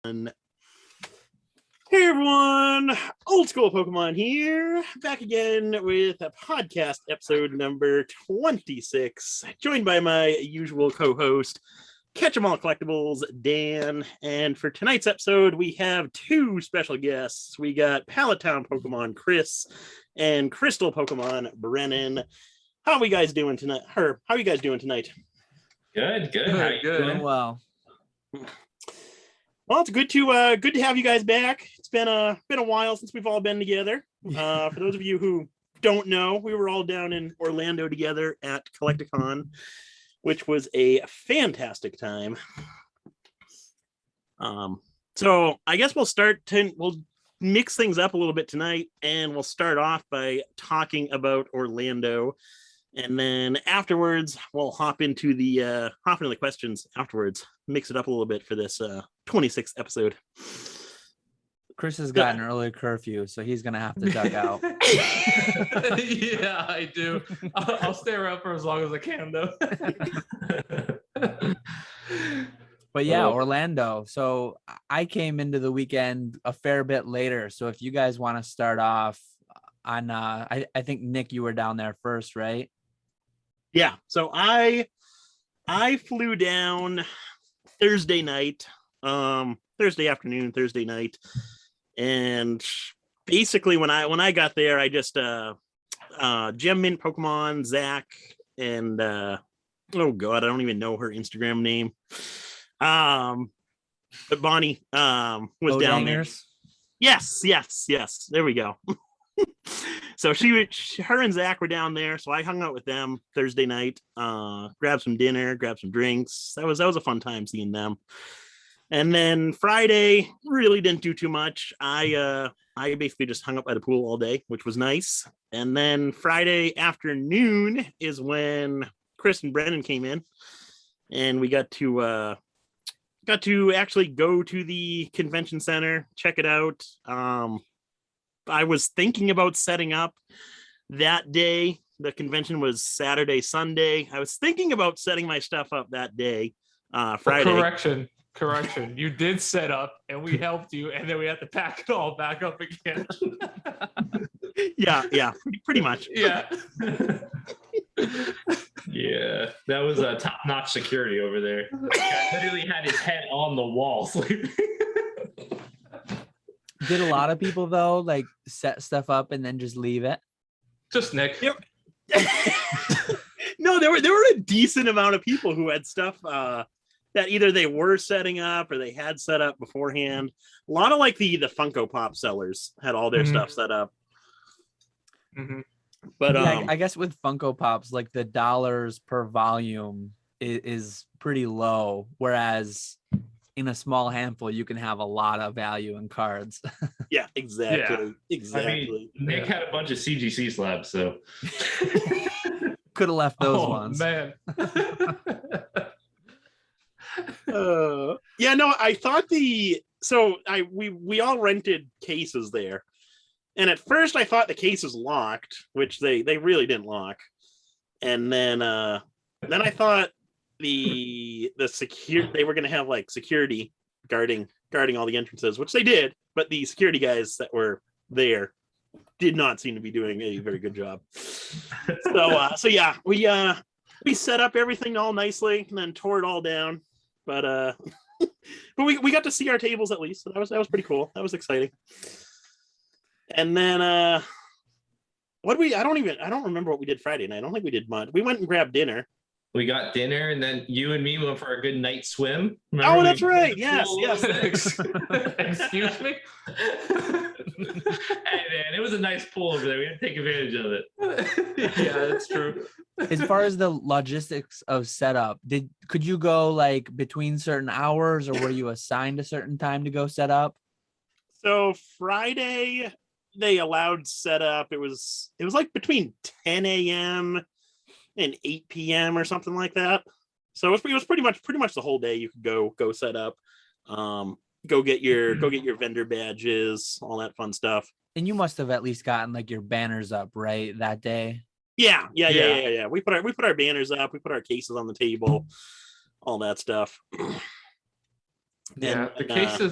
Hey everyone, old school Pokemon here, back again with a podcast episode number 26, joined by my usual co-host, Catch 'em All Collectibles, Dan. And for tonight's episode, we have two special guests. We got Pallet Town Pokemon Chris and Crystal Pokemon Brennan. How are we guys doing tonight? How are you guys doing tonight? Good. How are you doing? Well. Well, it's good to have you guys back. It's been a while since we've all been together. For those of you who don't know, we were all down in Orlando together at Collecticon, which was a fantastic time. So I guess we'll mix things up a little bit tonight, and we'll start off by talking about Orlando. And then afterwards, we'll hop into the questions afterwards. Mix it up a little bit for this 26th episode. Chris has got an early curfew, so he's gonna have to duck out. Yeah, I do. I'll stay around for as long as I can, though. But yeah, Orlando. So I came into the weekend a fair bit later. So if you guys want to start off on, I think Nick, you were down there first, right? Yeah, so I flew down Thursday night, Thursday afternoon, Thursday night, and basically when I got there, I just Gem Mint Pokemon, Zach, and oh god, I don't even know her Instagram name. But Bonnie was down there. Yes. There we go. So her and Zach were down there, so I hung out with them Thursday night, grabbed some dinner, grabbed some drinks. That was a fun time seeing them. And then Friday, really didn't do too much. I basically just hung up by the pool all day, which was nice. And then Friday afternoon is when Chris and Brennan came in, and we got to actually go to the convention center, check it out. I was thinking about setting up that day. The convention was Saturday, Sunday. I was thinking about setting my stuff up that day, Friday. Correction. You did set up, and we helped you, and then we had to pack it all back up again. Yeah, pretty much. Yeah. Yeah, that was a top-notch security over there. He literally had his head on the wall sleeping. Did a lot of people though like set stuff up and then just leave it? Just Nick. Yep. No, there were a decent amount of people who had stuff that either they were setting up or they had set up beforehand. A lot of like the Funko Pop sellers had all their stuff set up. Mm-hmm. But yeah, I guess with Funko Pops, like the dollars per volume is pretty low, whereas in a small handful, you can have a lot of value in cards. Yeah, exactly. Yeah. Exactly. I mean, Nick had a bunch of CGC slabs, so could have left those ones. Man. Yeah, no, I thought we all rented cases there. And at first I thought the case was locked, which they really didn't lock. And then I thought they were going to have like security guarding all the entrances, which they did, but the security guys that were there did not seem to be doing a very good job. So yeah, we set up everything all nicely and then tore it all down, but we got to see our tables at least, so that was pretty cool. That was exciting. And then I don't remember what we did Friday night. I don't think we did much. We went and grabbed dinner. We got dinner, and then you and me went for a good night swim. Remember that's right. Yes. Excuse me? Hey, man, it was a nice pool over there. We had to take advantage of it. Yeah, that's true. As far as the logistics of setup, could you go like between certain hours, or were you assigned a certain time to go set up? So Friday, they allowed setup. It was like between 10 a.m. and 8 p.m. or something like that. So it was pretty much the whole day. You could go set up, go get your vendor badges, all that fun stuff. And you must have at least gotten like your banners up, right, that day? Yeah. We put our banners up. We put our cases on the table, all that stuff. Yeah, And,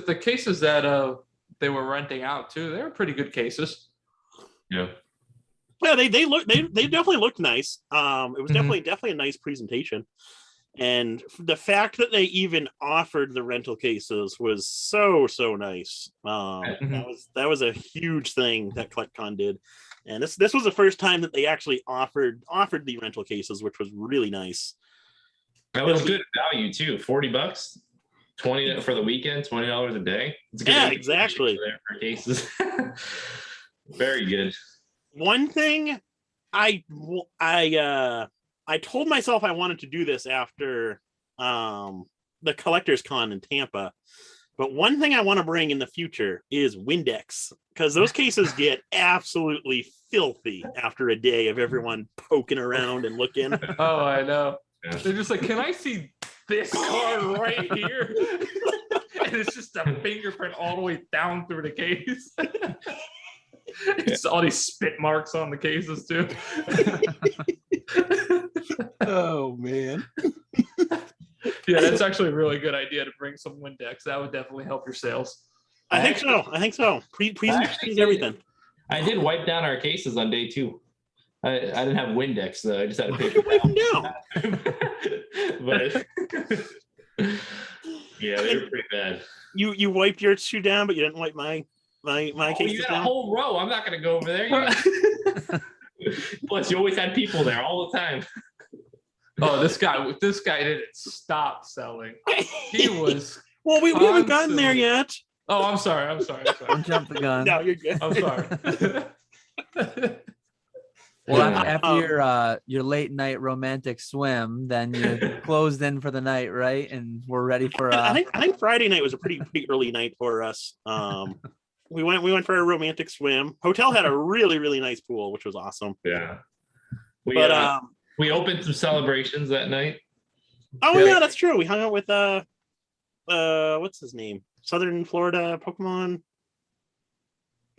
the cases that they were renting out too, they were pretty good cases. Yeah. Yeah, they definitely looked nice. It was Mhm. definitely a nice presentation. And the fact that they even offered the rental cases was so nice. Mhm. That was a huge thing that CollectCon did, and this was the first time that they actually offered the rental cases, which was really nice. That was good value too. $40, 20 for the weekend, $20 a day. It's good. Yeah, exactly. There for cases. Very good. One thing I told myself I wanted to do this after the Collectors Con in Tampa. But one thing I want to bring in the future is Windex, because those cases get absolutely filthy after a day of everyone poking around and looking. Oh, I know. Yeah. They're just like, can I see this card right here? And it's just a fingerprint all the way down through the case. It's all these spit marks on the cases too. Oh man. Yeah, that's actually a really good idea to bring some Windex. That would definitely help your sales. I think so. Present everything. I did wipe down our cases on day 2. I didn't have Windex though. I just had a paper Wipe them down. But yeah, they were pretty bad. You wiped your shoe down, but you didn't wipe my cases You got down. a whole row. I'm not gonna go over there. Plus, you always had people there all the time. Oh, this guy didn't stop selling. He was. Well, we haven't gotten there yet. Oh, I'm sorry. Don't jump the gun. No, you're good. I'm sorry. Well, after your late night romantic swim, then you closed in for the night, right? And we're ready for. I think Friday night was a pretty early night for us. We went for a romantic swim. Hotel had a really nice pool, which was awesome. Yeah. We opened some celebrations that night. Oh yeah, that's true. We hung out with what's his name? Southern Florida Pokemon.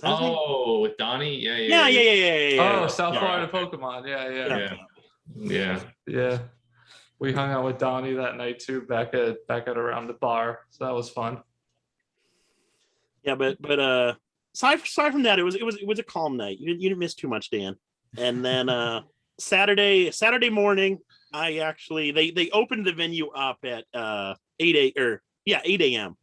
Oh, with Donnie? Yeah. Oh, South Florida Pokemon. Yeah. We hung out with Donnie that night too, back at around the bar. So that was fun. Yeah, but aside from that, it was a calm night. You didn't miss too much, Dan. And then Saturday morning, they opened the venue up at 8 a.m.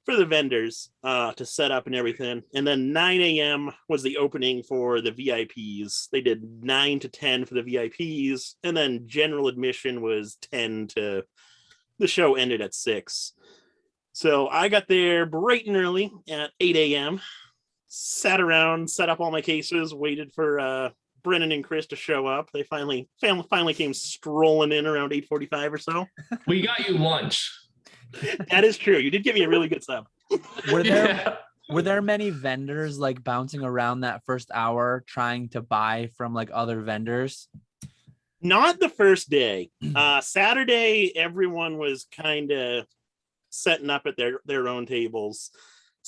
for the vendors to set up and everything. And then 9 a.m. was the opening for the VIPs. They did 9 to 10 for the VIPs, and then general admission was 10 to the show ended at 6. So I got there bright and early at 8 a.m., sat around, set up all my cases, waited for Brennan and Chris to show up. They finally came strolling in around 8:45 or so. We got you lunch. That is true. You did give me a really good sub. Were there many vendors like bouncing around that first hour trying to buy from like other vendors? Not the first day. Saturday, everyone was kind of setting up at their own tables.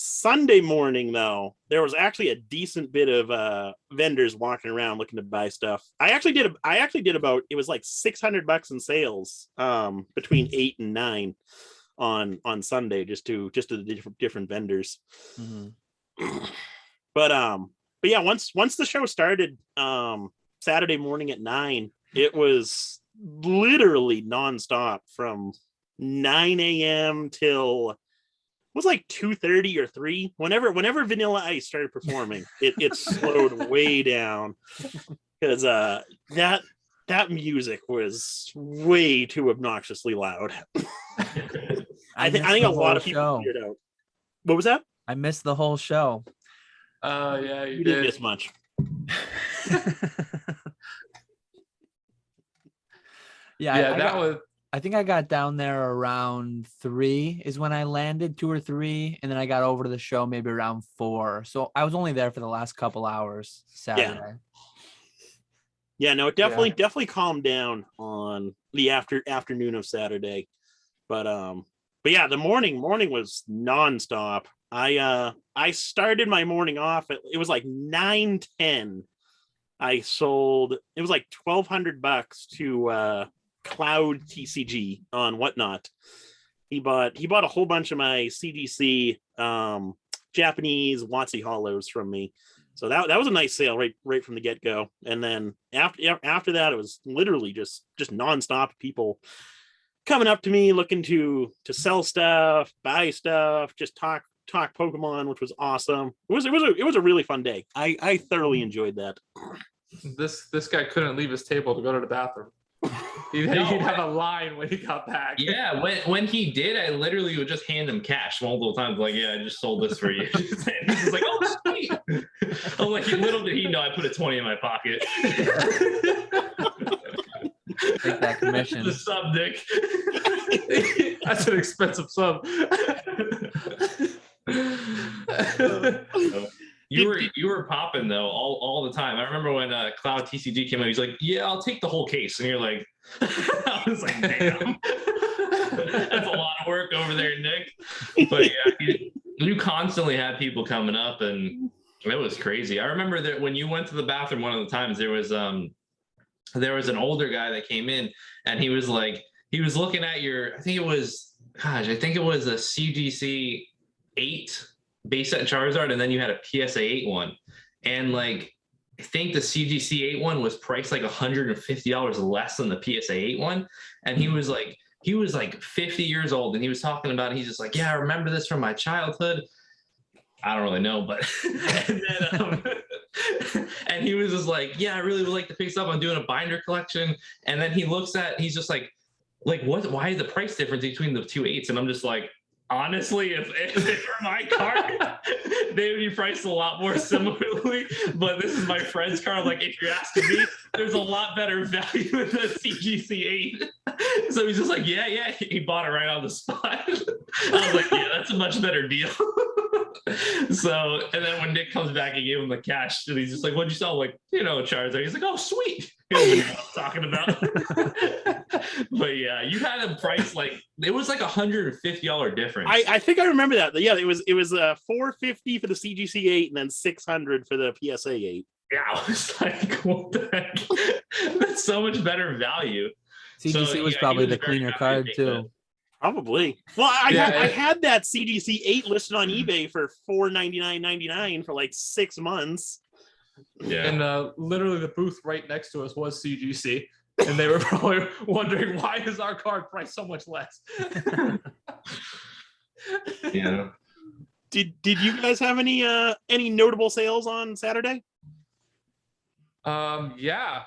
Sunday morning, though, there was actually a decent bit of vendors walking around looking to buy stuff. I actually did about, it was like $600 in sales between 8 and 9 on Sunday, just to the different vendors. Mm-hmm. But yeah, once the show started Saturday morning at 9, it was literally nonstop from 9 a.m. till was like 2:30 or 3. Whenever Vanilla Ice started performing, it slowed way down, because that music was way too obnoxiously loud. I think a lot of people figured out. What was that? I missed the whole show. Yeah, you didn't miss much. I think I got down there around 3 is when I landed, 2 or 3, and then I got over to the show maybe around 4. So I was only there for the last couple hours Saturday. Yeah, no, it definitely calmed down on the afternoon of Saturday, but yeah, the morning was nonstop. I started my morning off it was like 9:10. I sold, it was like $1,200 to Cloud TCG on Whatnot. he bought a whole bunch of my CGC Japanese WOTC Holos from me. So that was a nice sale right from the get-go. And then after that, it was literally just nonstop people coming up to me looking to sell stuff, buy stuff, just talk Pokemon, which was awesome. It was a really fun day. I thoroughly enjoyed that. This guy couldn't leave his table to go to the bathroom. He'd have a line when he got back. Yeah, when he did, I literally would just hand him cash multiple times. Like, yeah, I just sold this for you. He's just like, oh, sweet. I'm like, little did he know I put a 20 in my pocket. Take that commission. The sub, Nick. That's an expensive sub. You were popping though all the time. I remember when Cloud TCG came out, he's like, "Yeah, I'll take the whole case," and you're like, "I was like, damn, that's a lot of work over there, Nick." But yeah, you constantly had people coming up, and it was crazy. I remember that when you went to the bathroom one of the times, there was an older guy that came in, and he was looking at your, I think it was a CGC 8 base set Charizard, and then you had a PSA 8 one, and like I think the CGC 8 one was priced like $150 less than the PSA 8 one, and he was like 50 years old, and he was talking about it. He's just like, yeah, I remember this from my childhood. I don't really know, but and then and he was just like, yeah, I really would like to pick this up. I'm doing a binder collection. And then he's just like what, why is the price difference between the two 8s? And I'm just like, honestly, if they were my card, they would be priced a lot more similarly. But this is my friend's card. Like, if you're asking me, there's a lot better value in the CGC 8. So he's just like, yeah. He bought it right on the spot. I was like, yeah, that's a much better deal. So, and then when Nick comes back, he gave him the cash, and he's just like, "What'd you sell?" Like, Charizard. He's like, "Oh, sweet." He doesn't know what I'm talking about. But yeah, you had a price like it was like $150 difference. I think I remember that. Yeah, it was $450 for the CGC 8 and then $600 for the PSA 8. Yeah, I was like, what the heck? That's so much better value. CGC was probably the cleaner card too. Probably. Well, I had that CGC 8 listed on eBay for $499.99 for like 6 months. Yeah. And literally the booth right next to us was CGC. And they were probably wondering, why is our card priced so much less? Yeah. Did you guys have any notable sales on Saturday? Yeah.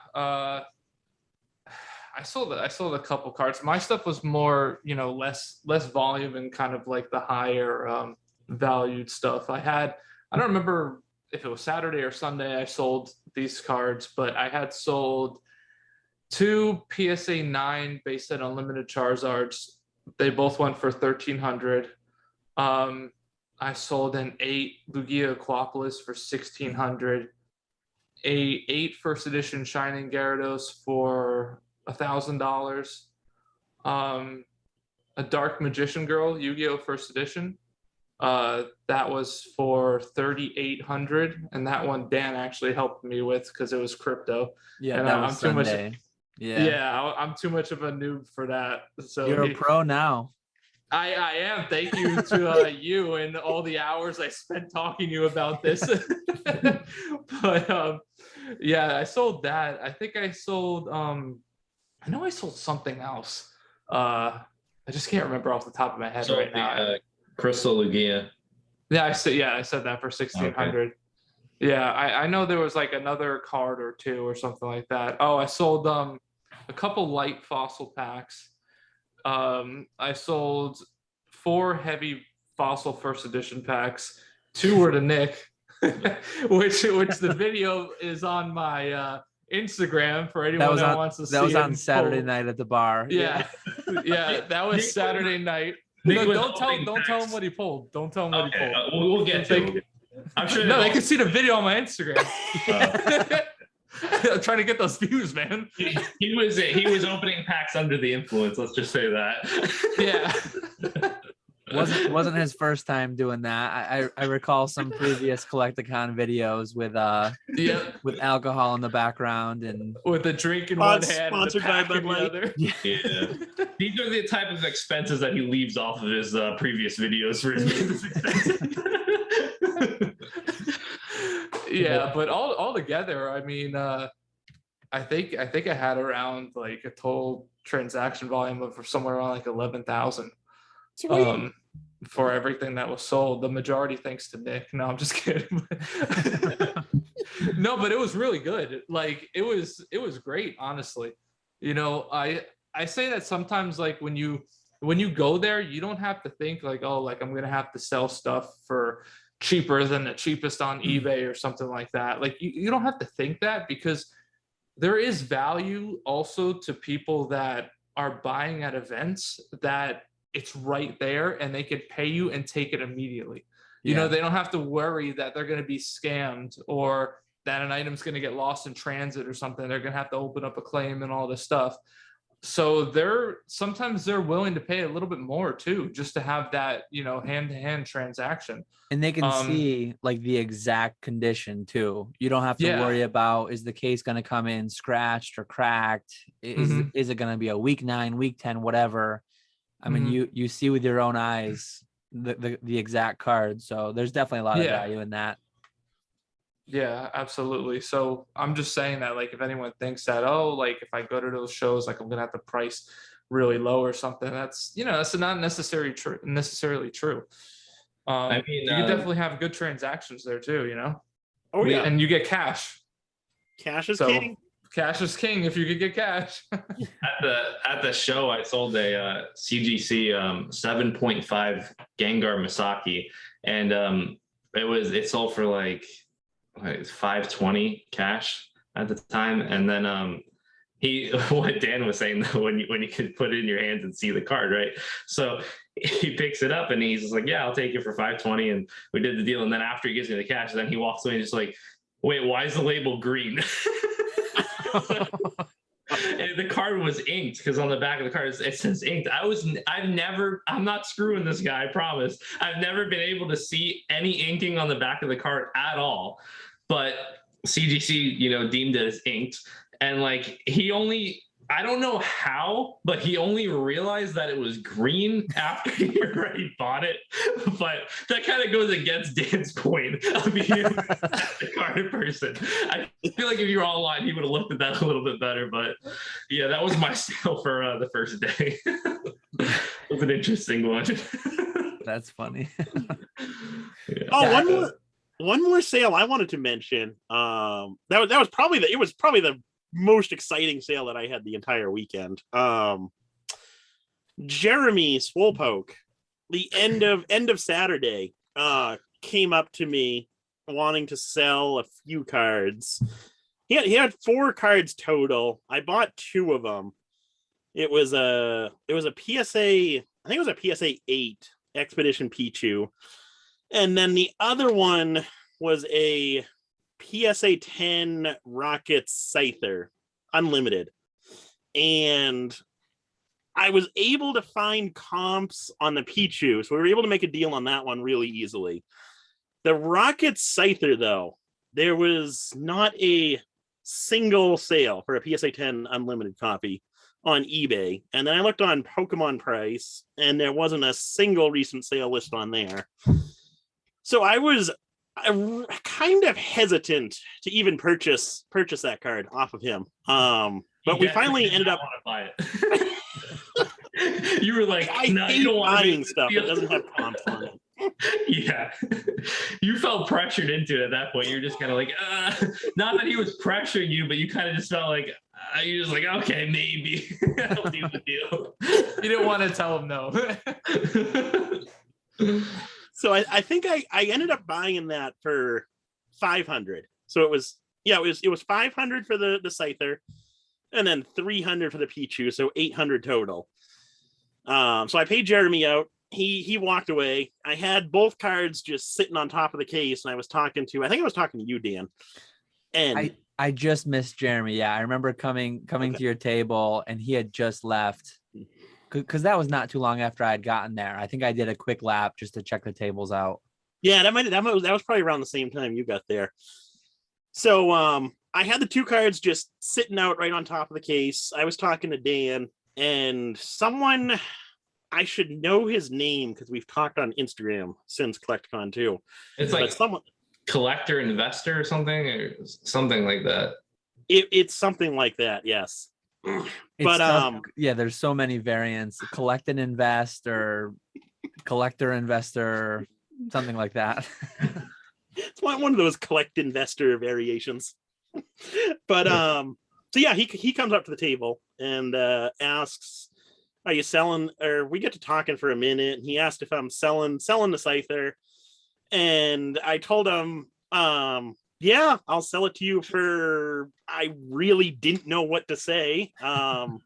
I sold a couple cards. My stuff was more, less volume and kind of like the higher valued stuff. I don't remember if it was Saturday or Sunday I sold these cards, but I had sold 2 PSA 9 base set unlimited Charizards. They both went for $1,300. I sold an 8 Lugia Aquapolis for $1,600. A 8 first edition Shining Gyarados for $1,000. A Dark Magician Girl Yu-Gi-Oh! First edition. That was for $3,800, and that one Dan actually helped me with because it was crypto. Yeah, and that I'm was too much. Sunday. I'm too much of a noob for that. So you're a pro now. I am. Thank you to you and all the hours I spent talking to you about this. But yeah, I sold that. I think I sold. I know I sold something else. I just can't remember off the top of my head right now. Crystal Lugia. Yeah, I said that for $1,600. Okay. Yeah, I know there was like another card or two or something like that. Oh, I sold a couple light fossil packs. I sold 4 heavy fossil first edition packs. 2 were to Nick, which the video is on my Instagram for anyone that wants to see. That was on Saturday night at the bar. Yeah, that was Saturday night. No, don't tell him what he pulled. Don't tell him what he pulled. We'll get to it. I'm sure. No, they can see the video on my Instagram. I'm trying to get those views, man. He was opening packs under the influence. Let's just say that. Yeah. Wasn't his first time doing that. I recall some previous Collecticon videos with alcohol in the background and with a drink in one hand, sponsored by Bud Light. Other. Yeah, these are the type of expenses that he leaves off of his previous videos for his expenses. Yeah, but all together, I mean, I think I had around like a total transaction volume of somewhere around like 11,000. For everything that was sold, the majority thanks to Nick. No, I'm just kidding. No, but it was really good. Like it was great, honestly. You know, I say that sometimes, like when you go there, you don't have to think like, oh, like I'm gonna have to sell stuff for cheaper than the cheapest on eBay or something like that. Like you don't have to think that, because there is value also to people that are buying at events that it's right there and they could pay you and take it immediately. You know, they don't have to worry that they're going to be scammed or that an item's going to get lost in transit or something. They're going to have to open up a claim and all this stuff. So sometimes they're willing to pay a little bit more too, just to have that, you know, hand-to-hand transaction. And they can see like the exact condition too. You don't have to worry about, is the case going to come in scratched or cracked? Is it going to be a week 9, week 10, whatever? I mean, you see with your own eyes the exact card. So there's definitely a lot of value in that. Yeah, absolutely. So I'm just saying that, like, if anyone thinks that, oh, like if I go to those shows, like I'm gonna have to price really low or something, that's, you know, that's not necessarily true. I mean, you can definitely have good transactions there too, you know. Oh yeah, and you get cash. Cash is king. Cash is king if you could get cash. At the show, I sold a CGC 7.5 Gengar Misaki, and it sold for like $520 cash at the time. And then what Dan was saying, though, when you could put it in your hands and see the card, right? So he picks it up and he's just like, yeah, I'll take it for $520, and we did the deal. And then after he gives me the cash, then he walks away and just like, wait, why is the label green? And the card was inked, because on the back of the card it says inked. I'm not screwing this guy, I promise. I've never been able to see any inking on the back of the card at all. But CGC, you know, deemed it as inked. And like I don't know how, but he only realized that it was green after he already bought it. But that kind of goes against Dan's point of being the card person. I feel like if you were online, he would have looked at that a little bit better. But yeah, that was my sale for the first day. It was an interesting one. That's funny. Yeah. Oh, one more sale I wanted to mention. That was probably the most exciting sale that I had the entire weekend. Jeremy Swolepoke, the end of Saturday, came up to me wanting to sell a few cards. He had 4 cards total. I bought 2 of them. It was a PSA, I think it was a PSA 8 Expedition Pichu. And then the other one was a PSA 10 Rocket Scyther Unlimited. And I was able to find comps on the Pichu, so we were able to make a deal on that one really easily. The Rocket Scyther, though, there was not a single sale for a PSA 10 Unlimited copy on eBay. And then I looked on Pokemon Price, and there wasn't a single recent sale list on there. So I was kind of hesitant to even purchase that card off of him. But we finally ended up buy it. You were like, no, hate you don't want buying stuff that doesn't have comps on it. Yeah, you felt pressured into it at that point. You're just kind of like, not that he was pressuring you, but you kind of just felt like you're just like, okay, maybe I'll do the deal. You didn't want to tell him no. So I think I ended up buying that for $500. So it was $500 for the Scyther, and then $300 for the Pichu, so $800 total. So I paid Jeremy out. He walked away. I had both cards just sitting on top of the case, and I was talking to you, Dan. And I just missed Jeremy. Yeah, I remember coming to your table, and he had just left. because that was not too long after I had gotten there. I think I did a quick lap just to check the tables out. Yeah, that was probably around the same time you got there. So I had the 2 cards just sitting out right on top of the case. I was talking to Dan, and someone, I should know his name because we've talked on Instagram since CollectCon too. It's like someone collector investor or something like that. It's something like that, yes. But yeah, there's so many variants. Collect and invest, or collector investor, something like that. It's one of those collect investor variations. But so yeah, he comes up to the table and asks, are you selling? Or we get to talking for a minute, and he asked if I'm selling the Scyther, and I told him yeah, I'll sell it to you for, I really didn't know what to say.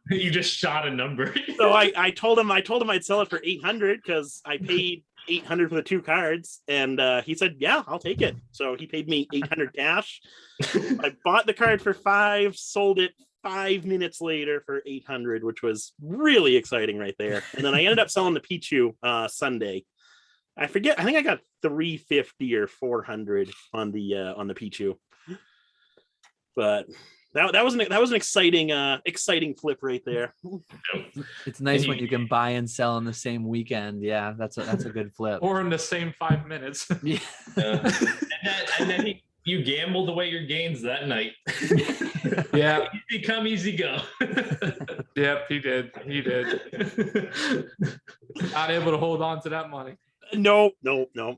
You just shot a number. So I told him I'd sell it for 800 because I paid 800 for the 2 cards, and he said, yeah, I'll take it. So he paid me 800 cash. I bought the card for 5, sold it 5 minutes later for 800, which was really exciting right there. And then I ended up selling the Pichu Sunday. I forget. I think I got 350 or 400 on the Pichu. But that was an exciting flip right there. It's nice when you can buy and sell in the same weekend. Yeah, that's a good flip. Or in the same 5 minutes. Yeah. And then you gambled away your gains that night. Yeah. Easy come, easy go. Yep, he did. Not able to hold on to that money. No.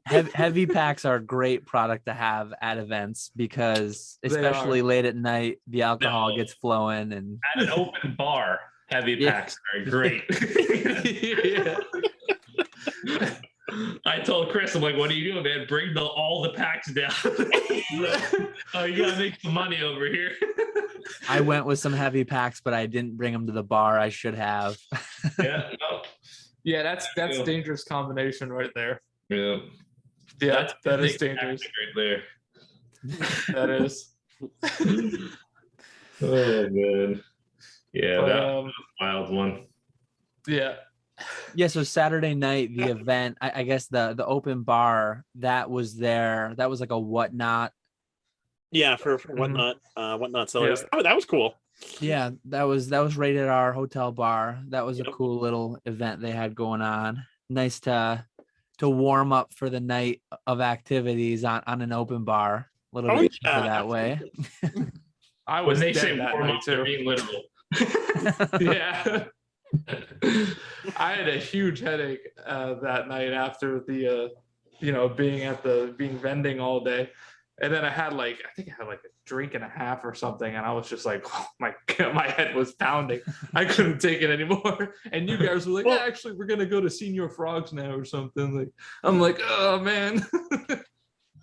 Heavy packs are a great product to have at events because, especially late at night, the alcohol gets flowing. And at an open bar, heavy packs are great. Yeah. I told Chris, I'm like, what are you doing, man? Bring all the packs down. Oh, you gotta make some money over here. I went with some heavy packs, but I didn't bring them to the bar. I should have. Yeah. No. Yeah, that's a dangerous combination right there. Yeah. Yeah, that is dangerous right there. That is. Oh man. Yeah, that was a wild one. Yeah. Yeah, so Saturday night, the event, I guess the open bar that was there, that was like a whatnot. Yeah, for whatnot sellers. Yeah. Oh, that was cool. Yeah, that was right at our hotel bar. That was a cool little event they had going on. Nice to warm up for the night of activities on an open bar. A little bit cheaper that way. I was when they say that warm night up, too. they're being literal. Yeah. I had a huge headache that night after the being vending all day. And then I think I had like a drink and a half or something, and I was just like, oh my God, my head was pounding. I couldn't take it anymore. And you guys were like, yeah, actually, we're gonna go to Senior Frogs now or something. Like, I'm like, oh man.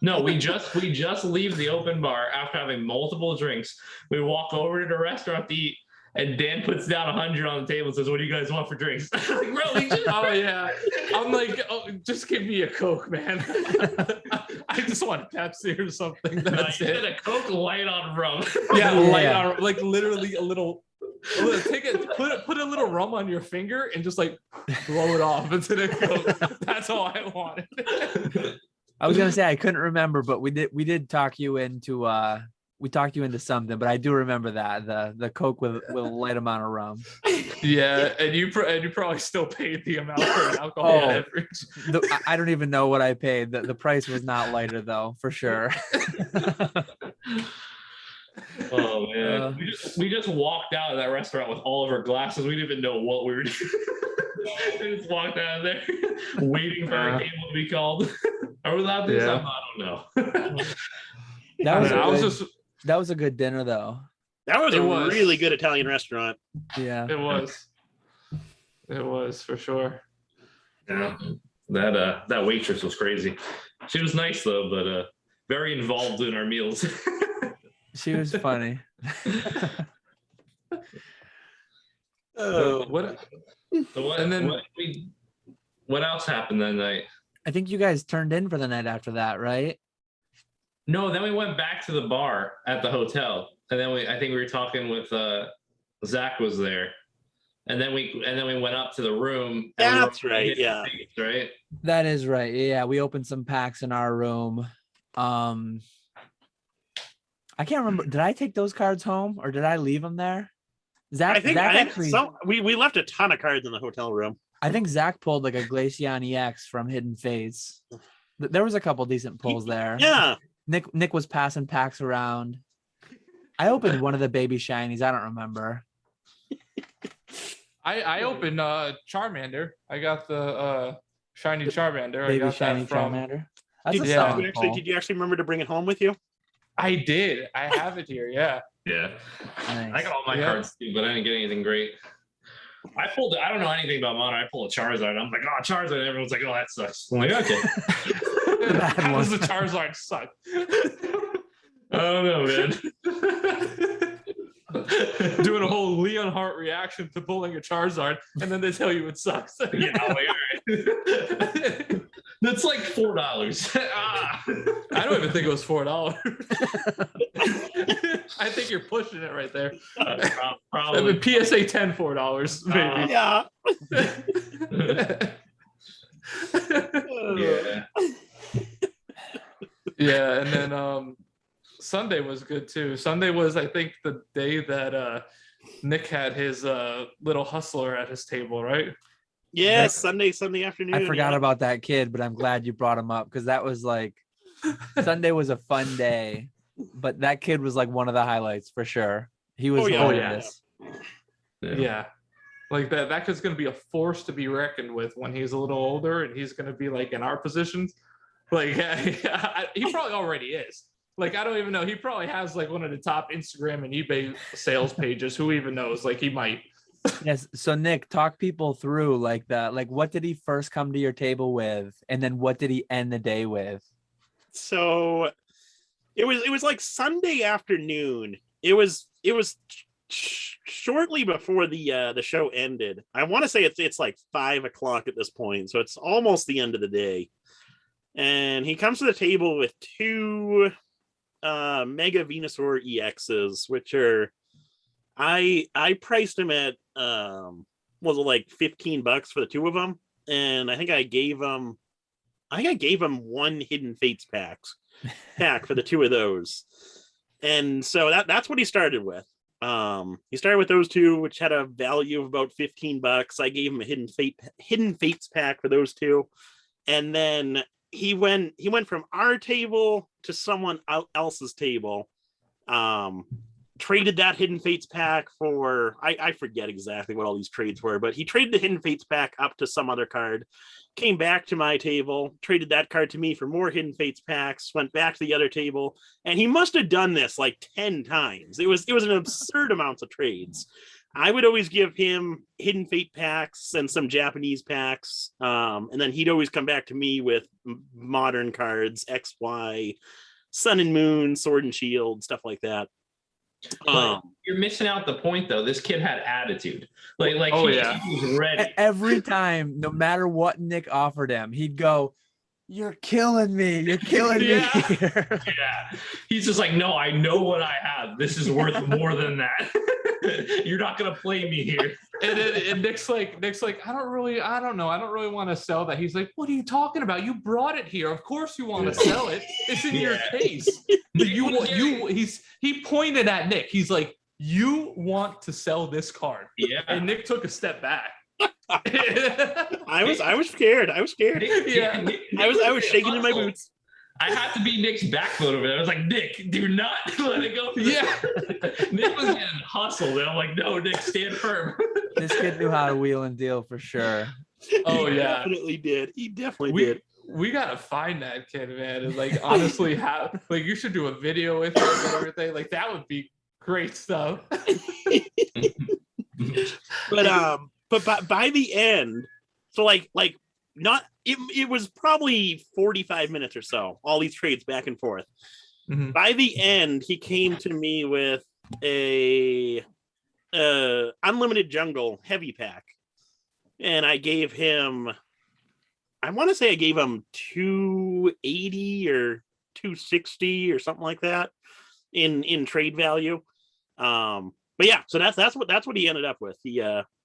No, we just leave the open bar after having multiple drinks. We walk over to the restaurant to eat, and Dan puts down 100 on the table and says, "What do you guys want for drinks?" I'm like, bro, oh yeah. I'm like, oh, just give me a Coke, man. I just want Pepsi or something. That's it. A Coke light on rum. Yeah, light on, like literally a little. Take it, put a little rum on your finger and just like blow it off into the Coke. That's all I wanted. I was gonna say I couldn't remember, but we did talk you into we talked you into something, but I do remember that the Coke with a light amount of rum. Yeah, and you probably still paid the amount for an alcohol beverage. I don't even know what I paid. The price was not lighter though, for sure. Oh man, we just walked out of that restaurant with all of our glasses. We didn't even know what we were doing. We just walked out of there, waiting for our table to be called. Are we allowed to do something? I don't know. That was a good dinner though. That was really good Italian restaurant. Yeah, it was for sure. Yeah, that waitress was crazy. She was nice though, but very involved in our meals. She was funny. What else happened that night? I think you guys turned in for the night after that, right? No, then we went back to the bar at the hotel, and then I think we were talking with Zach was there, And then we went up to the room. That's right. Yeah. Right. That is right. Yeah, we opened some packs in our room. I can't remember. Did I take those cards home or did I leave them there? Zach, I think actually, so. We left a ton of cards in the hotel room. I think Zach pulled like a Glaceon EX from Hidden Fates. There was a couple decent pulls there. Yeah. Nick was passing packs around. I opened one of the baby shinies. I don't remember. I opened Charmander. I got the shiny Charmander. Baby I got shiny that from Charmander. That's Did a you solid actually pull. did you actually remember to bring it home with you? I did. I have it here. Yeah. Yeah. Nice. I got all my cards too, but I didn't get anything great. I don't know anything about Modern. I pulled a Charizard. I'm like, oh, Charizard. And everyone's like, oh, that sucks. I'm like, okay. How does the Charizard suck? I don't know, man. Doing a whole Leonhardt reaction to pulling a Charizard, and then they tell you it sucks. Yeah, I'm like, all right. That's like $4. I don't even think it was $4. I think you're pushing it right there. Probably. I mean, PSA 10 $4 maybe. Yeah. Yeah. Yeah, and then Sunday was good too. Sunday was, I think, the day that Nick had his little hustler at his table, right? Yes, Sunday afternoon. I forgot about that kid, but I'm glad you brought him up because that was like Sunday was a fun day, but that kid was like one of the highlights for sure. He was hilarious. Yeah. Like that kid's gonna be a force to be reckoned with when he's a little older, and he's gonna be like in our positions. Like he probably already is. Like, I don't even know. He probably has like one of the top Instagram and eBay sales pages. Who even knows? Like, he might. Yes. So Nick, talk people through like what did he first come to your table with, and then what did he end the day with? So it was like Sunday afternoon. It was shortly before the show ended. I want to say it's like 5 o'clock at this point, so it's almost the end of the day. And he comes to the table with 2 Mega Venusaur EXs, which are I priced them at was it like $15 for the 2 of them, and I think I gave him 1 Hidden Fates pack for the 2 of those. And so that's what he started with. He started with those 2, which had a value of about $15. I gave him a Hidden Fates pack for those 2, and then he went from our table to someone else's table. Traded that Hidden Fates pack for I forget exactly what all these trades were, but he traded the Hidden Fates pack up to some other card, came back to my table, traded that card to me for more Hidden Fates packs, went back to the other table, and he must have done this like 10 times. It was an absurd amount of trades. I would always give him Hidden Fate packs and some Japanese packs, and then he'd always come back to me with modern cards, XY, Sun and Moon, Sword and Shield, stuff like that. You're missing out the point, though. This kid had attitude. He was ready. Every time, no matter what Nick offered him, he'd go, "You're killing me. You're killing me." Yeah. He's just like, no, I know what I have. This is worth more than that. You're not gonna play me here. And Nick's like, I don't know. I don't really want to sell that. He's like, what are you talking about? You brought it here. Of course you want to sell it. It's in your case. He pointed at Nick. He's like, you want to sell this card. Yeah. And Nick took a step back. I was scared. Yeah. I was shaking in my boots. I had to be Nick's backbone over there. I was like, Nick, do not let it go. Yeah. Nick was getting hustled. And I'm like, no, Nick, stand firm. This kid knew how to wheel and deal for sure. Oh, He yeah. definitely did. He definitely did. We gotta find that kid, man. And like, honestly, you should do a video with him and everything. Like, that would be great stuff. But by the end, so it was probably 45 minutes or so, all these trades back and forth. Mm-hmm. By the end, he came to me with a unlimited jungle heavy pack, and I gave him, I want to say I gave him 280 or 260 or something like that in trade value. But yeah, so that's what he ended up with.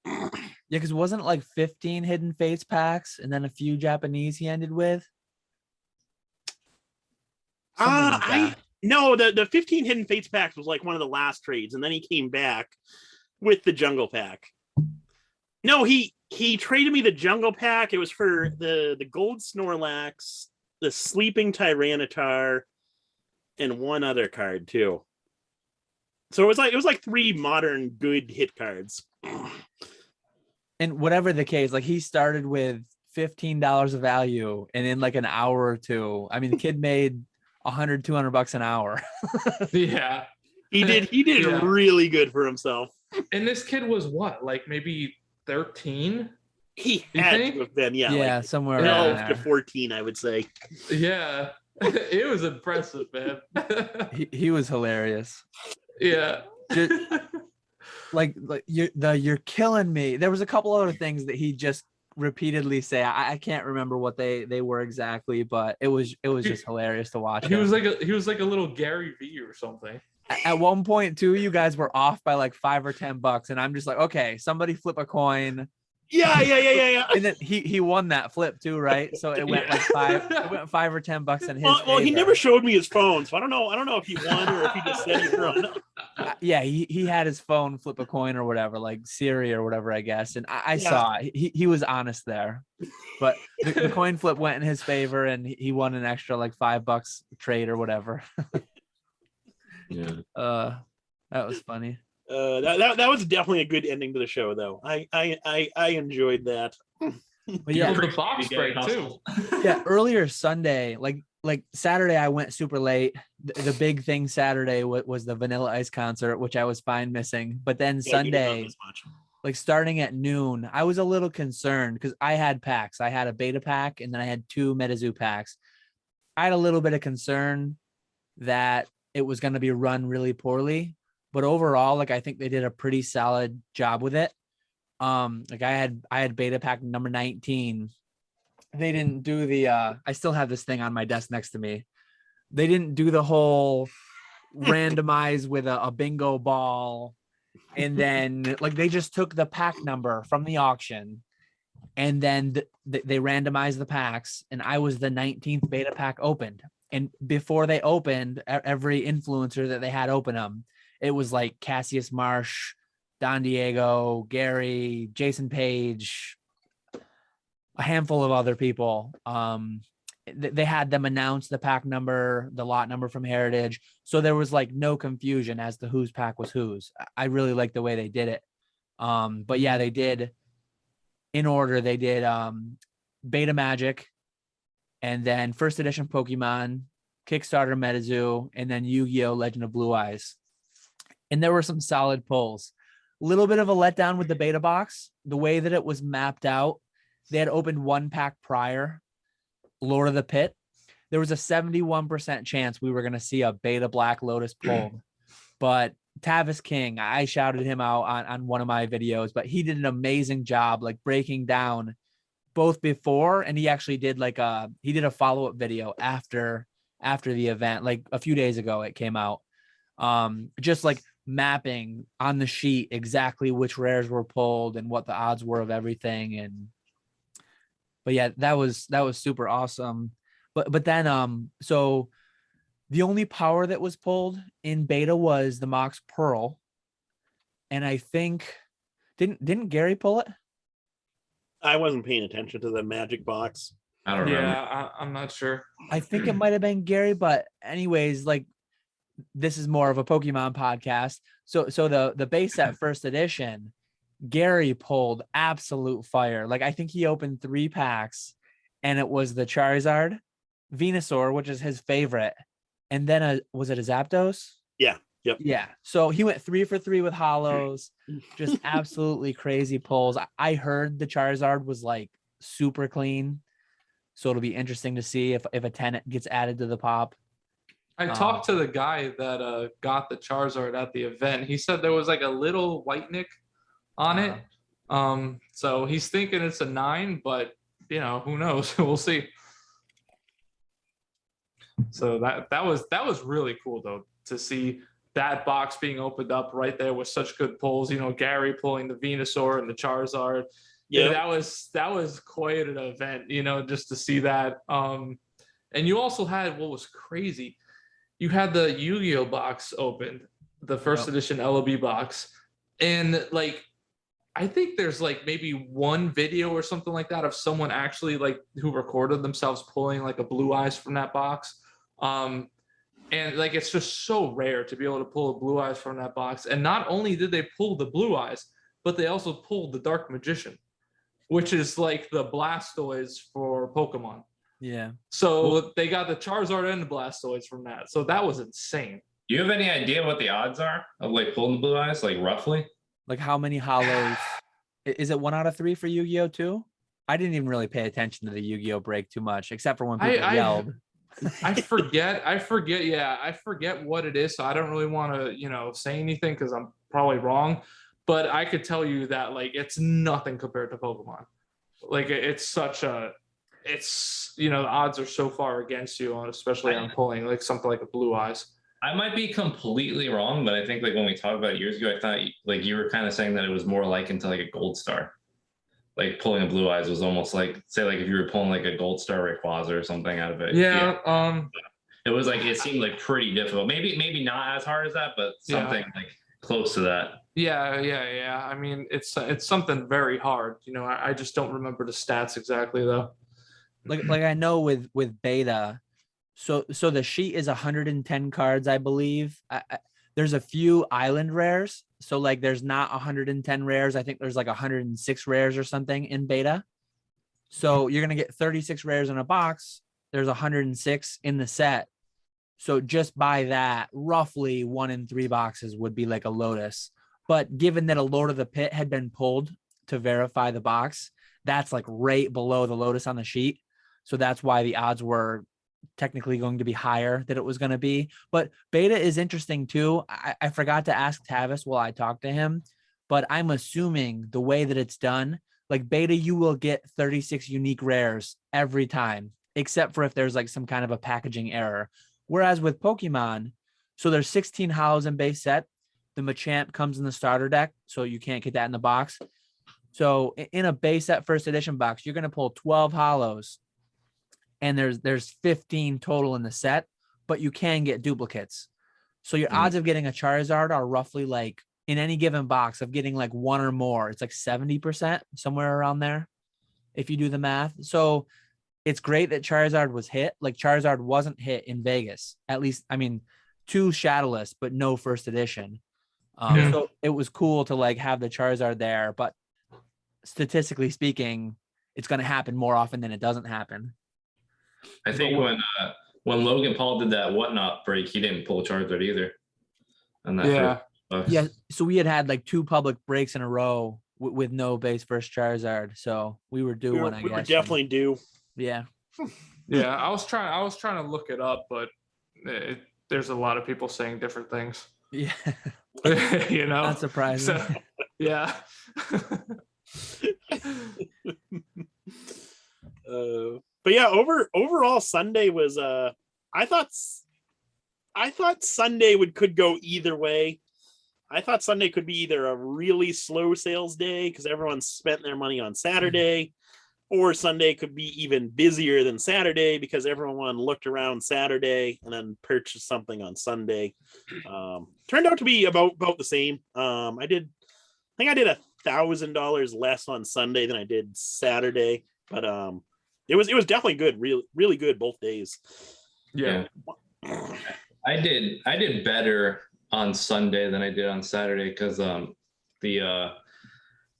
Yeah, because wasn't it like 15 Hidden Fates packs and then a few Japanese he ended with? No, the 15 Hidden Fates packs was like one of the last trades, and then he came back with the Jungle Pack. No, he traded me the Jungle Pack. It was for the Gold Snorlax, the Sleeping Tyranitar, and one other card too. So it was like 3 modern good hit cards. And whatever the case, like he started with $15 of value, and in like an hour or two, I mean, the kid made $100-200 an hour. Yeah, he did Yeah. really good for himself. And this kid was what, like maybe 13? He You had think? to have been, yeah, like somewhere around 12 to 14, I would say. Yeah, it was impressive, man. He was hilarious. Yeah. Just, like you're killing me. There was a couple other things that he just repeatedly say. I can't remember what they were exactly, but it was just hilarious to watch. He was like a little Gary V or something. At one point too, you guys were off by like $5 or $10, and I'm just like, okay, somebody flip a coin. Yeah. And then he won that flip too, right? So it went like $5 or $10 in his well, he favor. never showed me his phone, so I don't know if he won or if he just said he won. Yeah, he had his phone flip a coin or whatever, like Siri or whatever, I guess. And I saw it. He was honest there, but the coin flip went in his favor, and he won an extra like $5 trade or whatever. Yeah. That was funny. That was definitely a good ending to the show, though. I enjoyed that. But yeah, the box break too. Yeah, earlier Sunday, like Saturday, I went super late. The big thing Saturday was the Vanilla Ice concert, which I was fine missing. But then Sunday, like starting at noon, I was a little concerned because I had packs. I had a beta pack, and then I had 2 Metazoo packs. I had a little bit of concern that it was going to be run really poorly, but overall, like I think they did a pretty solid job with it. Like I had beta pack number 19. They didn't do the I still have this thing on my desk next to me. They didn't do the whole randomize with a bingo ball, and then like they just took the pack number from the auction, and then they randomized the packs, and I was the 19th beta pack opened. And before they opened, every influencer that they had open them, it was like Cassius Marsh, Don Diego, Gary, Jason Page, a handful of other people. They had them announce the pack number, the lot number from Heritage. So there was like no confusion as to whose pack was whose. I really like the way they did it. But yeah, they did in order. They did Beta Magic, and then first edition Pokemon, Kickstarter Metazoo, and then Yu-Gi-Oh! Legend of Blue Eyes. And there were some solid pulls. A little bit of a letdown with the beta box, the way that it was mapped out. They had opened 1 pack prior, Lord of the Pit. There was a 71% chance we were going to see a beta Black Lotus pulled. But Tavis King, I shouted him out on one of my videos, but he did an amazing job like breaking down both before, and he actually did like he did a follow-up video after the event, like a few days ago it came out. Just like mapping on the sheet exactly which rares were pulled and what the odds were of everything. But yeah, that was super awesome. But then so the only power that was pulled in beta was the Mox Pearl, and I think didn't Gary pull it? I wasn't paying attention to the magic box. I don't remember. Yeah, I'm not sure. I think it might have been Gary, but anyways, like this is more of a Pokemon podcast. So the base set first edition, Gary pulled absolute fire. Like I think he opened 3 packs, and it was the Charizard, Venusaur, which is his favorite, and then was it a Zapdos? Yeah. Yep. Yeah. So he went 3 for 3 with holos, just absolutely crazy pulls. I heard the Charizard was like super clean, so it'll be interesting to see if a 10 gets added to the pop. I talked to the guy that got the Charizard at the event. He said there was like a little white nick on it. So he's thinking it's a 9, but you know, who knows? We'll see. So that was really cool though, to see that box being opened up right there with such good pulls. You know, Gary pulling the Venusaur and the Charizard. Yeah, that was quite an event. You know, just to see that. And you also had what was crazy. You had the Yu-Gi-Oh box opened, the first edition LOB box, and like I think there's like maybe one video or something like that of someone actually like who recorded themselves pulling like a Blue Eyes from that box. And like it's just so rare to be able to pull a Blue Eyes from that box. And not only did they pull the Blue Eyes, but they also pulled the Dark Magician, which is like the Blastoise for Pokemon. Yeah. So they got the Charizard and the Blastoise from that. So that was insane. Do you have any idea what the odds are of like pulling the Blue Eyes, like roughly? Like how many holos? Is it 1 out of 3 for Yu-Gi-Oh too? I didn't even really pay attention to the Yu-Gi-Oh break too much, except for when people yelled. I forget. Yeah, I forget what it is. So I don't really want to, you know, say anything because I'm probably wrong. But I could tell you that like it's nothing compared to Pokemon. Like it's such a, it's, you know, the odds are so far against you, especially on pulling like something like a Blue Eyes. I might be completely wrong, but I think like when we talked about it years ago, I thought like you were kind of saying that it was more likened to like a Gold Star. Like pulling a Blue Eyes was almost like, say like if you were pulling like a Gold Star Rayquaza or something out of it. Yeah. It was like, it seemed like pretty difficult. Maybe not as hard as that, but something like close to that. Yeah. I mean, it's something very hard. You know, I just don't remember the stats exactly though. Like I know with beta, so the sheet is 110 cards, I believe. There's a few island rares. So like there's not 110 rares. I think there's like 106 rares or something in beta. So you're going to get 36 rares in a box. There's 106 in the set. So just by that, roughly 1 in 3 boxes would be like a Lotus. But given that a Lord of the Pit had been pulled to verify the box, that's like right below the Lotus on the sheet. So that's why the odds were technically going to be higher than it was going to be. But beta is interesting too. I forgot to ask Tavis while I talked to him, but I'm assuming the way that it's done, like beta, you will get 36 unique rares every time, except for if there's like some kind of a packaging error. Whereas with Pokemon, so there's 16 holos in base set. The Machamp comes in the starter deck, so you can't get that in the box. So in a base set first edition box, you're going to pull 12 holos. And there's 15 total in the set, but you can get duplicates. So your odds of getting a Charizard are roughly like in any given box of getting like 1 or more. It's like 70%, somewhere around there, if you do the math. So it's great that Charizard was hit. Like Charizard wasn't hit in Vegas, at least. I mean, 2 Shadowless, but no first edition. So it was cool to like have the Charizard there, but statistically speaking, it's going to happen more often than it doesn't happen. I think when Logan Paul did that whatnot break, he didn't pull a Charizard either. Yeah. So we had like 2 public breaks in a row with no base first Charizard. So we were due one. I guess we were definitely due. Yeah. Yeah. I was trying to look it up, but there's a lot of people saying different things. Yeah. You know, not surprising. So, yeah. But yeah, overall Sunday was I thought Sunday could go either way. I thought Sunday could be either a really slow sales day because everyone spent their money on Saturday, or Sunday could be even busier than Saturday because everyone looked around Saturday and then purchased something on Sunday. Turned out to be about the same. I think I did $1,000 less on Sunday than I did Saturday, but it was definitely good, really good both days. Yeah. I did better on Sunday than I did on Saturday because the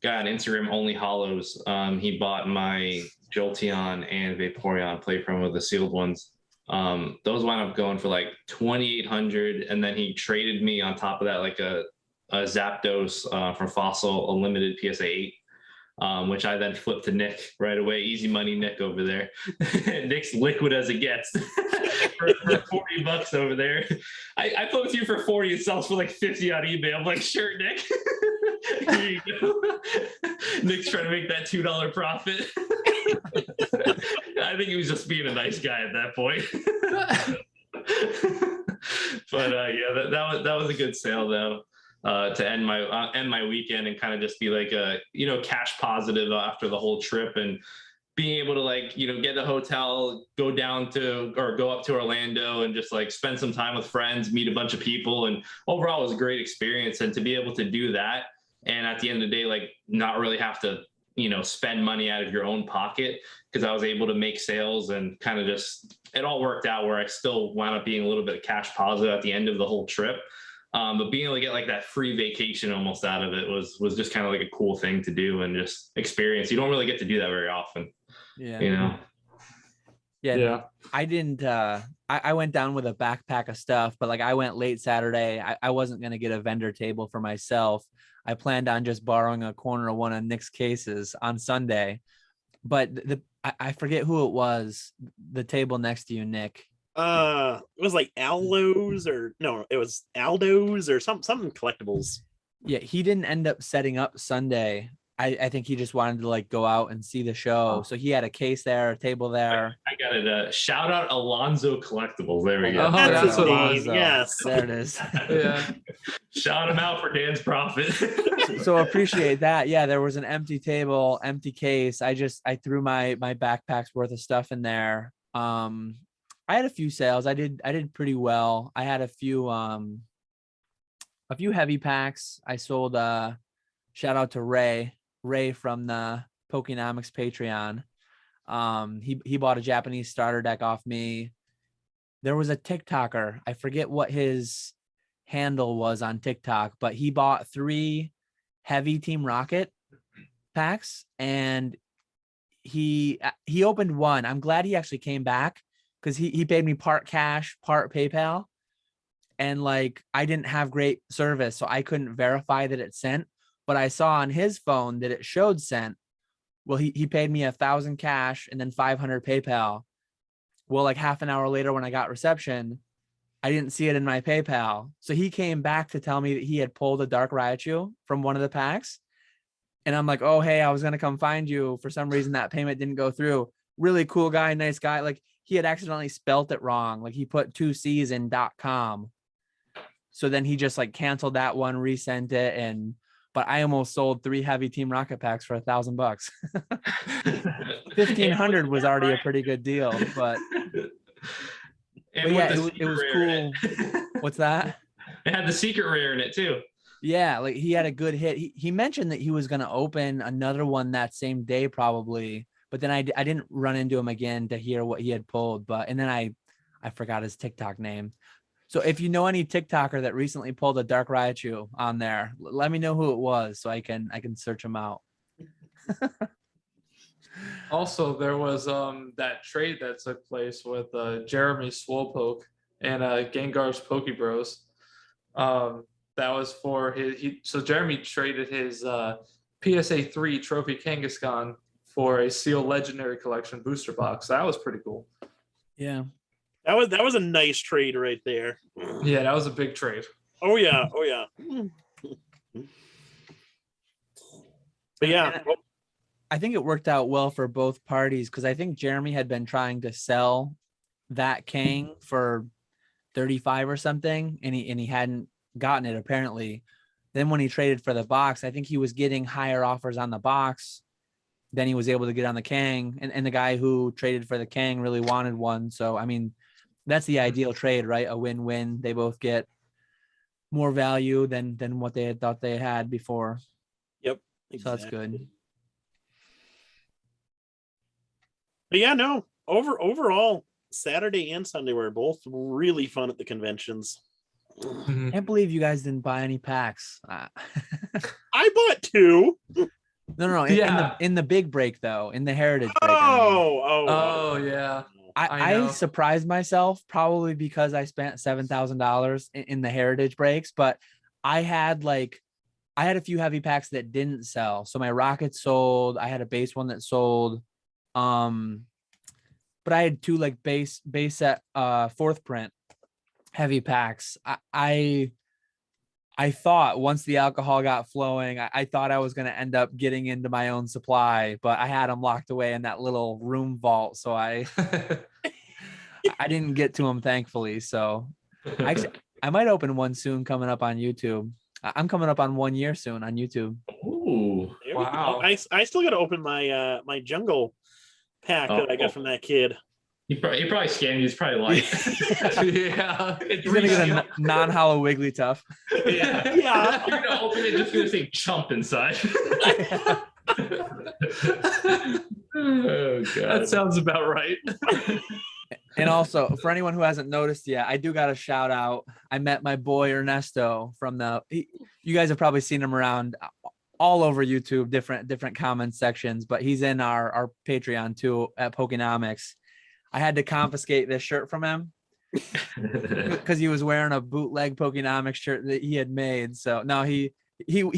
guy on Instagram, Only Hollows, he bought my Jolteon and Vaporeon play promo, the sealed ones. Those wound up going for like $2,800, and then he traded me on top of that like a Zapdos from Fossil, a limited PSA 8. Which I then flipped to Nick right away. Easy money, Nick over there. Nick's liquid as it gets for $40 over there. I flipped you for 40. It sells for like 50 on eBay. I'm like, sure, Nick. Here you go. Nick's trying to make that $2 profit. I think he was just being a nice guy at that point. But yeah, that was a good sale though. To end my weekend and kind of just be like cash positive after the whole trip, and being able to like get a hotel, go up to Orlando and just like spend some time with friends, meet a bunch of people, and overall it was a great experience. And to be able to do that, and at the end of the day, like not really have to spend money out of your own pocket, because I was able to make sales and kind of just it all worked out where I still wound up being a little bit of cash positive at the end of the whole trip. But being able to get like that free vacation almost out of it was just kind of like a cool thing to do and just experience. You don't really get to do that very often. Yeah. Yeah. I didn't I went down with a backpack of stuff, but like I went late Saturday. I wasn't gonna get a vendor table for myself. I planned on just borrowing a corner of one of Nick's cases on Sunday. But I forget who it was, the table next to you, Nick. It was like Aldo's or something collectibles. Yeah, he didn't end up setting up Sunday. I think he just wanted to like go out and see the show. So he had a case there, a table there. I got it. Shout out Alonzo Collectibles. There we go. Oh, That's his Alonzo. name. Yes. There it is. Yeah. Shout him out for Dan's profit. So appreciate that. Yeah, there was an empty table, empty case. I threw my backpack's worth of stuff in there. I had a few sales. I did pretty well. I had a few heavy packs. I sold shout out to Ray from the Pokenomics Patreon. He bought a Japanese starter deck off me. There was a TikToker. I forget what his handle was on TikTok, but he bought 3 heavy Team Rocket packs, and he opened one. I'm glad he actually came back, because he paid me part cash, part PayPal. And like, I didn't have great service, so I couldn't verify that it sent, but I saw on his phone that it showed sent. Well, he paid me 1,000 cash and then 500 PayPal. Well, like half an hour later when I got reception, I didn't see it in my PayPal. So he came back to tell me that he had pulled a Dark Raichu from one of the packs. And I'm like, oh, hey, I was going to come find you. For some reason, that payment didn't go through. Really cool guy, nice guy. Like, he had accidentally spelt it wrong. Like, he put 2 C's in .com. So then he just like canceled that one, resent it. But I almost sold 3 heavy Team Rocket packs for $1,000. 1,500 was already a pretty good deal, but yeah, it was cool. What's that? It had the secret rare in it too. Yeah, like he had a good hit. He mentioned that he was going to open another one that same day probably, but then I didn't run into him again to hear what he had pulled. And then I forgot his TikTok name. So if you know any TikToker that recently pulled a Dark Raichu on there, let me know who it was so I can search him out. Also, there was that trade that took place with Jeremy Swolepoke and Gengar's Pokebros. That was for so Jeremy traded his PSA 3 Trophy Kangaskhan for a Seal Legendary Collection booster box. That was pretty cool. Yeah. That was a nice trade right there. Yeah, that was a big trade. Oh yeah. But yeah, I think it worked out well for both parties, because I think Jeremy had been trying to sell that Kang for 35 or something, and he hadn't gotten it apparently. Then when he traded for the box, I think he was getting higher offers on the box than he was able to get on the Kang, and the guy who traded for the Kang really wanted one. So I mean, that's the ideal trade, right? A win-win. They both get more value than what they had thought they had before. Yep. Exactly. So that's good. But yeah, no. Overall, Saturday and Sunday were both really fun at the conventions. I can't believe you guys didn't buy any packs. I bought 2. No. In the big break though, in the heritage break. Oh yeah. I surprised myself, probably because I spent $7,000 in the heritage breaks, but I had a few heavy packs that didn't sell. So my Rockets sold. I had a base one that sold. But I had 2 like base set 4th print heavy packs. I thought once the alcohol got flowing, I thought I was going to end up getting into my own supply, but I had them locked away in that little room vault. So I didn't get to them, thankfully. So I might open one soon coming up on YouTube. I'm coming up on 1 year soon on YouTube. Ooh. There we go. Wow. I still got to open my my jungle pack that I got from that kid. He probably scammed you. He's probably like, Yeah. He's gonna get a non-hollow Wigglytuff. yeah. Yeah. You're gonna open it, just gonna say chump inside. Oh god. That sounds about right. And also, for anyone who hasn't noticed yet, I do got a shout out. I met my boy Ernesto from you guys have probably seen him around all over YouTube, different comment sections, but he's in our Patreon too at Pokenomics. I had to confiscate this shirt from him because he was wearing a bootleg Pokenomics shirt that he had made. So no, he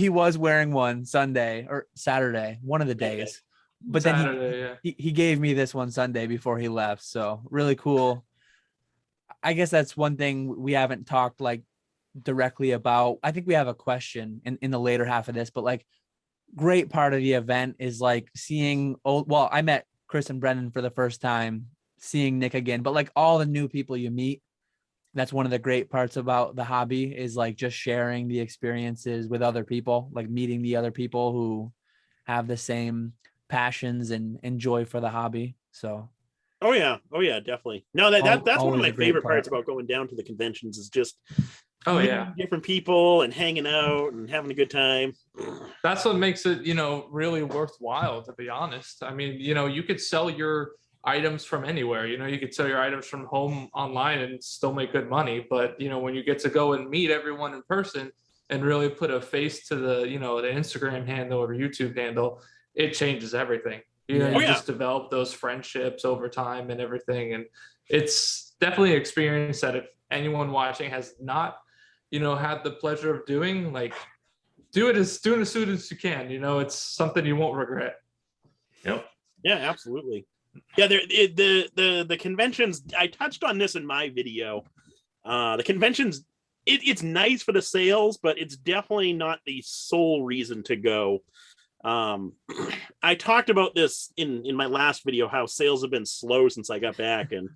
was wearing one Sunday or Saturday, one of the days. But Saturday, then he gave me this one Sunday before he left. So really cool. I guess that's one thing we haven't talked like directly about. I think we have a question in the later half of this, but like great part of the event is like seeing I met Chris and Brendan for the first time, seeing Nick again, but like all the new people you meet. That's one of the great parts about the hobby is like just sharing the experiences with other people, like meeting the other people who have the same passions and joy for the hobby. So oh yeah, definitely. No, that's one of my favorite parts about going down to the conventions is just meeting different people and hanging out and having a good time. That's what makes it, really worthwhile, to be honest. I mean, you could sell your items from anywhere. You could sell your items from home online and still make good money, but when you get to go and meet everyone in person and really put a face to the the Instagram handle or YouTube handle, it changes everything. You just develop those friendships over time and everything. And it's definitely an experience that if anyone watching has not, had the pleasure of doing, like do it as soon as you can. It's something you won't regret. Yep. Yeah, absolutely. Yeah, the conventions, I touched on this in my video. The conventions, it's nice for the sales, but it's definitely not the sole reason to go. I talked about this in my last video, how sales have been slow since I got back, and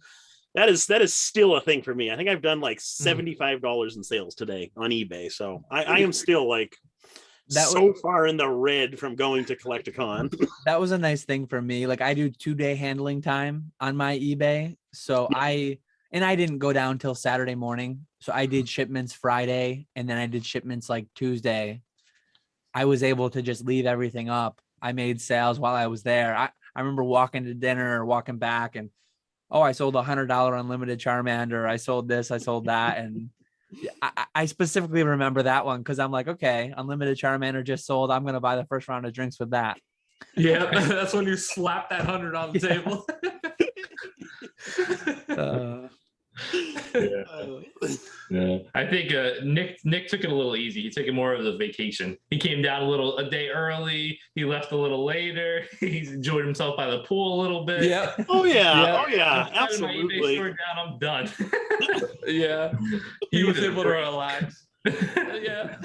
that is still a thing for me. I think I've done like $75 in sales today on eBay, so I am still like far in the red from going to Collect-A-Con. That was a nice thing for me. Like I do 2-day handling time on my eBay, so I didn't go down till Saturday morning, so I did shipments Friday and then I did shipments like Tuesday. I was able to just leave everything up. I made sales while I was there. I remember walking to dinner or walking back and, I sold $100 unlimited Charmander. I sold this, I sold that. And I specifically remember that one because I'm like, okay, unlimited Charmander just sold. I'm going to buy the first round of drinks with that. Yeah, that's when you slap that 100 on the table. Yeah. I think Nick took it a little easy. He took it more of a vacation. He came down a day early. He left a little later. He's enjoyed himself by the pool a little bit. Yeah. Oh yeah, absolutely. My eBay store down, I'm done. Yeah. He was able to relax. Yeah.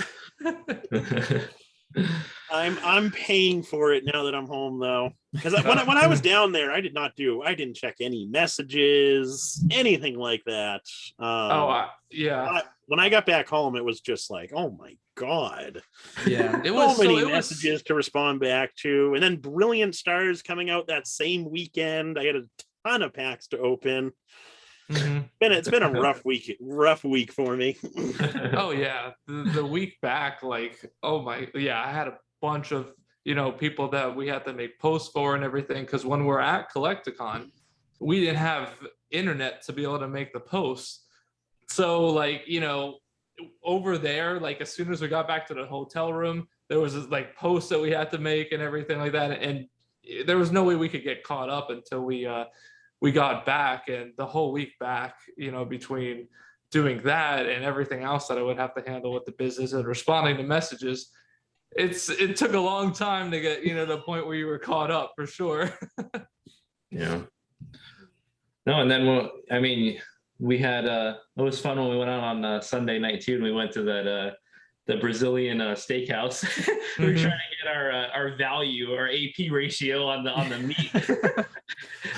I'm paying for it now that I'm home though, because when I was down there, I didn't check any messages, anything like that. When I got back home, it was just like, oh my god, it was so many messages to respond back to, and then Brilliant Stars coming out that same weekend. I had a ton of packs to open. Mm-hmm. It's been a rough week for me. Oh yeah, the week back, like I had a bunch of people that we had to make posts for and everything, because when we're at Collect-A-Con, we didn't have internet to be able to make the posts. So like over there, like as soon as we got back to the hotel room, there was this like posts that we had to make and everything like that, and there was no way we could get caught up until we got back. And the whole week back, between doing that and everything else that I would have to handle with the business and responding to messages, it took a long time to get, to the point where you were caught up for sure. Yeah. No, and then, we had, it was fun when we went out on Sunday night too, and we went to that, the Brazilian steakhouse. We were trying to get our value, our AP ratio on the meat.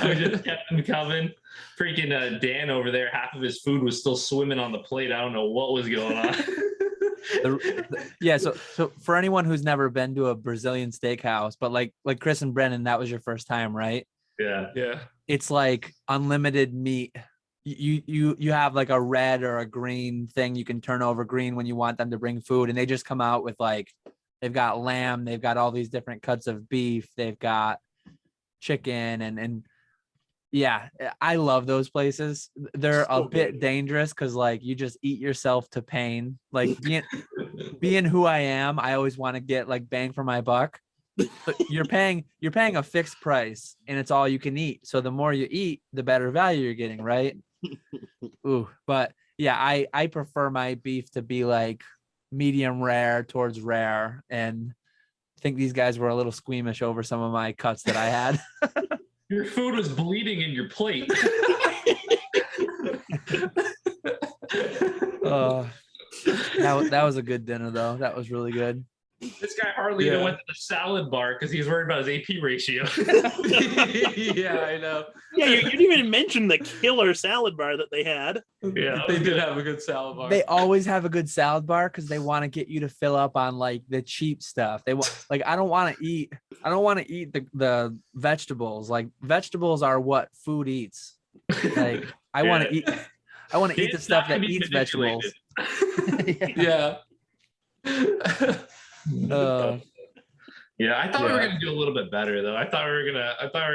I just kept them coming. freaking Dan over there, half of his food was still swimming on the plate. I don't know what was going on. Yeah, so for anyone who's never been to a Brazilian steakhouse, but like Chris and Brennan, that was your first time, right? Yeah. It's like unlimited meat. You have like a red or a green thing you can turn over green when you want them to bring food, and they just come out with like, they've got lamb, they've got all these different cuts of beef, they've got chicken, and yeah, I love those places. They're a bit dangerous because like you just eat yourself to pain. Like being who I am, I always want to get like bang for my buck. But you're paying a fixed price and it's all you can eat. So the more you eat, the better value you're getting, right? Ooh, but yeah, I prefer my beef to be like medium rare towards rare, and I think these guys were a little squeamish over some of my cuts that I had. Your food was bleeding in your plate. That was a good dinner though. That was really good. This guy hardly even went to the salad bar because he's worried about his AP ratio. Yeah, I know. Yeah, you didn't even mention the killer salad bar that they had. Yeah, They did have a good salad bar. They always have a good salad bar because they want to get you to fill up on like the cheap stuff. They want, like, I don't want to eat the vegetables. Like, vegetables are what food eats. Like, I want to eat the stuff that eats vegetables. Yeah. Yeah, I thought we were gonna do a little bit better though. I thought we were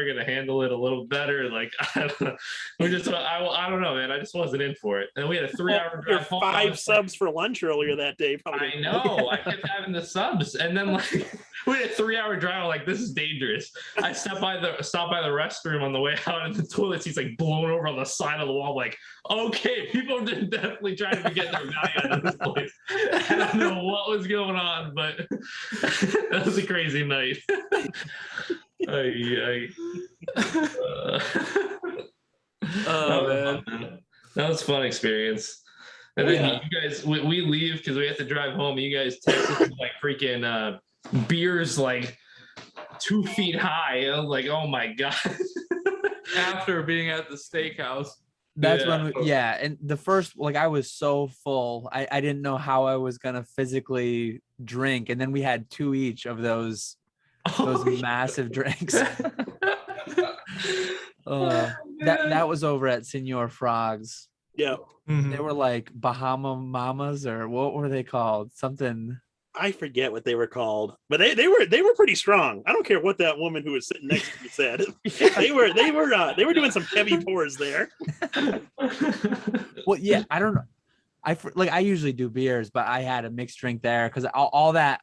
gonna handle it a little better. Like, I don't know, man. I just wasn't in for it. And we had a 3-hour drive home. 5 subs for lunch earlier that day. Probably. I know. I kept having the subs, and then like we had a 3-hour drive. I'm like, this is dangerous. I stopped by the restroom on the way out, and the toilet seat's like blown over on the side of the wall. I'm like, okay, people are definitely trying to get their value out of this place. I don't know what was going on, but that was a crazy night. Oh man, that was a fun experience. And then you guys, we leave because we have to drive home. You guys text us like freaking beers like 2 feet high. I was like, oh my god. After being at the steakhouse. That's when and the first, like, I was so full, I didn't know how I was gonna physically drink, and then we had 2 each of those massive drinks. That was over at Senor Frog's. Yeah. Mm-hmm. They were like Bahama Mamas, or what were they called? Something. I forget what they were called, but they were pretty strong. I don't care what that woman who was sitting next to me said. They were doing some heavy pours there. Well, yeah, I don't know. I usually do beers, but I had a mixed drink there because all that,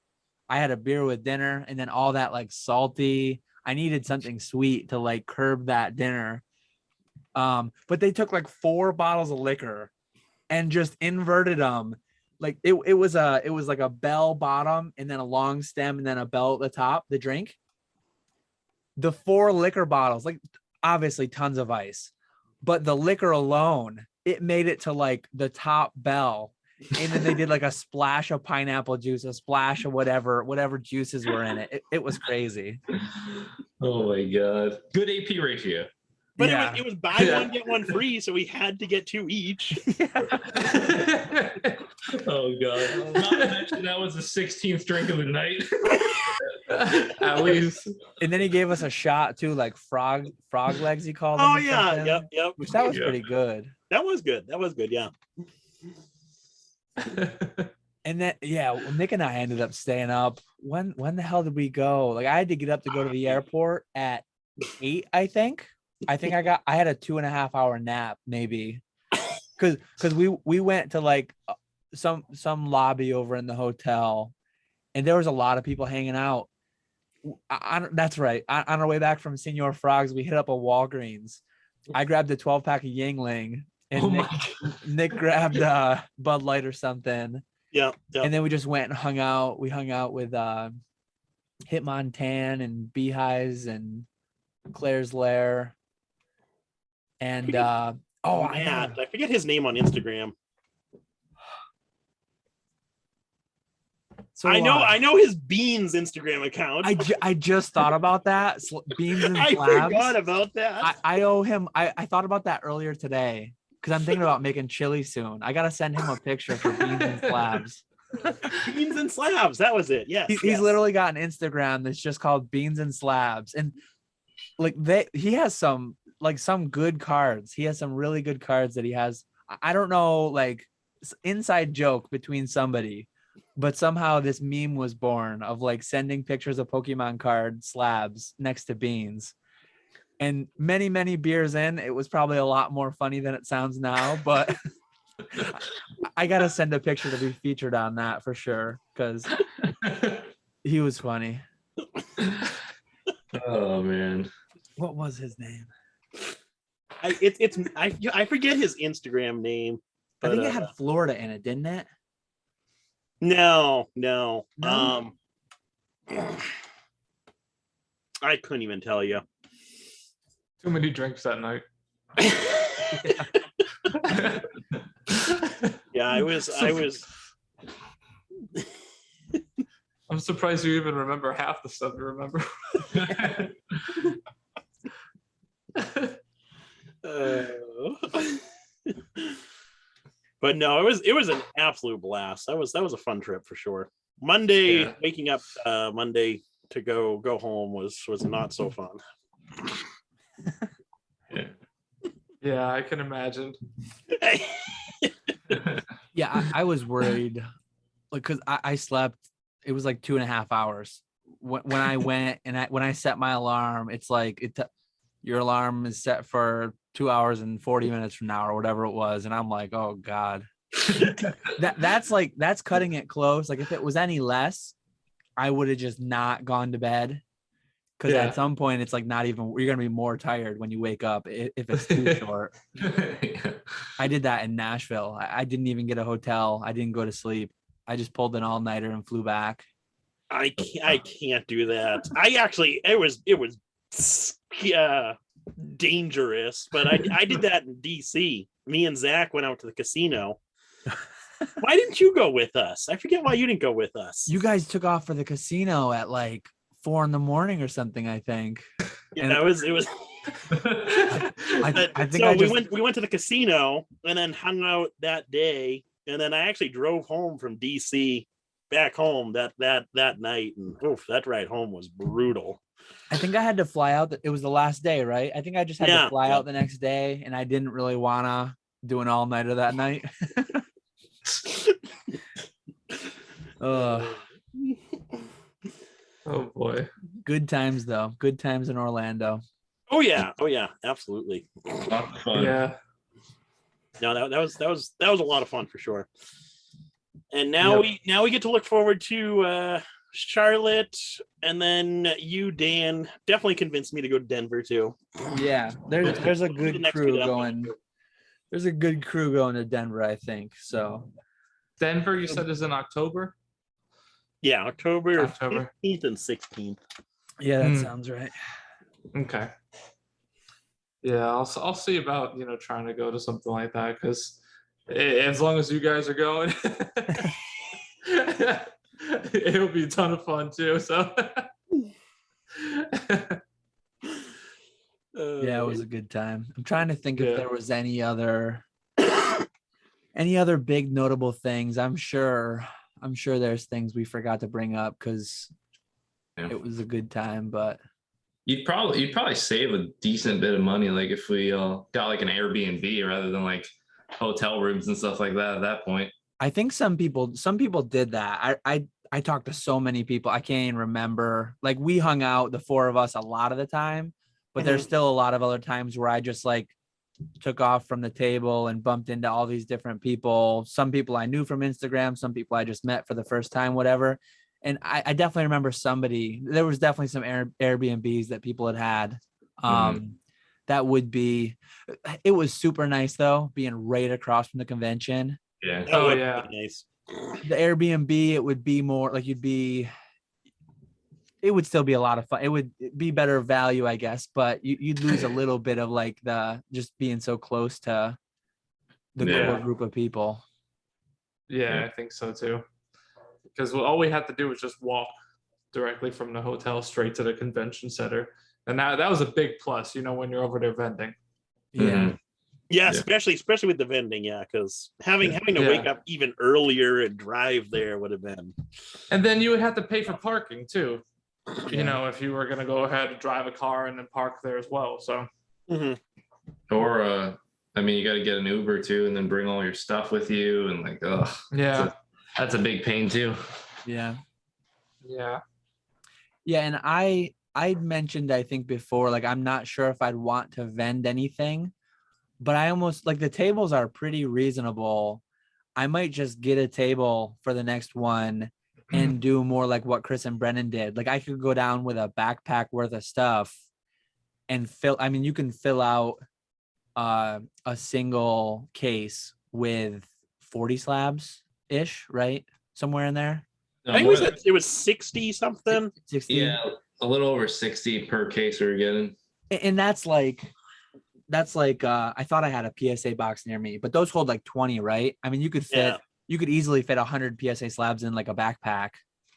I had a beer with dinner, and then all that like salty. I needed something sweet to like curb that dinner. But they took like 4 bottles of liquor and just inverted them. Like it was like a bell bottom and then a long stem and then a bell at the top, the drink. The 4 liquor bottles, like obviously tons of ice, but the liquor alone, it made it to like the top bell. And then they did like a splash of pineapple juice, a splash of whatever juices were in it. It was crazy. Oh my god. Good AP ratio. But it was buy one, get one free, so we had to get 2 each. Oh god. Not to mention that was the 16th drink of the night. At least. And then he gave us a shot too, like frog legs, he called them. Oh yeah, yep. Which that was pretty good. That was good, yeah. And then Nick and I ended up staying up. When the hell did we go? Like, I had to get up to go to the airport at 8, I think. I had a 2.5 hour nap maybe, because we went to like some lobby over in the hotel, and there was a lot of people hanging out. That's right. On our way back from Senor Frog's, we hit up a Walgreens. I grabbed a 12-pack of Yingling, and Nick grabbed Bud Light or something. Yeah. And then we just went and hung out. We hung out with Hitmontan and Beehives and Claire's Lair. And I forget his name on Instagram. So I know his Beans Instagram account. I just thought about that. Beans and I slabs. forgot about that. I owe him. I thought about that earlier today because I'm thinking about making chili soon. I gotta send him a picture for Beans and slabs. Beans and slabs. That was it. Yes. He's literally got an Instagram that's just called Beans and Slabs, and like he has some good cards. He has some really good cards that he has. I don't know, like inside joke between somebody, but somehow this meme was born of like sending pictures of Pokemon card slabs next to beans. And many beers in, it was probably a lot more funny than it sounds now, but I gotta send a picture to be featured on that for sure because he was funny. Oh man, what was his name? I forget his Instagram name. But, I think it had Florida in it, didn't it? No. I couldn't even tell you. Too many drinks that night. Yeah, I was. I'm surprised you even remember half the stuff you remember. But no, it was an absolute blast. That was a fun trip for sure. Monday, waking up Monday to go home was not so fun. Yeah, I can imagine. Yeah, I was worried, like, because I slept. It was like 2.5 hours when I went, and when I set my alarm, it's like your alarm is set for 2 hours and 40 minutes from now or whatever it was, and I'm like, oh god, that's cutting it close. Like if it was any less, I would have just not gone to bed. Because at some point, it's like not even, you're going to be more tired when you wake up if it's too short. I did that in Nashville. I didn't even get a hotel. I didn't go to sleep. I just pulled an all-nighter and flew back. I can't do that. It was dangerous, but I did that in DC. Me and Zach went out to the casino. Why didn't you go with us? I forget why you didn't go with us. You guys took off for the casino at like 4 a.m. or something, I think. Yeah, it was. I think we went to the casino and then hung out that day, and then I actually drove home from DC back home that night, and that ride home was brutal. I think I had to fly out. It was the last day, right? I think I just had to fly out the next day, and I didn't really wanna do an all-nighter that night. Oh boy. Good times though. Good times in Orlando. Oh yeah, absolutely. Lots of fun. Yeah. No, that was a lot of fun for sure. And now we get to look forward to Charlotte, and then you, Dan, definitely convinced me to go to Denver too. Yeah, there's a good crew going. There's a good crew going to Denver, I think. So Denver, you said, is in October? Yeah, October 15th and 16th. Yeah, that sounds right. Okay. Yeah, I'll see about trying to go to something like that, because as long as you guys are going, it'll be a ton of fun too. So yeah, it was a good time. I'm trying to think if there was any other big notable things. I'm sure there's things we forgot to bring up because it was a good time, but you'd probably save a decent bit of money, like if we got like an Airbnb rather than like hotel rooms and stuff like that at that point. I think some people did that. I talked to so many people, I can't even remember. Like we hung out, the four of us, a lot of the time, but there's still a lot of other times where I just like took off from the table and bumped into all these different people. Some people I knew from Instagram, some people I just met for the first time, whatever. And I definitely remember there was definitely some Airbnbs that people had. That would be, it was super nice though, being right across from the convention. Yeah. Oh yeah. Nice. The Airbnb, it would be more like it would still be a lot of fun. It would be better value, I guess, but you'd lose a little bit of like the just being so close to the core group of people. Yeah, I think so too. because all we had to do was just walk directly from the hotel straight to the convention center, and that was a big plus, when you're over there vending. Yeah. Yeah, especially with the vending, because having to wake up even earlier and drive there would have been. And then you would have to pay for parking too, if you were going to go ahead and drive a car and then park there as well. So, or you got to get an Uber too, and then bring all your stuff with you, and that's a big pain too. Yeah. Yeah. Yeah, and I'd mentioned, I think before, like I'm not sure if I'd want to vend anything. But I almost like the tables are pretty reasonable. I might just get a table for the next one and do more like what Chris and Brennan did. Like I could go down with a backpack worth of stuff and you can fill out a single case with 40 slabs ish, right? Somewhere in there. No, I think it was 60 something. 60. Yeah, a little over 60 per case we were getting. And that's like I thought I had a PSA box near me, but those hold like 20, right? I mean, you could easily fit 100 PSA slabs in like a backpack.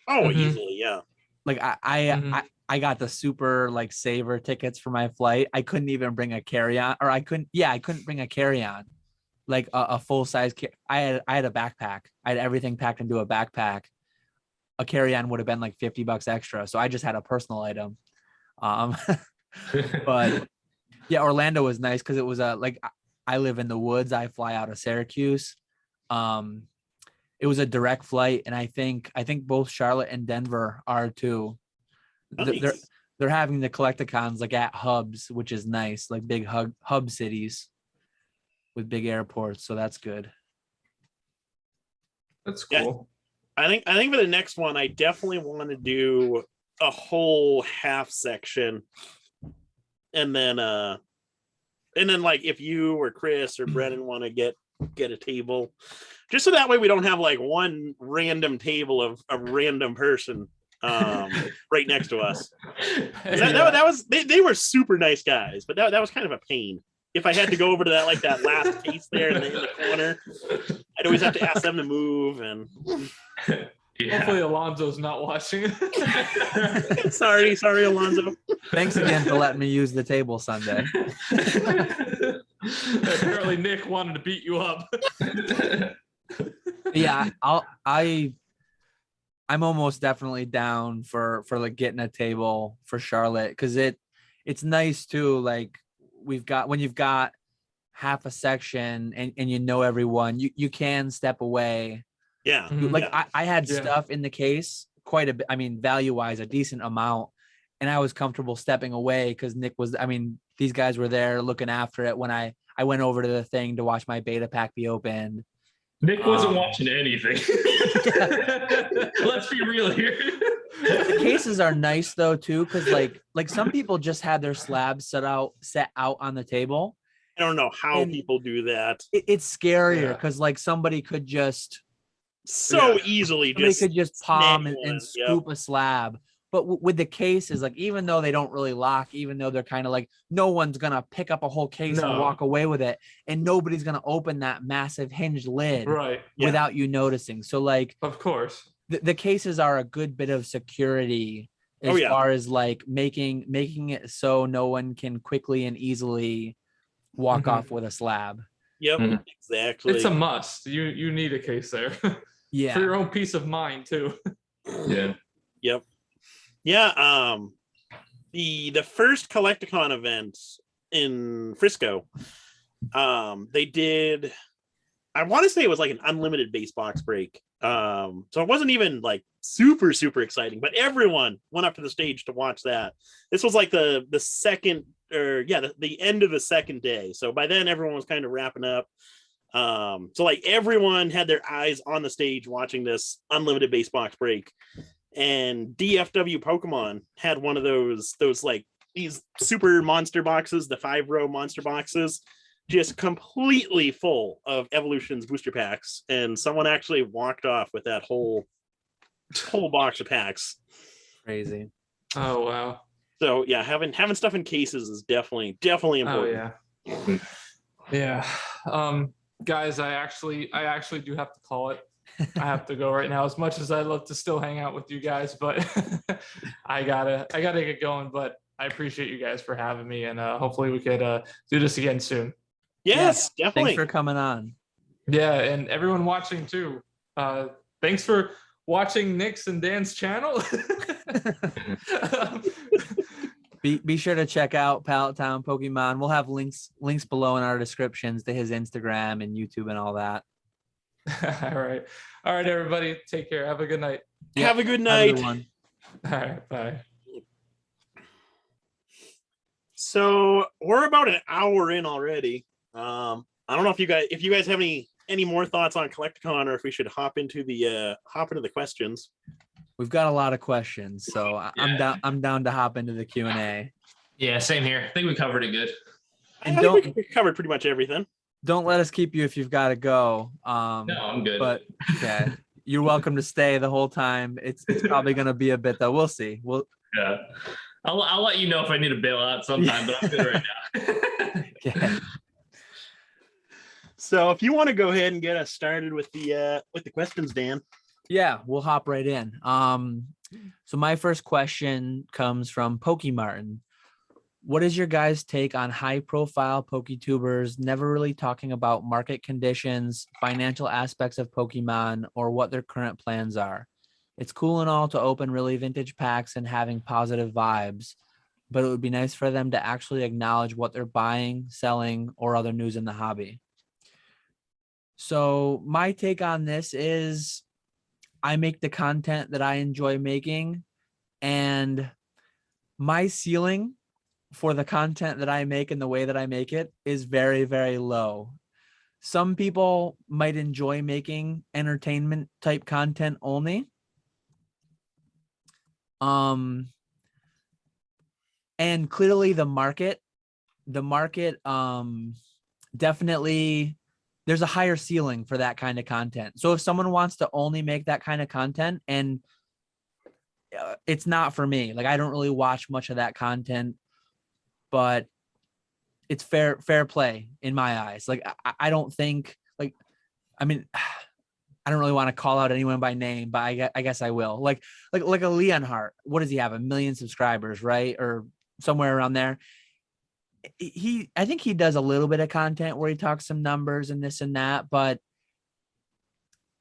Oh, easily, yeah. Like I got the super like saver tickets for my flight. I couldn't even bring a carry-on, or I couldn't bring a carry-on, like a full size. I had a backpack. I had everything packed into a backpack. A carry-on would have been like $50 extra, so I just had a personal item. But yeah, Orlando was nice because it was like I live in the woods. I fly out of Syracuse. It was a direct flight, and I think both Charlotte and Denver are too. Nice. They're having the collecticons like at hubs, which is nice, like big hub cities with big airports. So that's good. That's cool. Yeah, I think for the next one, I definitely want to do a whole half section. And then like if you or Chris or Brennan want to get a table, just so that way we don't have like one random table of a random person right next to us. That was they were super nice guys, but that was kind of a pain. If I had to go over to that last case there in the corner, I'd always have to ask them to move. And hopefully Alonzo's not watching. sorry Alonzo. Thanks again for letting me use the table Sunday. Apparently Nick wanted to beat you up. Yeah, I'm almost definitely down for like getting a table for Charlotte, because it's nice too. Like when you've got half a section and you know everyone, you can step away. Yeah. Like I had stuff in the case quite a bit. I mean, value wise, a decent amount, and I was comfortable stepping away because Nick was. I mean, these guys were there looking after it when I went over to the thing to watch my beta pack be opened. Nick wasn't watching anything. Let's be real here. The cases are nice though too, because like some people just had their slabs set out on the table. I don't know how people do that. It's scarier because like somebody could just easily just palm and scoop a slab. But with the cases, like even though they don't really lock, even though they're kind of like, no one's gonna pick up a whole case and walk away with it, and nobody's gonna open that massive hinged lid without you noticing. So like, of course, the cases are a good bit of security as far as like making it so no one can quickly and easily walk off with a slab. Yep, exactly. It's a must. You need a case there. Yeah, for your own peace of mind too. Yeah. Yep. Yeah, the first Collecticon event in Frisco, they did, I want to say it was like an unlimited base box break. So it wasn't even like super exciting, but everyone went up to the stage to watch that. This was like the second, or the end of the second day. So by then everyone was kind of wrapping up. So like everyone had their eyes on the stage watching this unlimited base box break. And DFW Pokemon had one of those like these super monster boxes, the 5-row monster boxes, just completely full of Evolutions booster packs. And someone actually walked off with that whole box of packs. Crazy. Oh wow. So yeah, having stuff in cases is definitely important. Oh yeah. Yeah. Guys, I actually do have to call it. I have to go right now. As much as I'd love to still hang out with you guys, but I gotta get going. But I appreciate you guys for having me, and hopefully we could do this again soon. Yes, definitely. Thanks for coming on. Yeah, and everyone watching too. Thanks for watching Nick's and Dan's channel. Be sure to check out Pallet Town Pokemon. We'll have links below in our descriptions to his Instagram and YouTube and all that. All right, everybody. Take care. Have a good night. Have a good night. Have a good one. All right, bye. So we're about an hour in already. I don't know if you guys have any more thoughts on Collecticon, or if we should hop into the questions. We've got a lot of questions, so I'm down to hop into the Q&A. Yeah, same here. I think we covered it good. And I think we covered pretty much everything. Don't let us keep you if you've got to go. No, I'm good. But yeah, you're welcome to stay the whole time. It's probably going to be a bit though. We'll see. Yeah, I'll let you know if I need to bail out sometime, but I'm good right now. Yeah. So if you want to go ahead and get us started with the questions, Dan. Yeah, we'll hop right in. So my first question comes from Pokemartin. What is your guys' take on high-profile Poketubers never really talking about market conditions, financial aspects of Pokemon, or what their current plans are? It's cool and all to open really vintage packs and having positive vibes, but it would be nice for them to actually acknowledge what they're buying, selling, or other news in the hobby. So my take on this is I make the content that I enjoy making, and my ceiling for the content that I make and the way that I make it is very, very low. Some people might enjoy making entertainment type content only. And clearly the market definitely, there's a higher ceiling for that kind of content. So if someone wants to only make that kind of content, and it's not for me, like I don't really watch much of that content, but it's fair play in my eyes. Like I don't think, like, I mean, I don't really want to call out anyone by name, but I guess I will. Like a Leonhardt. What does he have? 1 million subscribers, right? Or somewhere around there. I think he does a little bit of content where he talks some numbers and this and that, but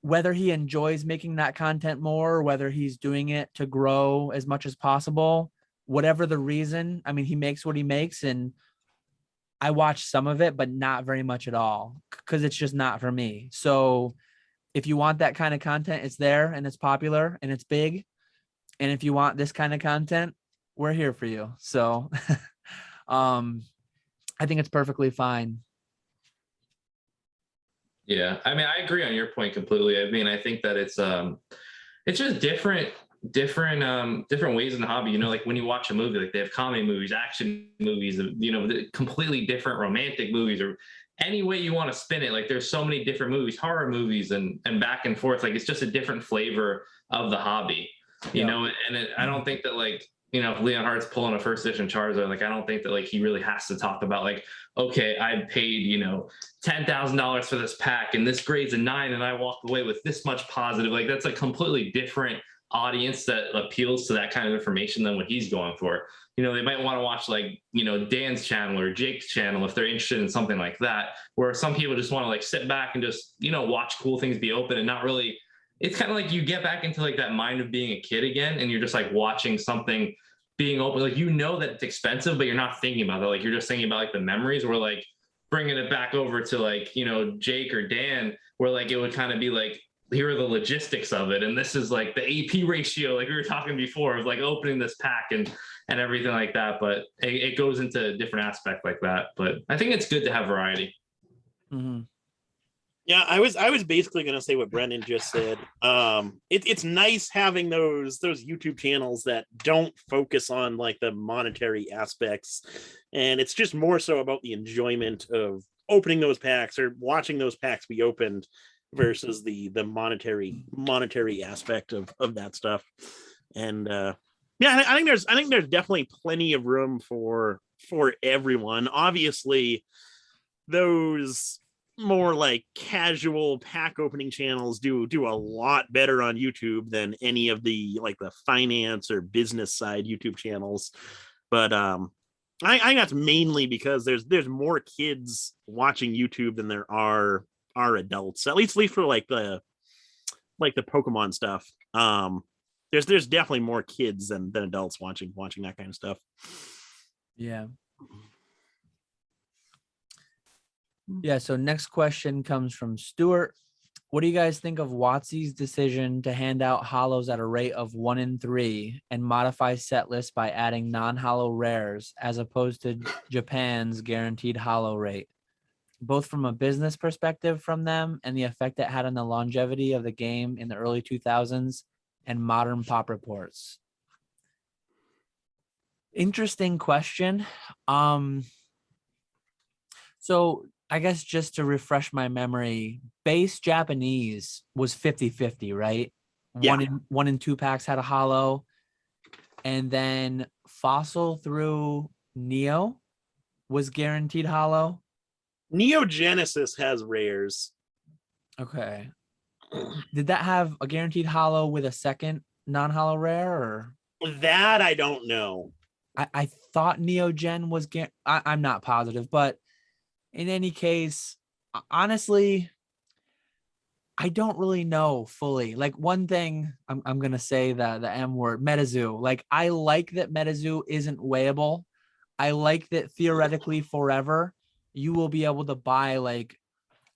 whether he enjoys making that content more, whether he's doing it to grow as much as possible, whatever the reason, I mean, he makes what he makes, and I watch some of it, but not very much at all, because it's just not for me. So if you want that kind of content, it's there and it's popular and it's big. And if you want this kind of content, we're here for you. So I think it's perfectly fine. Yeah, I mean, I agree on your point completely. I mean, I think that it's just different ways in the hobby. You know, like when you watch a movie, like they have comedy movies, action movies, you know, completely different romantic movies, or any way you want to spin it. Like there's so many different movies, horror movies, and back and forth. Like it's just a different flavor of the hobby, you know. And I don't think that, like, you know, if Leonhardt's pulling a first edition Charizard, like I don't think that like he really has to talk about like, okay, I paid, you know, $10,000 for this pack and this grade's a 9 and I walked away with this much positive. Like that's a completely different audience that appeals to that kind of information than what he's going for. You know, they might want to watch like, you know, Dan's channel or Jake's channel if they're interested in something like that, where some people just want to like sit back and just, you know, watch cool things be open and not really. It's kind of like you get back into like that mind of being a kid again, and you're just like watching something being open. Like, you know that it's expensive, but you're not thinking about it. Like you're just thinking about like the memories, where like bringing it back over to like, you know, Jake or Dan, where like it would kind of be like, here are the logistics of it, and this is like the AP ratio, like we were talking before, of like opening this pack and everything like that. But it goes into a different aspect like that. But I think it's good to have variety. Mm-hmm. Yeah, I was basically going to say what Brendan just said. It's nice having those YouTube channels that don't focus on like the monetary aspects, and it's just more so about the enjoyment of opening those packs or watching those packs be opened versus the monetary aspect of that stuff. And yeah, I think there's definitely plenty of room for everyone. Obviously, those more like casual pack opening channels do a lot better on YouTube than any of the like the finance or business side YouTube channels. But I got mainly because there's more kids watching YouTube than there are adults, at least for like the Pokemon stuff. There's definitely more kids than adults watching that kind of stuff. Yeah. Yeah. So next question comes from Stuart. What do you guys think of WOTC's decision to hand out holos at a rate of 1 in 3 and modify set lists by adding non-holo rares as opposed to Japan's guaranteed holo rate, both from a business perspective from them and the effect it had on the longevity of the game in the early 2000s and modern pop reports? Interesting question. So I guess just to refresh my memory, base Japanese was 50-50, right? Yeah. One in 2 packs had a holo. And then Fossil through Neo was guaranteed holo. Neo Genesis has rares. Okay. Did that have a guaranteed holo with a second non-holo rare, or? That I don't know. I thought Neo Gen was I'm not positive, but in any case, honestly, I don't really know fully. Like, one thing I'm gonna say, the M word, MetaZoo. Like, I like that MetaZoo isn't weighable. I like that theoretically forever you will be able to buy like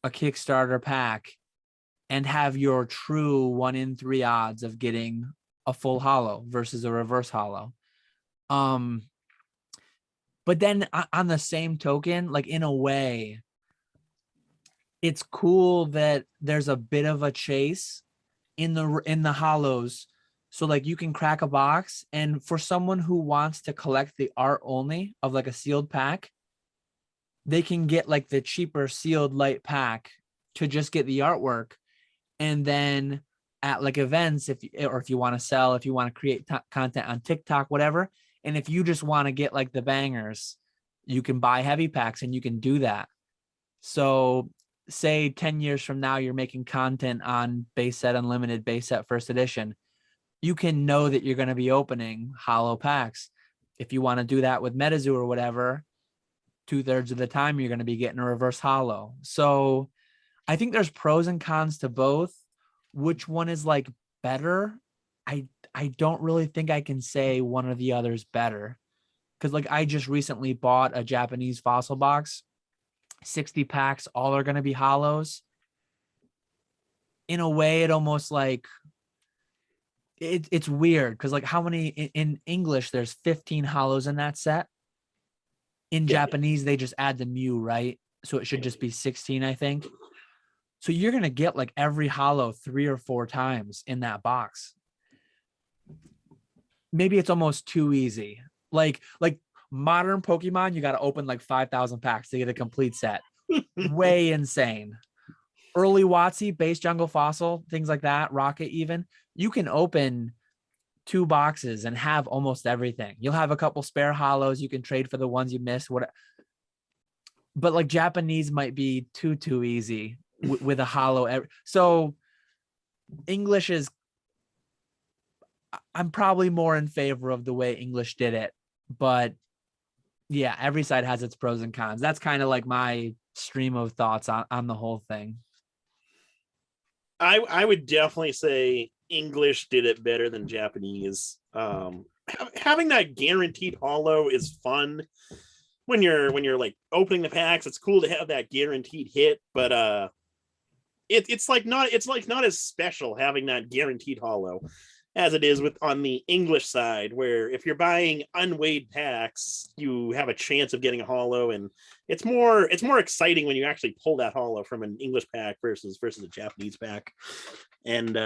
a Kickstarter pack and have your true 1 in 3 odds of getting a full holo versus a reverse holo. But then on the same token, like, in a way, it's cool that there's a bit of a chase in the holos. So like you can crack a box, and for someone who wants to collect the art only of like a sealed pack, they can get like the cheaper sealed light pack to just get the artwork. And then at like events, if you want to sell, if you want to create content on TikTok, whatever. And if you just want to get like the bangers, you can buy heavy packs and you can do that. So say 10 years from now, you're making content on base set unlimited, base set first edition. You can know that you're going to be opening holo packs. If you want to do that with MetaZoo or whatever, 2/3 of the time, you're going to be getting a reverse holo. So I think there's pros and cons to both. Which one is like better? I don't really think I can say one or the other is better. Because like I just recently bought a Japanese Fossil box, 60 packs, all are going to be holos. In a way, it almost like, it's weird because like how many in English, there's 15 holos in that set. In Japanese, they just add the Mew, right? So it should just be 16, I think. So you're going to get like every holo 3 or 4 times in that box. Maybe it's almost too easy. Like modern Pokemon, you got to open like 5,000 packs to get a complete set. Way insane. Early WOTC, base jungle fossil, things like that, rocket even, you can open 2 boxes and have almost everything. You'll have a couple spare holos. You can trade for the ones you missed. But like Japanese might be too easy with a holo. So English is, I'm probably more in favor of the way English did it, but yeah, every side has its pros and cons. That's kind of like my stream of thoughts on the whole thing. I would definitely say English did it better than Japanese. Having that guaranteed holo is fun when you're like opening the packs. It's cool to have that guaranteed hit, but it's not as special having that guaranteed holo as it is on the English side, where if you're buying unweighed packs, you have a chance of getting a holo, and it's more exciting when you actually pull that holo from an English pack versus a Japanese pack. And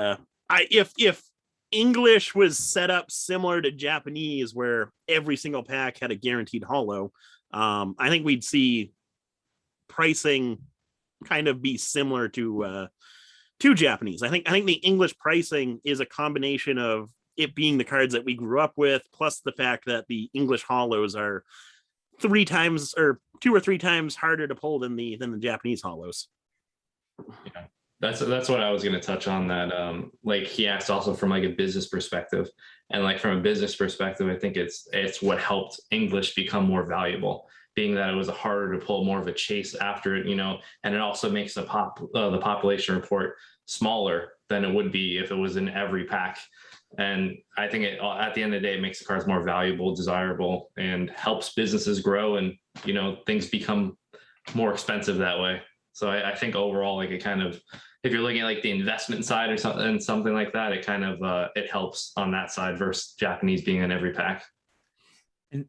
if English was set up similar to Japanese, where every single pack had a guaranteed holo, I think we'd see pricing kind of be similar to Japanese. I think the English pricing is a combination of it being the cards that we grew up with, plus the fact that the English holos are 3 times or 2 or 3 times harder to pull than the Japanese holos. Yeah. That's what I was going to touch on, that like he asked also from like a business perspective, and like from a business perspective, I think it's what helped English become more valuable, being that it was harder to pull more of a chase after it, and it also makes the population report smaller than it would be if it was in every pack. And I think at the end of the day, it makes the cards more valuable, desirable, and helps businesses grow, and things become more expensive that way. So I think overall, like, it kind of, if you're looking at like the investment side or something like that, it kind of it helps on that side versus Japanese being in every pack. And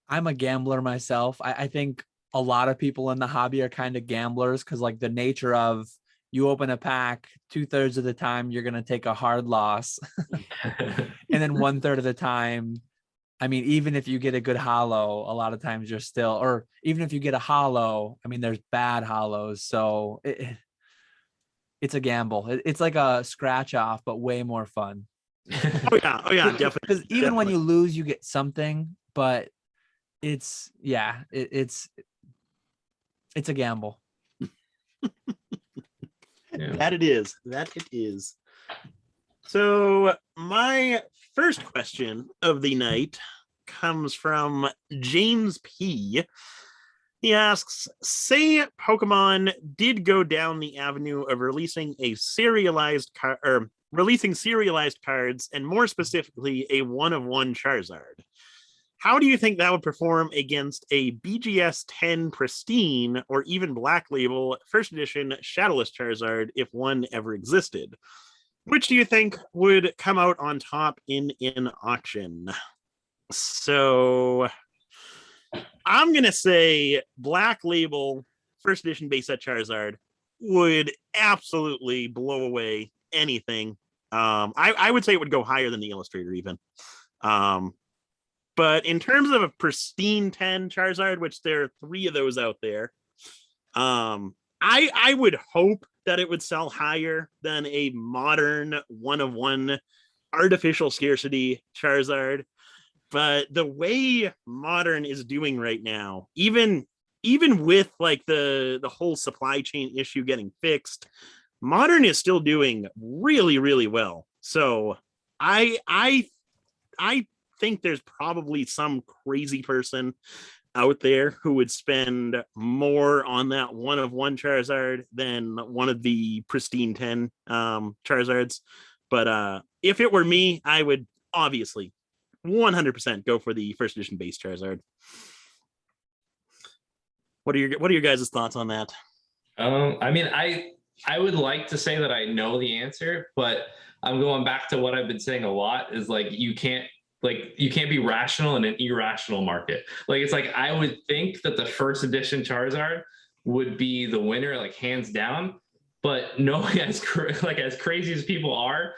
I'm a gambler myself. I think a lot of people in the hobby are kind of gamblers, because like the nature of, you open a pack, 2/3 of the time you're going to take a hard loss. And then 1/3 of the time, I mean, even if you get a good holo, a lot of times you're still, or even if you get a holo, I mean, there's bad holos. So it's a gamble. It's like a scratch off, but way more fun. Oh yeah, definitely. Because even when you lose, you get something, but it's a gamble. Yeah. That it is. So my first question of the night comes from James P. He asks, say Pokemon did go down the avenue of releasing serialized cards, and more specifically a 1-of-1 Charizard. How do you think that would perform against a BGS 10 Pristine or even Black Label first edition Shadowless Charizard, if one ever existed? Which do you think would come out on top in an auction? So I'm going to say Black Label first edition base set Charizard would absolutely blow away anything. I would say it would go higher than the Illustrator even. But in terms of a pristine 10 Charizard, which there are 3 of those out there, I would hope that it would sell higher than a modern 1-of-1 artificial scarcity Charizard. But the way modern is doing right now, even with like the whole supply chain issue getting fixed, modern is still doing really, really well. So I think there's probably some crazy person out there who would spend more on that 1-of-1 Charizard than one of the pristine 10 Charizards. But if it were me, I would obviously 100% go for the first edition base Charizard. What are your guys' thoughts on that? I mean, I would like to say that I know the answer, but I'm going back to what I've been saying a lot, is like you can't be rational in an irrational market. Like, it's like, I would think that the first edition Charizard would be the winner, like hands down, but knowing as crazy as people are,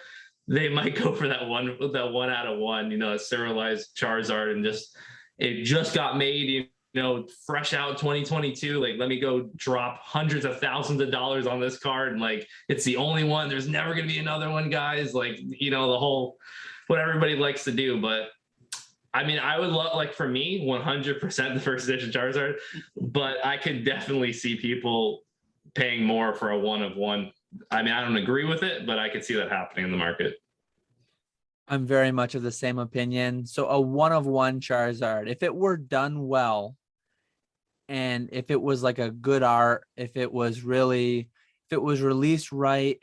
they might go for that one out of one, a serialized Charizard, and it just got made, fresh out 2022. Like, let me go drop hundreds of thousands of dollars on this card, and like, it's the only one. There's never going to be another one, guys. Like, the whole, what everybody likes to do. But I mean, I would love, like, for me, 100% the first edition Charizard, but I could definitely see people paying more for a 1-of-1. I mean, I don't agree with it, but I could see that happening in the market. I'm very much of the same opinion. So a 1-of-1 Charizard, if it were done well, and if it was like a good art, if it was released right,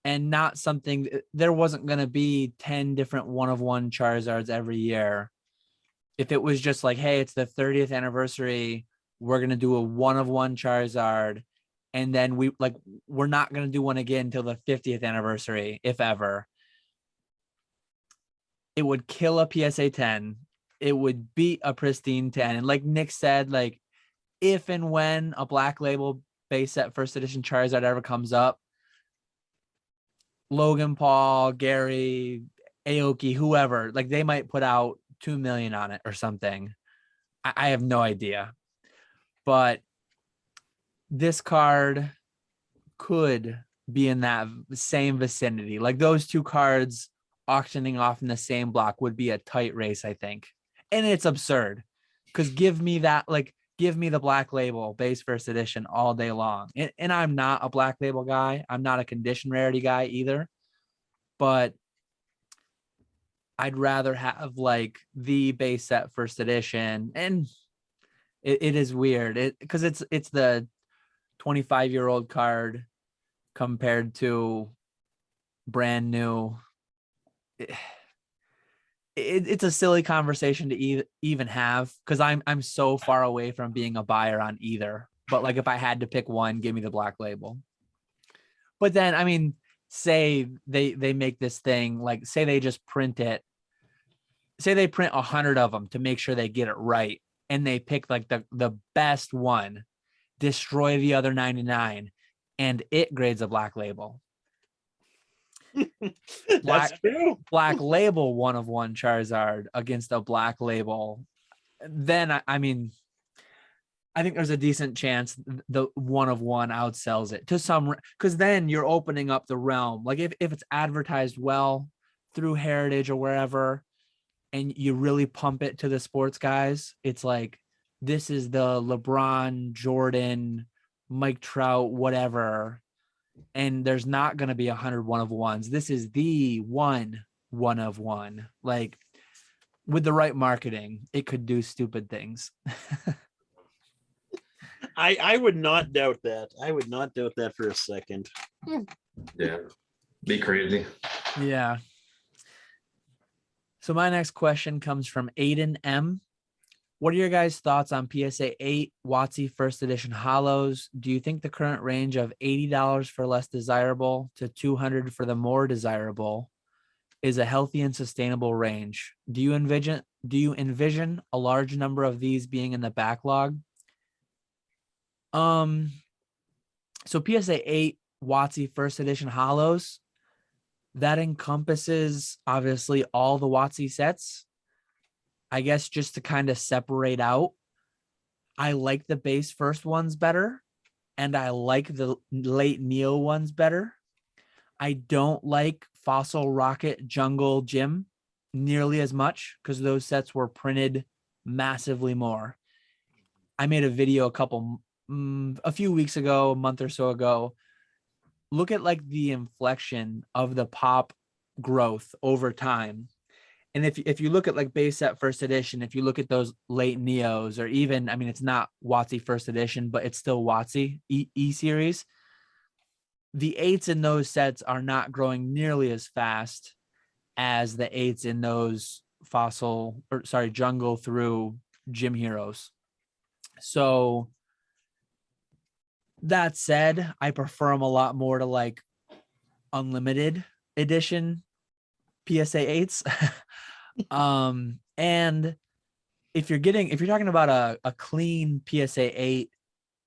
and not something, there wasn't going to be 10 different 1-of-1 Charizards every year. If it was just like, hey, it's the 30th anniversary, we're going to do a 1-of-1 Charizard, and then we're not going to do one again until the 50th anniversary, if ever. It would kill a PSA 10. It would beat a pristine 10. And like Nick said, like, if and when a Black Label base set first edition Charizard ever comes up, Logan Paul, Gary, Aoki, whoever, like, they might put out $2 million on it or something. I have no idea. But this card could be in that same vicinity. Like, those 2 cards auctioning off in the same block would be a tight race, I think. And it's absurd, because give me that, like, give me the Black Label base first edition all day long. And I'm not a Black Label guy. I'm not a condition rarity guy either. But I'd rather have like the base set first edition. And it is weird because it's the 25-year-old card compared to brand new. It's a silly conversation to even have because I'm so far away from being a buyer on either. But like if I had to pick one, give me the Black Label. But then, I mean, say they make this thing, like say they just print it. Say they print 100 of them to make sure they get it right. And they pick like the best one, destroy the other 99, and it grades a Black Label. That's true. Black Label 1/1 Charizard against a Black Label. Then, I mean, I think there's a decent chance the 1/1 outsells it to some, because then you're opening up the realm. Like if it's advertised well through Heritage or wherever, and you really pump it to the sports guys, it's like, this is the LeBron, Jordan, Mike Trout, whatever. And there's not going to be 100 1/1s. This is the 1/1. Like with the right marketing, it could do stupid things. I would not doubt that. I would not doubt that for a second. Yeah. Be crazy. Yeah. So my next question comes from Aiden M. What are your guys' thoughts on PSA 8 WOTC first edition holos? Do you think the current range of $80 for less desirable to $200 for the more desirable is a healthy and sustainable range? Do you envision a large number of these being in the backlog? So PSA 8 WOTC first edition holos, that encompasses obviously all the WOTC sets. I guess just to kind of separate out, I like the base first ones better, and I like the late Neo ones better. I don't like Fossil, Rocket, Jungle, Gym nearly as much because those sets were printed massively more. I made a video a few weeks ago, a month or so ago. Look at like the inflection of the pop growth over time. And if you look at like base set first edition, if you look at those late Neos, or even, I mean, it's not WOTC first edition, but it's still WOTC E series. The 8s in those sets are not growing nearly as fast as the 8s in those Jungle through Gym Heroes. So that said, I prefer them a lot more to like unlimited edition PSA 8s. And if you're talking about a clean PSA 8,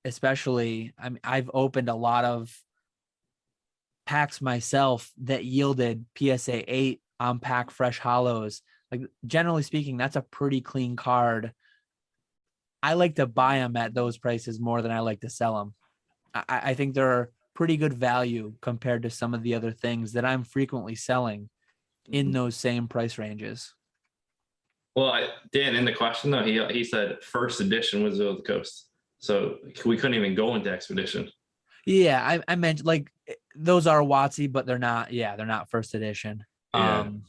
especially, I mean, I've opened a lot of packs myself that yielded PSA 8 on pack fresh holos. Like generally speaking, that's a pretty clean card. I like to buy them at those prices more than I like to sell them. I think they're pretty good value compared to some of the other things that I'm frequently selling in those same price ranges. Well, Dan, in the question though, he said first edition Wizard of the Coast, so we couldn't even go into Expedition. Yeah, I meant like those are WOTC, but they're not first edition. Yeah. I'm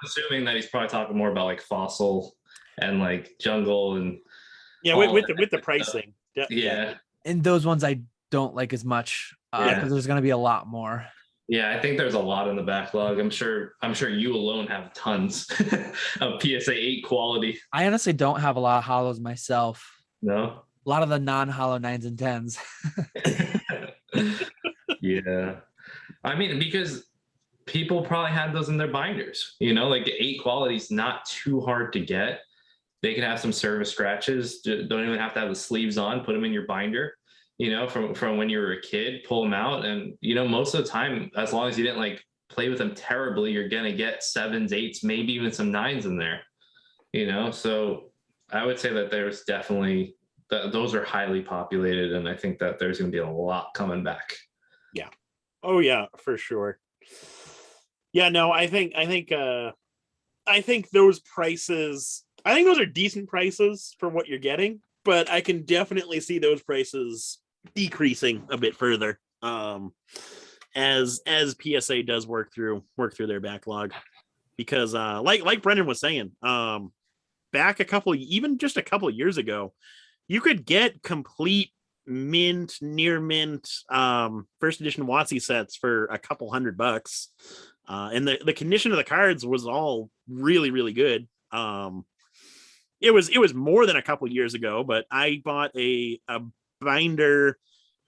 assuming that he's probably talking more about like Fossil and like Jungle and with the pricing. Yeah. And those ones I don't like as much because there's going to be a lot more. Yeah, I think there's a lot in the backlog. I'm sure you alone have tons of PSA 8 quality. I honestly don't have a lot of holos myself. No? A lot of the non-holo 9s and 10s. Yeah. I mean, because people probably had those in their binders. You know, like the 8 quality is not too hard to get. They can have some surface scratches. Don't even have to have the sleeves on. Put them in your binder. You know, from when you were a kid, pull them out. And, you know, most of the time, as long as you didn't like play with them terribly, you're going to get 7s, 8s, maybe even some 9s in there, you know? So I would say that there's definitely, those are highly populated. And I think that there's going to be a lot coming back. Yeah. Oh yeah, for sure. Yeah, no, I think those prices I think those are decent prices for what you're getting, but I can definitely see those prices decreasing a bit further. As PSA does work through their backlog, because like Brendan was saying, back just a couple years ago, you could get complete mint, near mint, first edition WOTC sets for a couple $100, and the condition of the cards was all really, really good. It was more than a couple years ago, but I bought a binder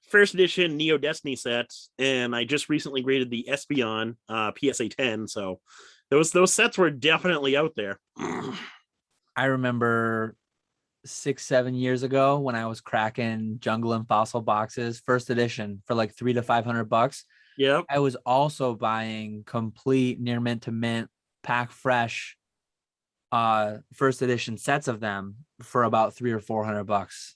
first edition Neo Destiny set, and I just recently graded the Espeon PSA 10. So those sets were definitely out there. I remember 6-7 years ago when I was cracking Jungle and Fossil boxes, first edition, for like $300 to $500. Yep. I was also buying complete near mint to mint pack fresh first edition sets of them for about $300 or $400.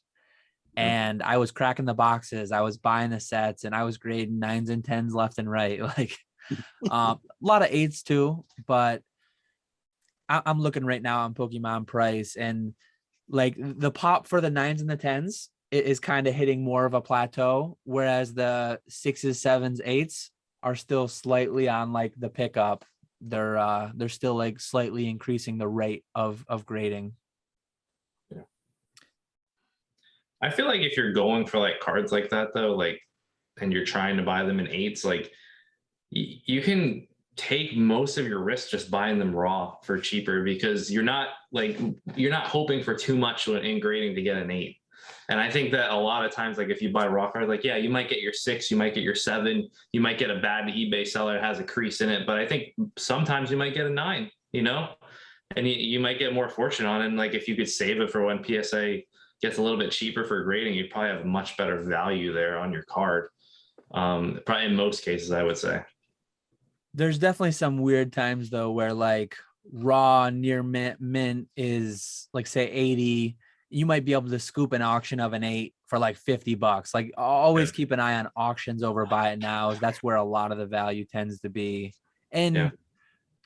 And I was cracking the boxes, I was buying the sets, and I was grading 9s and 10s left and right. Like a lot of 8s too, but I'm looking right now on Pokemon price, and like the pop for the 9s and the 10s is kind of hitting more of a plateau, whereas the 6s, 7s, 8s are still slightly on like the pickup. They're still like slightly increasing the rate of grading. Yeah. I feel like if you're going for like cards like that though, like, and you're trying to buy them in 8s, like you can take most of your risk just buying them raw for cheaper, because you're not hoping for too much in grading to get an 8. And I think that a lot of times, like if you buy raw cards, like, yeah, you might get your 6, you might get your 7, you might get a bad eBay seller that has a crease in it, but I think sometimes you might get a 9, and you might get more fortune on it. And like if you could save it for when PSA gets a little bit cheaper for grading, you'd probably have much better value there on your card. Probably in most cases, I would say. There's definitely some weird times though where like raw near mint is like say 80. You might be able to scoop an auction of an 8 for like $50. Like always keep an eye on auctions over buy it now. That's where a lot of the value tends to be. And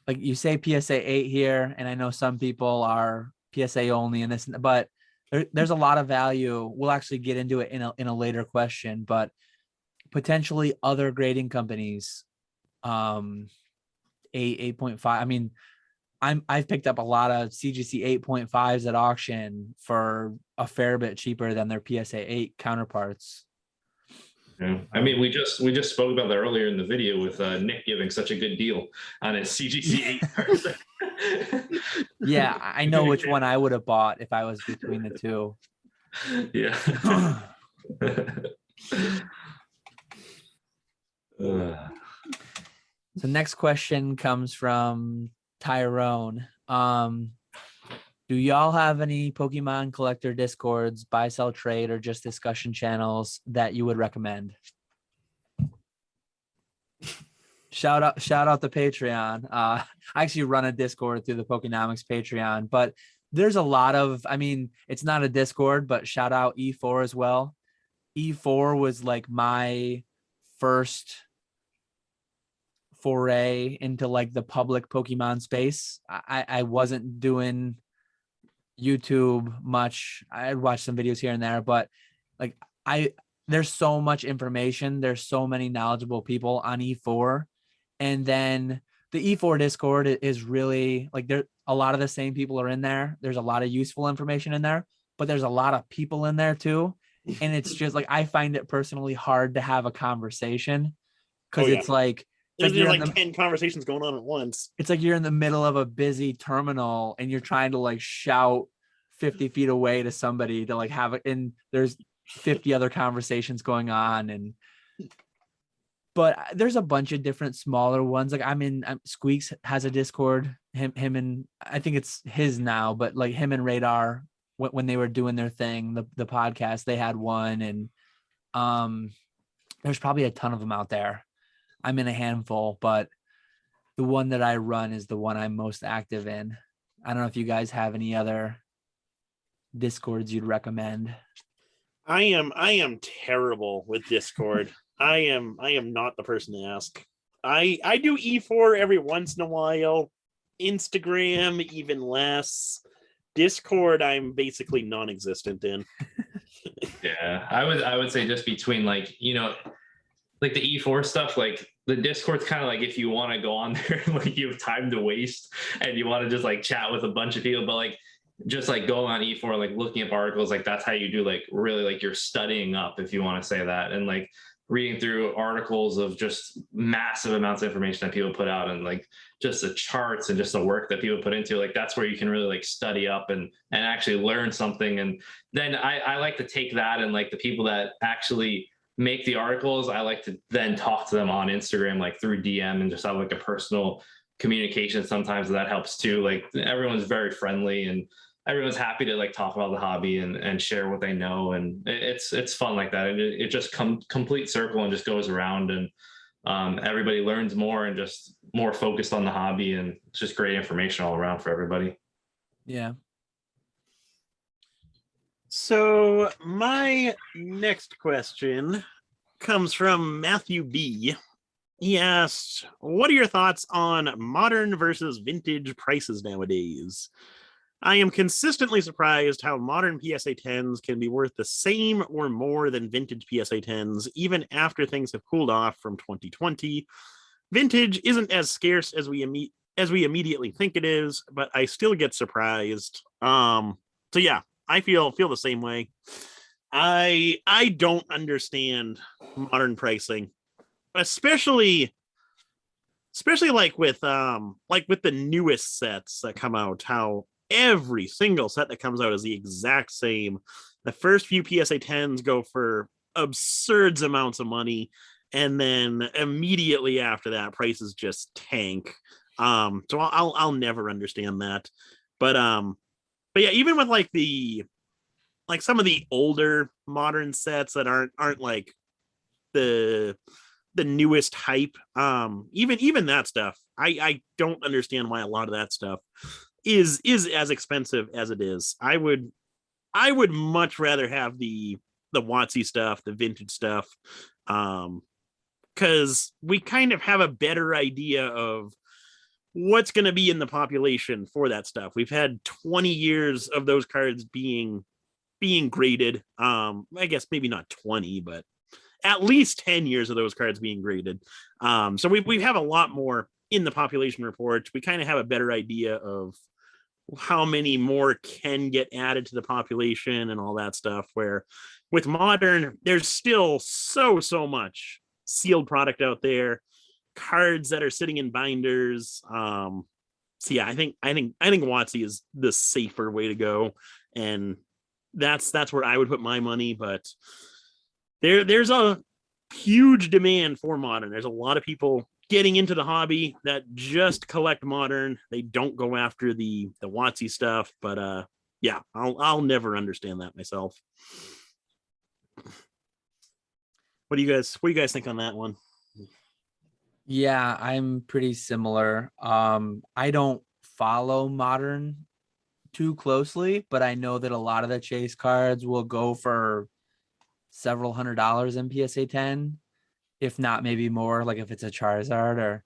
like you say PSA 8 here, and I know some people are PSA only in this, but there's a lot of value. We'll actually get into it in a later question, but potentially other grading companies, 8.5. I mean, I've picked up a lot of CGC 8.5s at auction for a fair bit cheaper than their PSA 8 counterparts. Yeah. I mean, we just spoke about that earlier in the video with Nick giving such a good deal on his CGC 8. Yeah, I know which one I would have bought if I was between the two. Yeah. So next question comes from Tyrone. Do y'all have any Pokemon collector discords, buy, sell, trade, or just discussion channels that you would recommend? Shout out the Patreon. I actually run a Discord through the Pokenomics Patreon, but there's a lot of, I mean, it's not a Discord, but shout out E4 as well. E4 was like my first foray into like the public Pokemon space. I wasn't doing YouTube much. I'd watch some videos here and there, but like there's so much information. There's so many knowledgeable people on E4. And then the E4 Discord is really like there. A lot of the same people are in there. There's a lot of useful information in there, but there's a lot of people in there too. And it's just like, I find it personally hard to have a conversation because it's like, there's like 10 conversations going on at once. It's like you're in the middle of a busy terminal and you're trying to like shout 50 feet away to somebody to like have it. And there's 50 other conversations going on. But there's a bunch of different smaller ones. Like Squeaks has a Discord, him and I think it's his now, but like him and Radar, when they were doing their thing, the podcast, they had one. And there's probably a ton of them out there. I'm in a handful, but the one that I run is the one I'm most active in. I don't know if you guys have any other Discords you'd recommend. I am terrible with Discord. I am not the person to ask. I do E4 every once in a while. Instagram even less. Discord, I'm basically non-existent in. Yeah, I would say just between like, you know, like the E4 stuff, like the Discord's kind of like if you want to go on there, like you have time to waste and you want to just like chat with a bunch of people, but like just like going on E4, like looking up articles, like that's how you do like really like you're studying up, if you want to say that, and like reading through articles of just massive amounts of information that people put out, and like just the charts and just the work that people put into, like that's where you can really like study up and actually learn something. And then I like to take that, and like the people that actually make the articles, I like to then talk to them on Instagram, like through DM, and just have like a personal communication. Sometimes that helps too. Like everyone's very friendly and everyone's happy to like talk about the hobby and share what they know. And it's fun like that. It just complete circle and just goes around, and everybody learns more and just more focused on the hobby, and it's just great information all around for everybody. Yeah. So my next question comes from Matthew B. He asked, what are your thoughts on modern versus vintage prices nowadays? I am consistently surprised how modern PSA 10s can be worth the same or more than vintage PSA 10s, even after things have cooled off from 2020. Vintage isn't as scarce as we immediately think it is, but I still get surprised. So yeah, I feel the same way. I don't understand modern pricing, especially like with the newest sets that come out, how every single set that comes out is the exact same. The first few PSA 10s go for absurd amounts of money, and then immediately after that, prices just tank. So I'll never understand that. But yeah, even with like some of the older modern sets that aren't like the newest hype, even that stuff, I don't understand why a lot of that stuff is as expensive as it is. I would much rather have the WOTC stuff, the vintage stuff, because we kind of have a better idea of what's going to be in the population for that stuff. We've had 20 years of those cards being graded. I guess maybe not 20, but at least 10 years of those cards being graded. So we have a lot more in the population reports. We kind of have a better idea of how many more can get added to the population and all that stuff, where with modern, there's still so much sealed product out there, cards that are sitting in binders. So yeah, I think WOTC is the safer way to go, and that's where I would put my money. But there's a huge demand for modern. There's a lot of people getting into the hobby that just collect modern. They don't go after the WOTC stuff. But yeah, I'll never understand that myself. What do you guys think on that one? Yeah, I'm pretty similar. I don't follow modern too closely, but I know that a lot of the chase cards will go for several $100s in PSA 10, if not maybe more, like if it's a Charizard. Or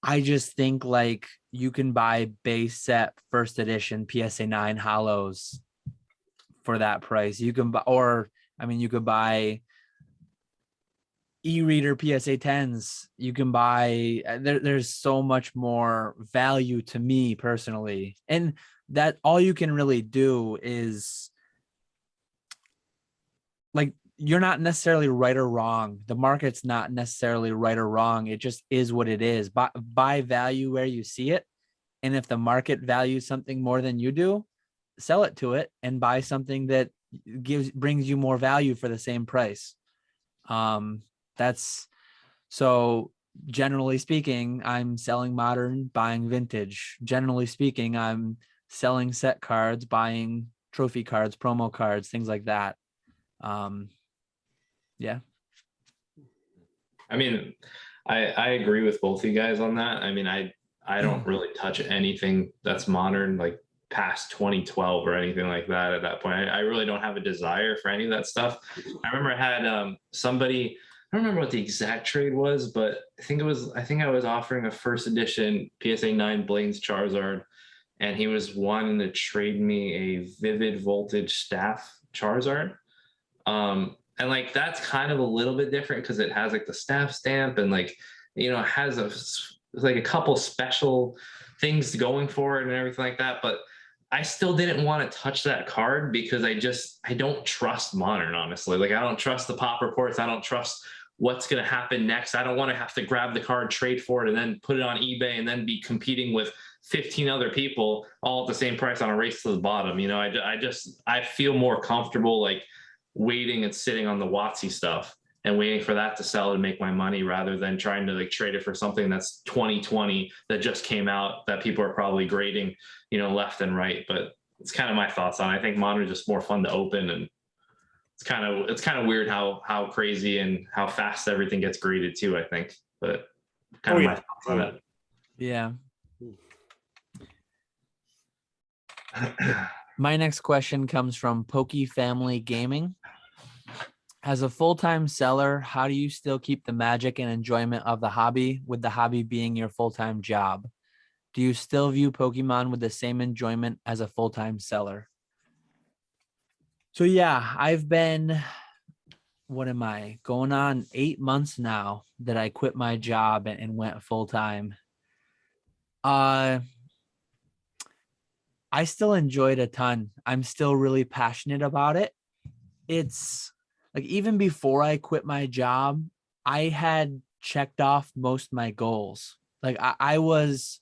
I just think like you can buy base set first edition PSA 9 holos for that price. You can buy, or I mean, you could buy e-reader PSA 10s. You can buy, there's so much more value to me personally. And that all you can really do is like, you're not necessarily right or wrong. The market's not necessarily right or wrong. It just is what it is. Buy value where you see it. And if the market values something more than you do, sell it to it and buy something that brings you more value for the same price. That's so generally speaking, I'm selling modern, buying vintage. Generally speaking, I'm selling set cards, buying trophy cards, promo cards, things like that. Yeah. I mean, I agree with both of you guys on that. I mean, I don't really touch anything that's modern, like past 2012 or anything like that at that point. I really don't have a desire for any of that stuff. I remember I had somebody, I don't remember what the exact trade was, but I think I was offering a first edition PSA 9 Blaine's Charizard, and he was wanting to trade me a Vivid Voltage staff Charizard. And like that's kind of a little bit different because it has like the staff stamp and like, you know, it has like a couple special things going for it and everything like that. But I still didn't want to touch that card because I don't trust Modern, honestly. Like I don't trust the pop reports. I don't trust what's going to happen next. I don't want to have to grab the card, trade for it, and then put it on eBay and then be competing with 15 other people all at the same price on a race to the bottom. You know, I feel more comfortable like waiting and sitting on the WOTC stuff and waiting for that to sell and make my money rather than trying to like trade it for something that's 2020 that just came out that people are probably grading, you know, left and right. But it's kind of my thoughts on it. I think Modern is just more fun to open, and it's kind of weird how crazy and how fast everything gets graded too, I think. But kind of my thoughts on it. Yeah. My next question comes from Pokey Family Gaming. As a full-time seller, how do you still keep the magic and enjoyment of the hobby with the hobby being your full-time job? Do you still view Pokemon with the same enjoyment as a full-time seller? So yeah, I've been, what am I, going on 8 months now that I quit my job and went full-time. I still enjoy it a ton. I'm still really passionate about it. It's like, even before I quit my job, I had checked off most of my goals. Like I was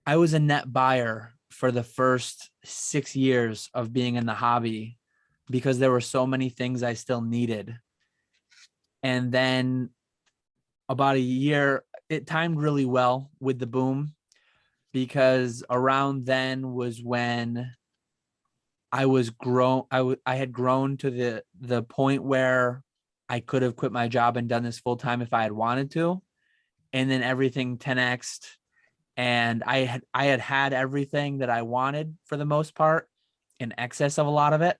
a net buyer for the first 6 years of being in the hobby because there were so many things I still needed. And then about a year, it timed really well with the boom, because around then was when I had grown to the point where I could have quit my job and done this full time if I had wanted to. And then everything 10x'd, and I had everything that I wanted for the most part, in excess of a lot of it.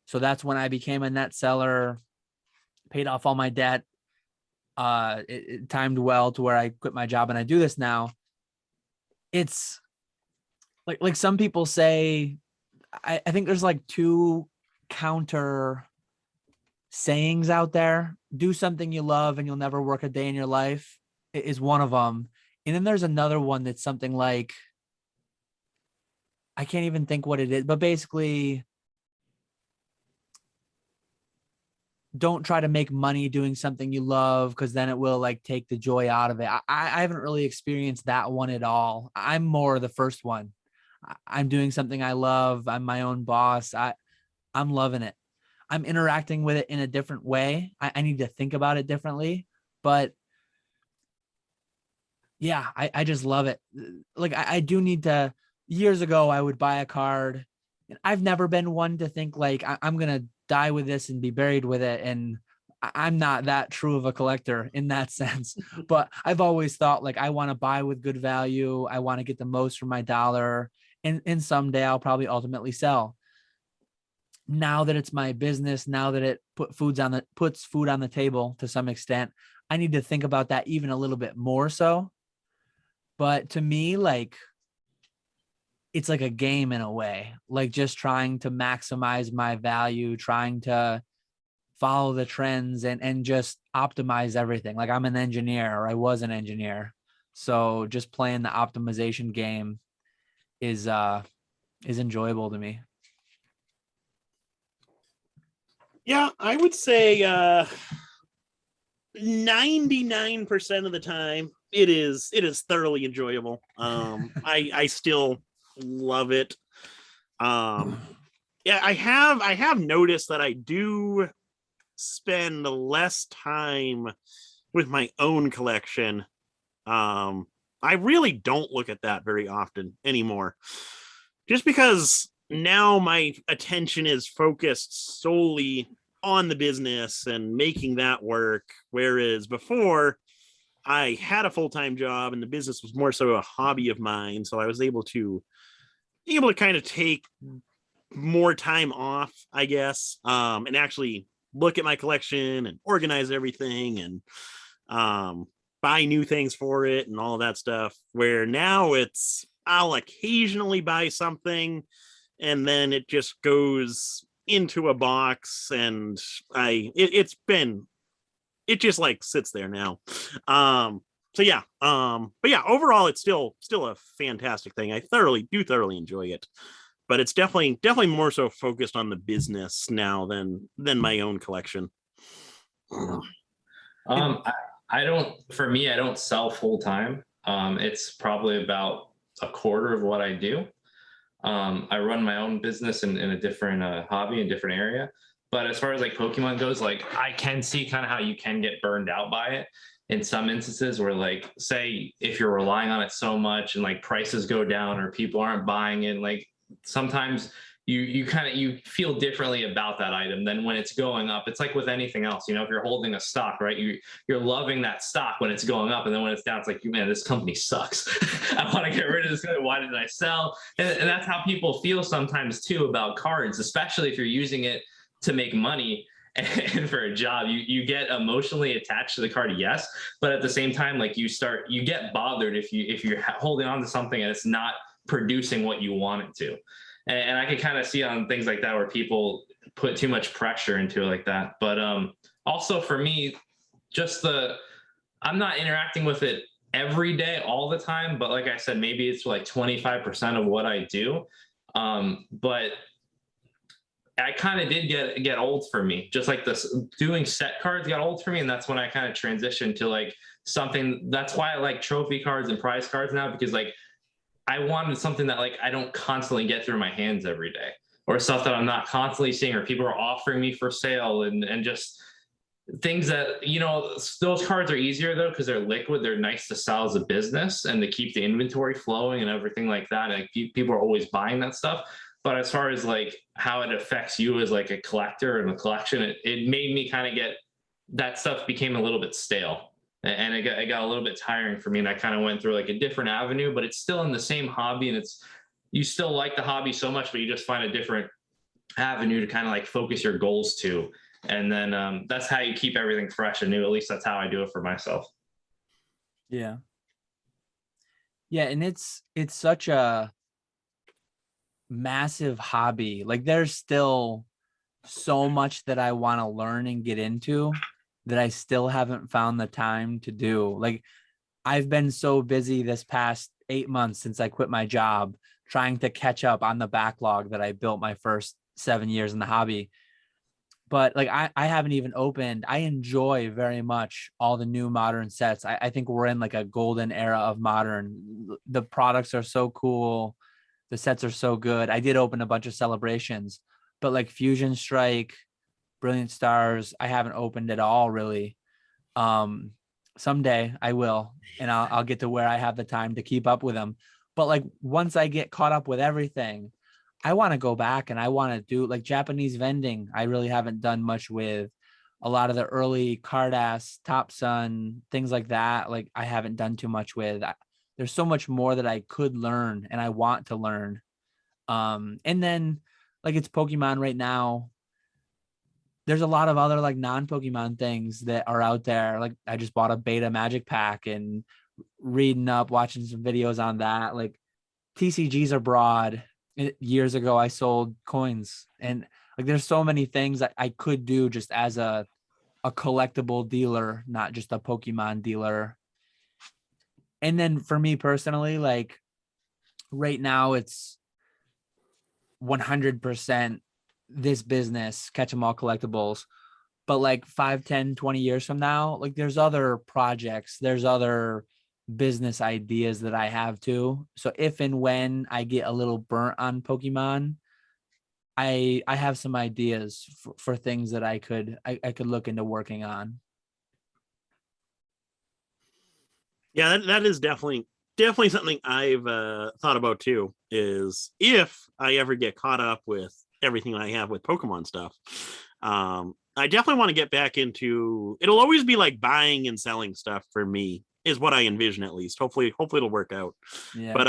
So that's when I became a net seller, paid off all my debt. It timed well to where I quit my job and I do this now. It's like some people say, I think there's like two counter sayings out there. Do something you love and you'll never work a day in your life is one of them. And then there's another one that's something like, I can't even think what it is, but basically, don't try to make money doing something you love, because then it will like take the joy out of it. I haven't really experienced that one at all. I'm more the first one. I'm doing something I love. I'm my own boss. I'm loving it. I'm interacting with it in a different way. I need to think about it differently, but yeah, I just love it. Like I do need to. Years ago, I would buy a card, and I've never been one to think like I'm going to die with this and be buried with it. And I'm not that true of a collector in that sense, but I've always thought like, I want to buy with good value. I want to get the most for my dollar. And someday I'll probably ultimately sell. Now that it's my business, now that it puts food on the table to some extent, I need to think about that even a little bit more so. But to me, like, it's like a game in a way, like just trying to maximize my value, trying to follow the trends and just optimize everything. Like I'm an engineer, or I was an engineer. So just playing the optimization game is enjoyable to me. Yeah, I would say 99% of the time it is thoroughly enjoyable. I still love it. Yeah, I have noticed that I do spend less time with my own collection. I really don't look at that very often anymore, just because now my attention is focused solely on the business and making that work. Whereas before, I had a full-time job and the business was more so a hobby of mine. So I was able to kind of take more time off, I guess, and actually look at my collection and organize everything and buy new things for it and all that stuff. Where now it's I'll occasionally buy something, and then it just goes into a box, and it just like sits there now. So yeah, but yeah, overall it's still a fantastic thing. I thoroughly enjoy it, but it's definitely more so focused on the business now than my own collection. I don't, for me, I don't sell full time. It's probably about a quarter of what I do. I run my own business in a different hobby, in a different area. But as far as like Pokemon goes, like I can see kind of how you can get burned out by it in some instances where, like, say if you're relying on it so much and like prices go down or people aren't buying it, like sometimes you feel differently about that item than when it's going up. It's like with anything else, if you're holding a stock, right, you're loving that stock when it's going up, and then when it's down, it's like, man, this company sucks. I want to get rid of this company. Why did I sell? And that's how people feel sometimes too about cards, especially if you're using it to make money and for a job. You get emotionally attached to the card, yes, but at the same time, like you get bothered if you're holding on to something and it's not producing what you want it to. And I can kind of see on things like that where people put too much pressure into it like that. But also for me, I'm not interacting with it every day, all the time. But like I said, maybe it's like 25% of what I do. But I kind of did get old for me. Just like this, doing set cards got old for me. And that's when I kind of transitioned to like something. That's why I like trophy cards and prize cards now, because like I wanted something that like I don't constantly get through my hands every day, or stuff that I'm not constantly seeing, or people are offering me for sale, and just things that, those cards are easier though because they're liquid. They're nice to sell as a business and to keep the inventory flowing and everything like that. Like people are always buying that stuff. But as far as like how it affects you as like a collector and a collection, it made me kind of that stuff became a little bit stale. And it got a little bit tiring for me, and I kind of went through like a different avenue, but it's still in the same hobby, and you still like the hobby so much, but you just find a different avenue to kind of like focus your goals to. And then that's how you keep everything fresh and new. At least that's how I do it for myself. Yeah. Yeah. And it's such a massive hobby. Like there's still so much that I want to learn and get into that I still haven't found the time to do. Like I've been so busy this past 8 months since I quit my job, trying to catch up on the backlog that I built my first 7 years in the hobby. But like I haven't even opened. I enjoy very much all the new modern sets. I think we're in like a golden era of modern. The products are so cool. The sets are so good. I did open a bunch of celebrations, but like Fusion Strike, Brilliant Stars, I haven't opened at all really. Someday I will, and I'll get to where I have the time to keep up with them. But like once I get caught up with everything, I want to go back and I want to do like Japanese vending. I really haven't done much with. A lot of the early Cardass, Top Sun, things like that. Like I haven't done too much with. There's so much more that I could learn and I want to learn. And then like it's Pokemon right now. There's a lot of other like non-Pokemon things that are out there. Like I just bought a beta magic pack and reading up, watching some videos on that. Like TCGs are broad. Years ago, I sold coins, and like there's so many things that I could do just as a collectible dealer, not just a Pokemon dealer. And then for me personally, like right now it's 100% this business, catch 'em all collectibles. But like 5, 10, 20 years from now, like there's other projects, there's other business ideas that I have too. So if and when I get a little burnt on Pokemon, I have some ideas for things that I could look into working on. Yeah, that is definitely something I've thought about too, is if I ever get caught up with everything I have with Pokemon stuff. I definitely want to get back into, it'll always be like buying and selling stuff for me, is what I envision at least. Hopefully it'll work out. Yeah. But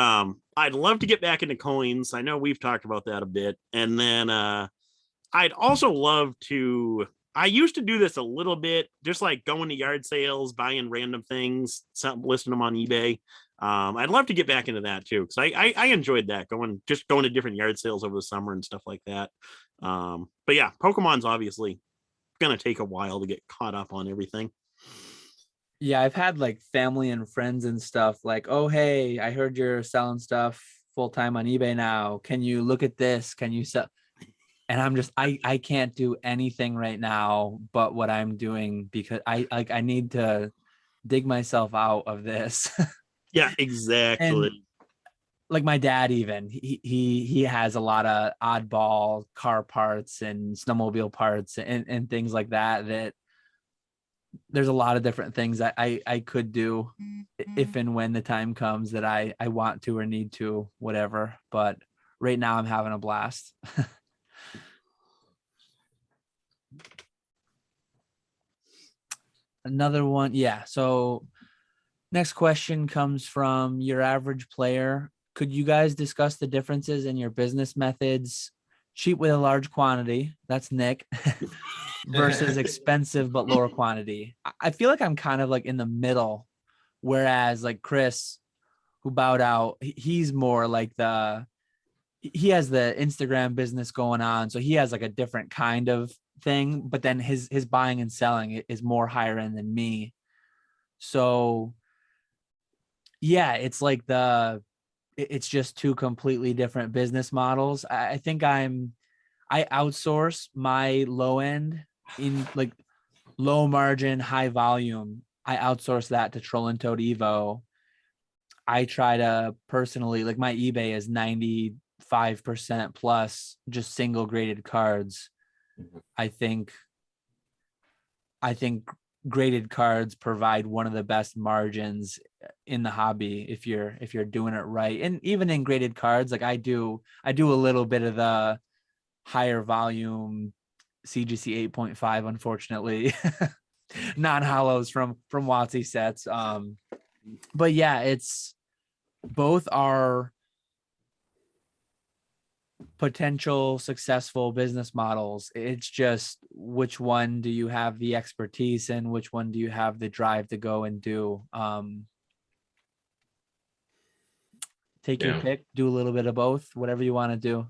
I'd love to get back into coins. I know we've talked about that a bit. And then I'd also love to I used to do this a little bit, just like going to yard sales, buying random things, listing them on eBay. I'd love to get back into that too, because I enjoyed that, going to different yard sales over the summer and stuff like that. But yeah, Pokemon's obviously gonna take a while to get caught up on everything. Yeah, I've had like family and friends and stuff like, oh hey, I heard you're selling stuff full time on eBay now. Can you look at this? Can you sell? And I'm just I can't do anything right now but what I'm doing, because I need to dig myself out of this. Yeah, exactly. And like my dad, even he has a lot of oddball car parts and snowmobile parts and things like that there's a lot of different things that I could do if and when the time comes that I want to or need to, whatever. But right now I'm having a blast. Another one. Yeah. So next question comes from your average player. Could you guys discuss the differences in your business methods? Cheap with a large quantity, that's Nick, versus expensive but lower quantity. I feel like I'm kind of like in the middle, whereas like Chris, who bowed out, he's more like he has the Instagram business going on, so he has like a different kind of thing, but then his buying and selling is more higher end than me. So yeah, it's like it's just two completely different business models. I think I outsource my low end in like low margin, high volume. I outsource that to Troll and Toad Evo. I try to personally, like my eBay is 95% plus just single graded cards. I think graded cards provide one of the best margins in the hobby if you're doing it right. And even in graded cards, like I do a little bit of the higher volume CGC 8.5, unfortunately, non-holos from WOTC sets. But yeah, it's both are potential successful business models. It's just which one do you have the expertise in, which one do you have the drive to go and do. Take your pick, do a little bit of both, whatever you want to do.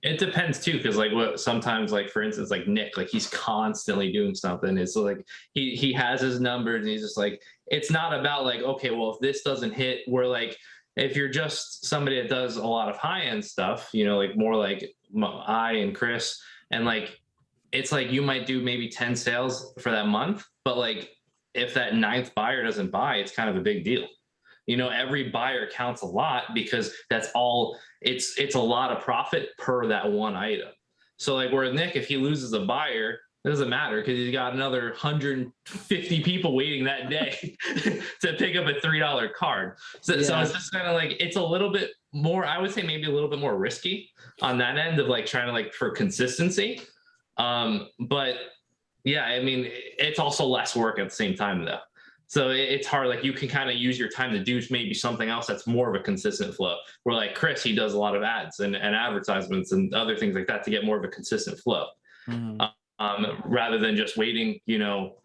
It depends too, because like what sometimes, like for instance, like Nick, like he's constantly doing something. It's like he has his numbers and he's just like, it's not about like, okay, well, if this doesn't hit, we're like, if you're just somebody that does a lot of high-end stuff, you know, like more like I and Chris, and like it's like you might do maybe 10 sales for that month, but like if that 9th buyer doesn't buy, it's kind of a big deal. You know, every buyer counts a lot, because that's all it's a lot of profit per that one item. So like where Nick, if he loses a buyer, it doesn't matter, because he's got another 150 people waiting that day to pick up a $3 card. So it's just kind of like, it's a little bit more, I would say maybe a little bit more risky on that end of like trying to like for consistency. But yeah, I mean, it's also less work at the same time though. So it's hard. Like you can kind of use your time to do maybe something else that's more of a consistent flow. Where like Chris, he does a lot of ads and advertisements and other things like that to get more of a consistent flow. Rather than just waiting, you know,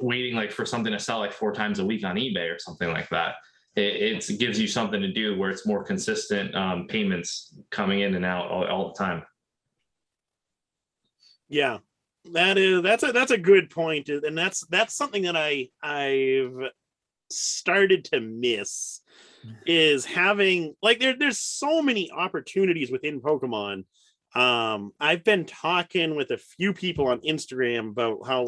waiting like for something to sell like 4 times a week on eBay or something like that. It gives you something to do where it's more consistent payments coming in and out all the time. Yeah, that's a good point, and that's something that I've started to miss, is having like there's so many opportunities within Pokemon. I've been talking with a few people on Instagram about how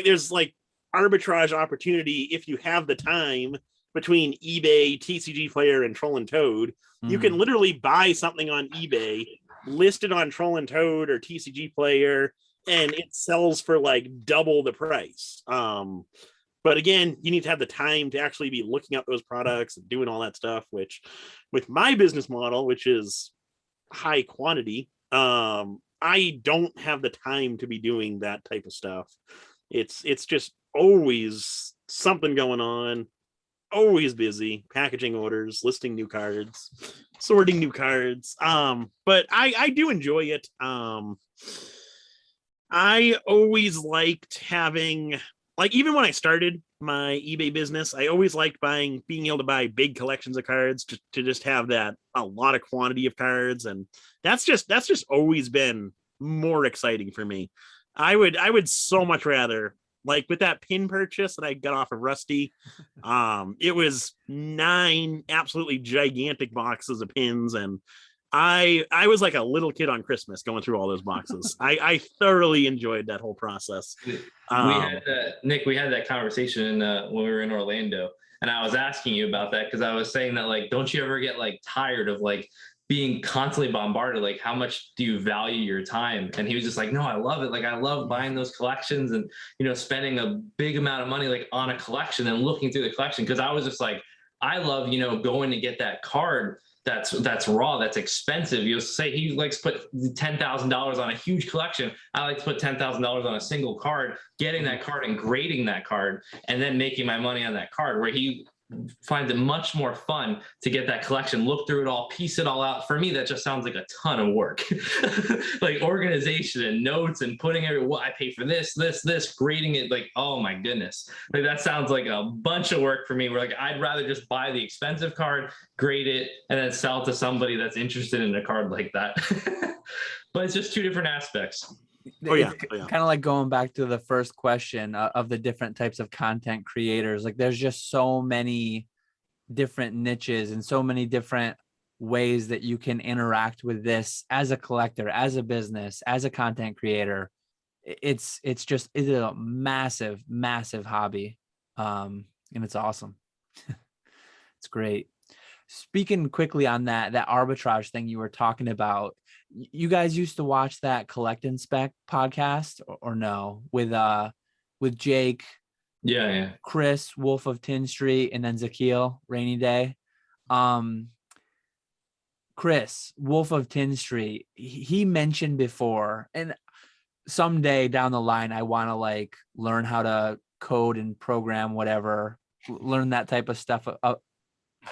there's like arbitrage opportunity if you have the time between eBay, TCG Player, and Troll and Toad. You can literally buy something on eBay, list it on Troll and Toad or TCG Player, and it sells for like double the price. But again, you need to have the time to actually be looking up those products and doing all that stuff, which with my business model, which is high quantity, I don't have the time to be doing that type of stuff. It's just always something going on, always busy, packaging orders, listing new cards, sorting new cards. But I do enjoy it. I always liked having, like, even when I started my eBay business, I always liked being able to buy big collections of cards to just have that a lot of quantity of cards. And that's just always been more exciting for me. I would so much rather, like with that pin purchase that I got off of Rusty, it was 9 absolutely gigantic boxes of pins, and I was like a little kid on Christmas going through all those boxes. I thoroughly enjoyed that whole process. We had that, Nick. We had that conversation when we were in Orlando, and I was asking you about that because I was saying that, like, don't you ever get like tired of like being constantly bombarded? Like, how much do you value your time? And he was just like, no, I love it. Like, I love buying those collections and, you know, spending a big amount of money like on a collection and looking through the collection. Because I was just like, I love, you know, going to get that card that's raw, that's expensive. You'll say he likes to put $10,000 on a huge collection. I like to put $10,000 on a single card, getting that card and grading that card, and then making my money on that card. Where he finds it much more fun to get that collection, look through it all, piece it all out. For me, that just sounds like a ton of work. Like organization and notes and putting what I pay for this, grading it. Like, oh my goodness. Like that sounds like a bunch of work for me. Where like, I'd rather just buy the expensive card, grade it, and then sell it to somebody that's interested in a card like that. But it's just two different aspects. Oh yeah. Kind of like going back to the first question of the different types of content creators. Like there's just so many different niches and so many different ways that you can interact with this as a collector, as a business, as a content creator. It's a massive, massive hobby. And it's awesome. It's great. Speaking quickly on that arbitrage thing you were talking about, you guys used to watch that Collect and Spec podcast or no? With Jake, yeah, Chris, Wolf of Tin Street, and then Zakiel, Rainy Day. Chris, Wolf of Tin Street, he mentioned before, and someday down the line, I want to like learn how to code and program whatever, learn that type of stuff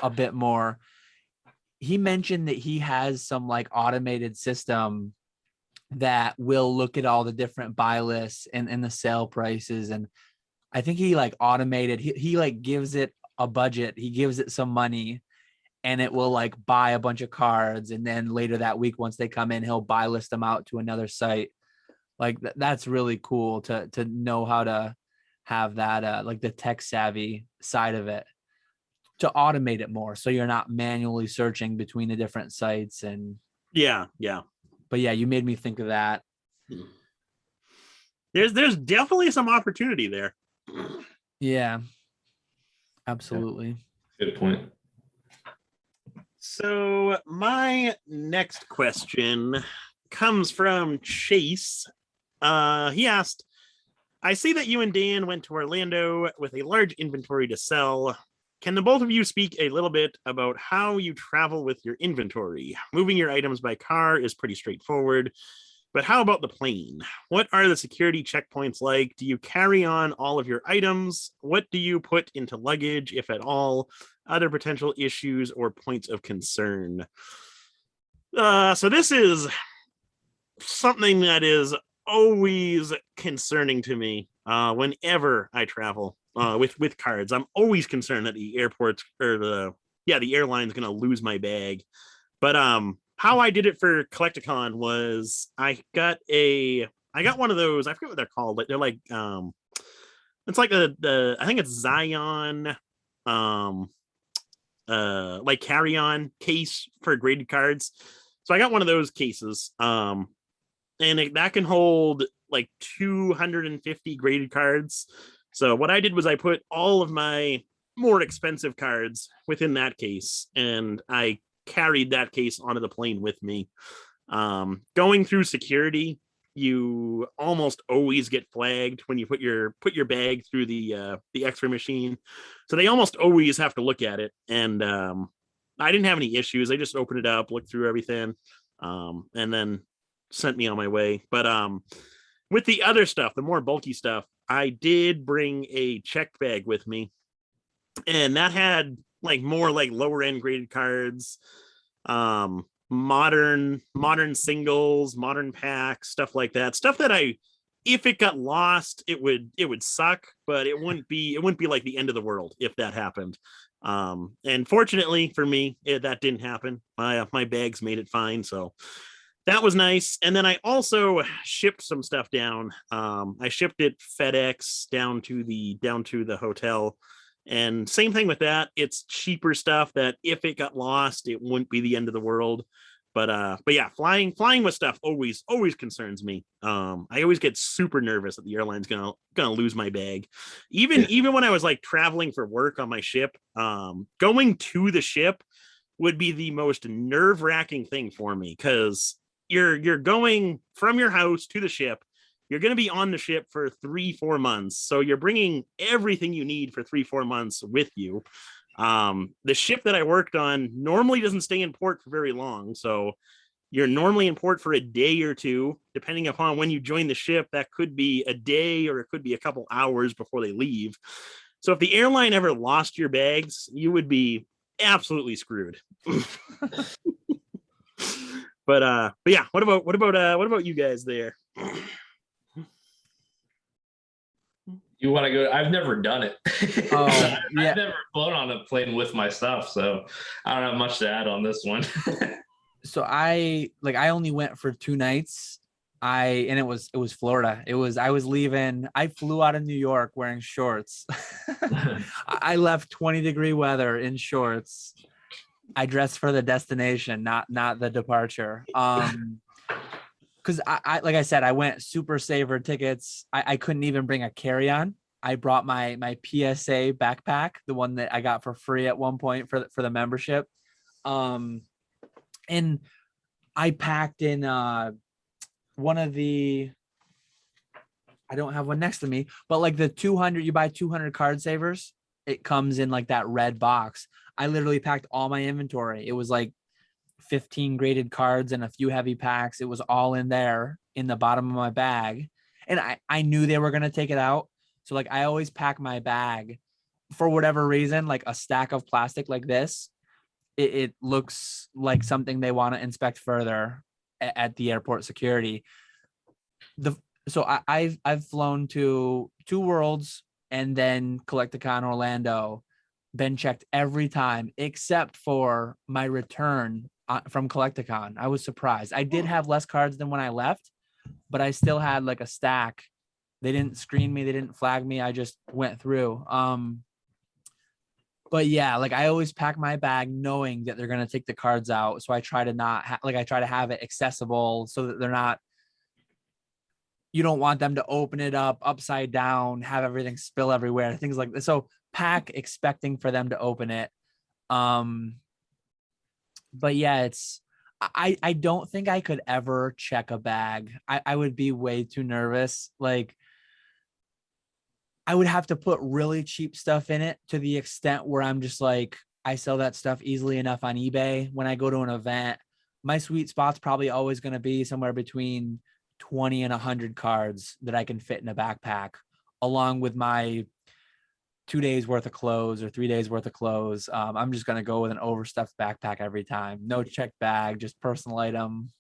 a bit more. He mentioned that he has some like automated system that will look at all the different buy lists and the sale prices. And I think he like automated, he like gives it a budget. He gives it some money and it will like buy a bunch of cards. And then later that week, once they come in, he'll buy list them out to another site. Like that's really cool to know how to have that, like the tech savvy side of it, to automate it more so you're not manually searching between the different sites. And yeah but yeah, you made me think of that. There's definitely some opportunity there. Yeah, absolutely. Good point. So my next question comes from Chase. He asked, I see that you and Dan went to Orlando with a large inventory to sell. Can the both of you speak a little bit about how you travel with your inventory? Moving your items by car is pretty straightforward, but how about the plane? What are the security checkpoints like? Do you carry on all of your items? What do you put into luggage, if at all? Other potential issues or points of concern? So this is something that is always concerning to me whenever I travel. With cards, I'm always concerned that the airports or the airline's gonna lose my bag. But how I did it for Collecticon was I got one of those. I forget what they're called. They're like it's like the I think it's Zion like carry-on case for graded cards. So I got one of those cases. And that can hold like 250 graded cards. So what I did was I put all of my more expensive cards within that case, and I carried that case onto the plane with me. Going through security, you almost always get flagged when you put your bag through the X-ray machine. So they almost always have to look at it. And I didn't have any issues. They just opened it up, looked through everything, and then sent me on my way. But with the other stuff, the more bulky stuff, I did bring a checked bag with me, and that had like more like lower end graded cards, modern singles, modern packs, stuff like that. Stuff that I if it got lost, it would suck, but it wouldn't be like the end of the world if that happened. And fortunately for me, that didn't happen. My bags made it fine, so that was nice. And then I also shipped some stuff down. I shipped it FedEx down to the hotel. And same thing with that. It's cheaper stuff that if it got lost, it wouldn't be the end of the world. But yeah, flying with stuff always concerns me. I always get super nervous that the airline's gonna lose my bag. Even when I was like traveling for work on my ship, going to the ship would be the most nerve-wracking thing for me, because you're going from your house to the ship. You're going to be on the ship for 3-4 months, so you're bringing everything you need for 3-4 months with you. The ship that I worked on normally doesn't stay in port for very long, so you're normally in port for a day or two, depending upon when you join the ship. That could be a day, or it could be a couple hours before they leave. So if the airline ever lost your bags, you would be absolutely screwed. But yeah, what about you guys there? You want to go? I've never done it. Oh, yeah. I've never flown on a plane with my stuff, so I don't have much to add on this one. So I only went for 2 nights. And it was Florida. I was leaving. I flew out of New York wearing shorts. I left 20-degree weather in shorts. I dressed for the destination, not the departure. Because I like I said, I went super saver tickets. I couldn't even bring a carry-on. I brought my PSA backpack, the one that I got for free at one point for the membership. And I packed in one of the, I don't have one next to me, but like the 200, you buy 200 card savers. It comes in like that red box. I literally packed all my inventory. It was like 15 graded cards and a few heavy packs. It was all in there in the bottom of my bag. And I knew they were going to take it out. So like I always pack my bag for whatever reason, like a stack of plastic like this. It looks like something they want to inspect further at the airport security. So I've flown to 2 Worlds and then Collecticon Orlando, been checked every time except for my return from Collecticon. I was surprised. I did have less cards than when I left, but I still had like a stack. They didn't screen me. They didn't flag me. I just went through. But yeah, like I always pack my bag knowing that they're going to take the cards out. So I try to not I try to have it accessible so that they're not, you don't want them to open it up upside down, have everything spill everywhere, things like that. So pack expecting for them to open it. But yeah, I don't think I could ever check a bag. I would be way too nervous. Like I would have to put really cheap stuff in it to the extent where I'm just like, I sell that stuff easily enough on eBay. When I go to an event, my sweet spot's probably always going to be somewhere between 20 and 100 cards that I can fit in a backpack, along with my 2 days worth of clothes or 3 days worth of clothes. I'm just going to go with an overstuffed backpack every time. No checked bag, just personal item.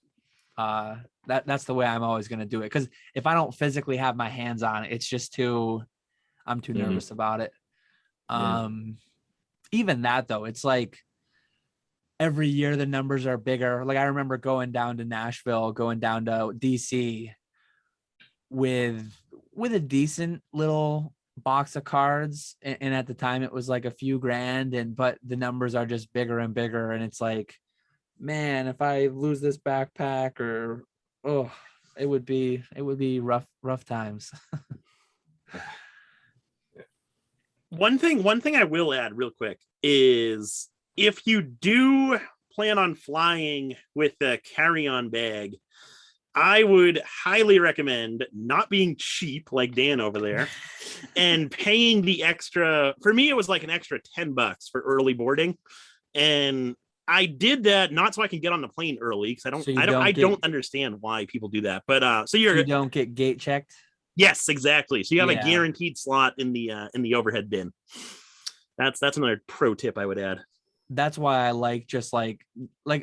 That's the way I'm always going to do it. Because if I don't physically have my hands on it, it's just I'm too nervous about it. Even that though, it's like every year the numbers are bigger. Like I remember going down to Nashville, going down to DC with a decent little box of cards. And at the time it was like a few grand, but the numbers are just bigger and bigger. And it's like, man, if I lose this backpack it would be rough times. One thing I will add real quick is if you do plan on flying with a carry-on bag, I would highly recommend not being cheap like Dan over there and paying the extra. For me, it was like an extra $10 for early boarding. And I did that not so I can get on the plane early, because I don't understand why people do that. But so you don't get gate checked. Yes, exactly. So you have a guaranteed slot in the overhead bin. That's another pro tip I would add. That's why I like just like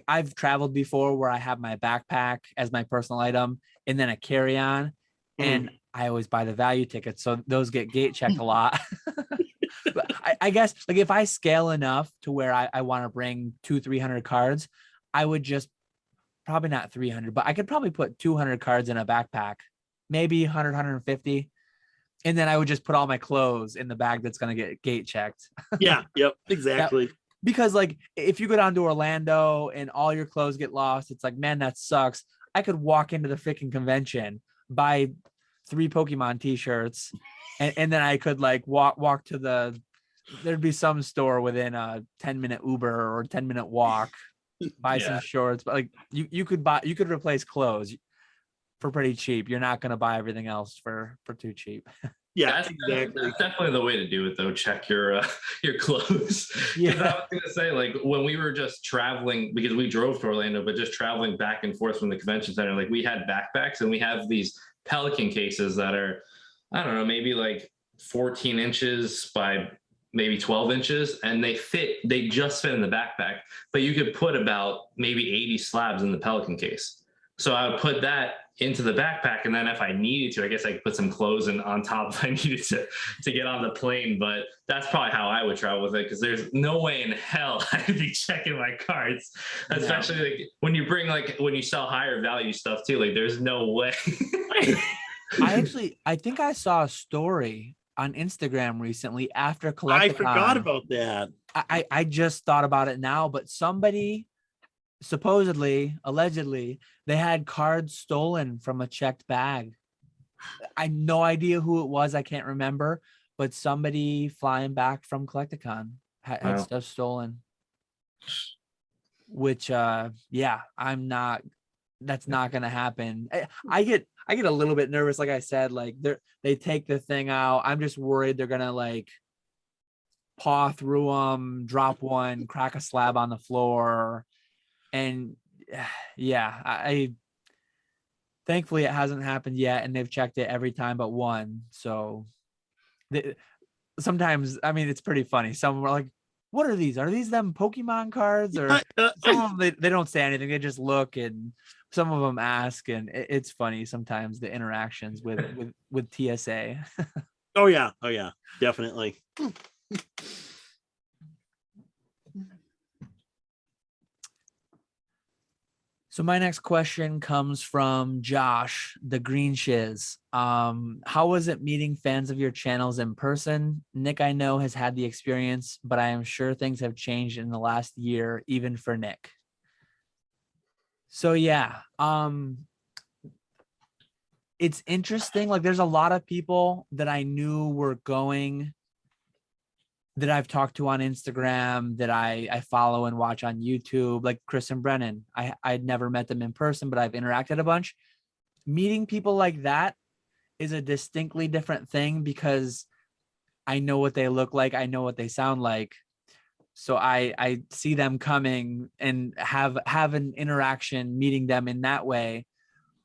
I've traveled before where I have my backpack as my personal item and then a carry-on. And I always buy the value tickets, so those get gate checked a lot. But I guess like if I scale enough to where I want to bring 200-300 cards, I would just probably not 300, but I could probably put 200 cards in a backpack, maybe 100-150, and then I would just put all my clothes in the bag that's going to get gate checked. Yeah, yep, exactly. Because like if you go down to Orlando and all your clothes get lost, it's like, man, that sucks. I could walk into the freaking convention, buy 3 Pokemon t-shirts, and then I could like walk to there'd be some store within a 10-minute Uber or 10-minute walk, buy some shorts. But like you could replace clothes for pretty cheap. You're not going to buy everything else for too cheap. Yeah, that's definitely the way to do it though. Check your clothes. Yeah, I was gonna say, like, when we were just traveling, because we drove to Orlando, but just traveling back and forth from the convention center, like we had backpacks and we have these Pelican cases that are, I don't know, maybe like 14 inches by maybe 12 inches, and they just fit in the backpack, but you could put about maybe 80 slabs in the Pelican case. So I would put that into the backpack, and then if I needed to, I guess I could put some clothes on top if I needed to get on the plane. But that's probably how I would travel with it, because there's no way in hell I'd be checking my cards, especially like when you sell higher value stuff too. Like there's no way. I think I saw a story on Instagram recently after Collecticon. I forgot about that. I just thought about it now, but somebody supposedly, allegedly, they had cards stolen from a checked bag. I no idea who it was. I can't remember, but somebody flying back from Collecticon had stuff stolen. Which, yeah, that's not going to happen. I get a little bit nervous. Like I said, like they take the thing out. I'm just worried they're going to like paw through them, drop one, crack a slab on the floor. And yeah, I thankfully it hasn't happened yet, and they've checked it every time but one. So sometimes, I mean, it's pretty funny. Some were like, "What are these? Are these them Pokemon cards?" Or some of them they don't say anything; they just look, and some of them ask, and it's funny sometimes the interactions with TSA. Oh yeah, definitely. So my next question comes from Josh, the Green Shiz. How was it meeting fans of your channels in person? Nick, I know, has had the experience, but I am sure things have changed in the last year, even for Nick. So yeah, it's interesting. Like there's a lot of people that I knew were going, that I've talked to on Instagram, that I follow and watch on YouTube, like Chris and Brennan. I'd never met them in person, but I've interacted a bunch. Meeting people like that is a distinctly different thing, because I know what they look like. I know what they sound like. So I see them coming and have an interaction, meeting them in that way.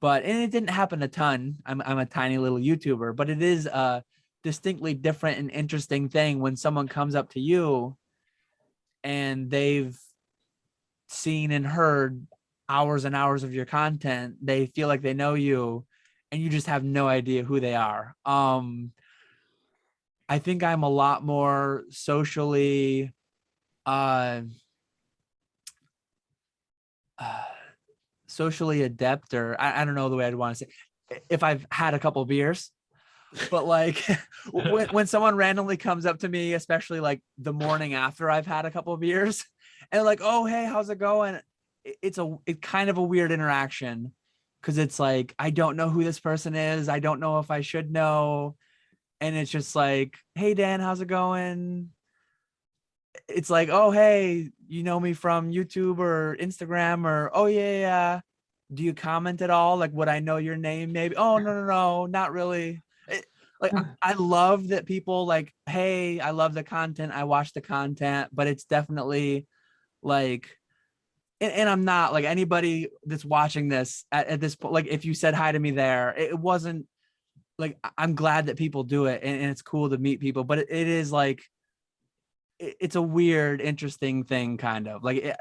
And it didn't happen a ton. I'm a tiny little YouTuber, but it is distinctly different and interesting thing when someone comes up to you and they've seen and heard hours and hours of your content. They feel like they know you, and you just have no idea who they are. I think I'm a lot more socially adept, or I don't know the way I'd want to say, if I've had a couple beers. But like when someone randomly comes up to me, especially like the morning after I've had a couple of beers, and like, "Oh, hey, how's it going?" It's kind of a weird interaction, because it's like, I don't know who this person is. I don't know if I should know. And it's just like, "Hey, Dan, how's it going?" It's like, "Oh, hey, you know me from YouTube or Instagram?" Or, "Oh, yeah. Do you comment at all? Like, would I know your name maybe?" "Oh, no, not really." Like I love that people like, "Hey, I love the content. I watch the content," but it's definitely like, and I'm not like anybody that's watching this at this point. Like if you said hi to me there, it wasn't like, I'm glad that people do it, and it's cool to meet people, but it is like, it's a weird, interesting thing, kind of like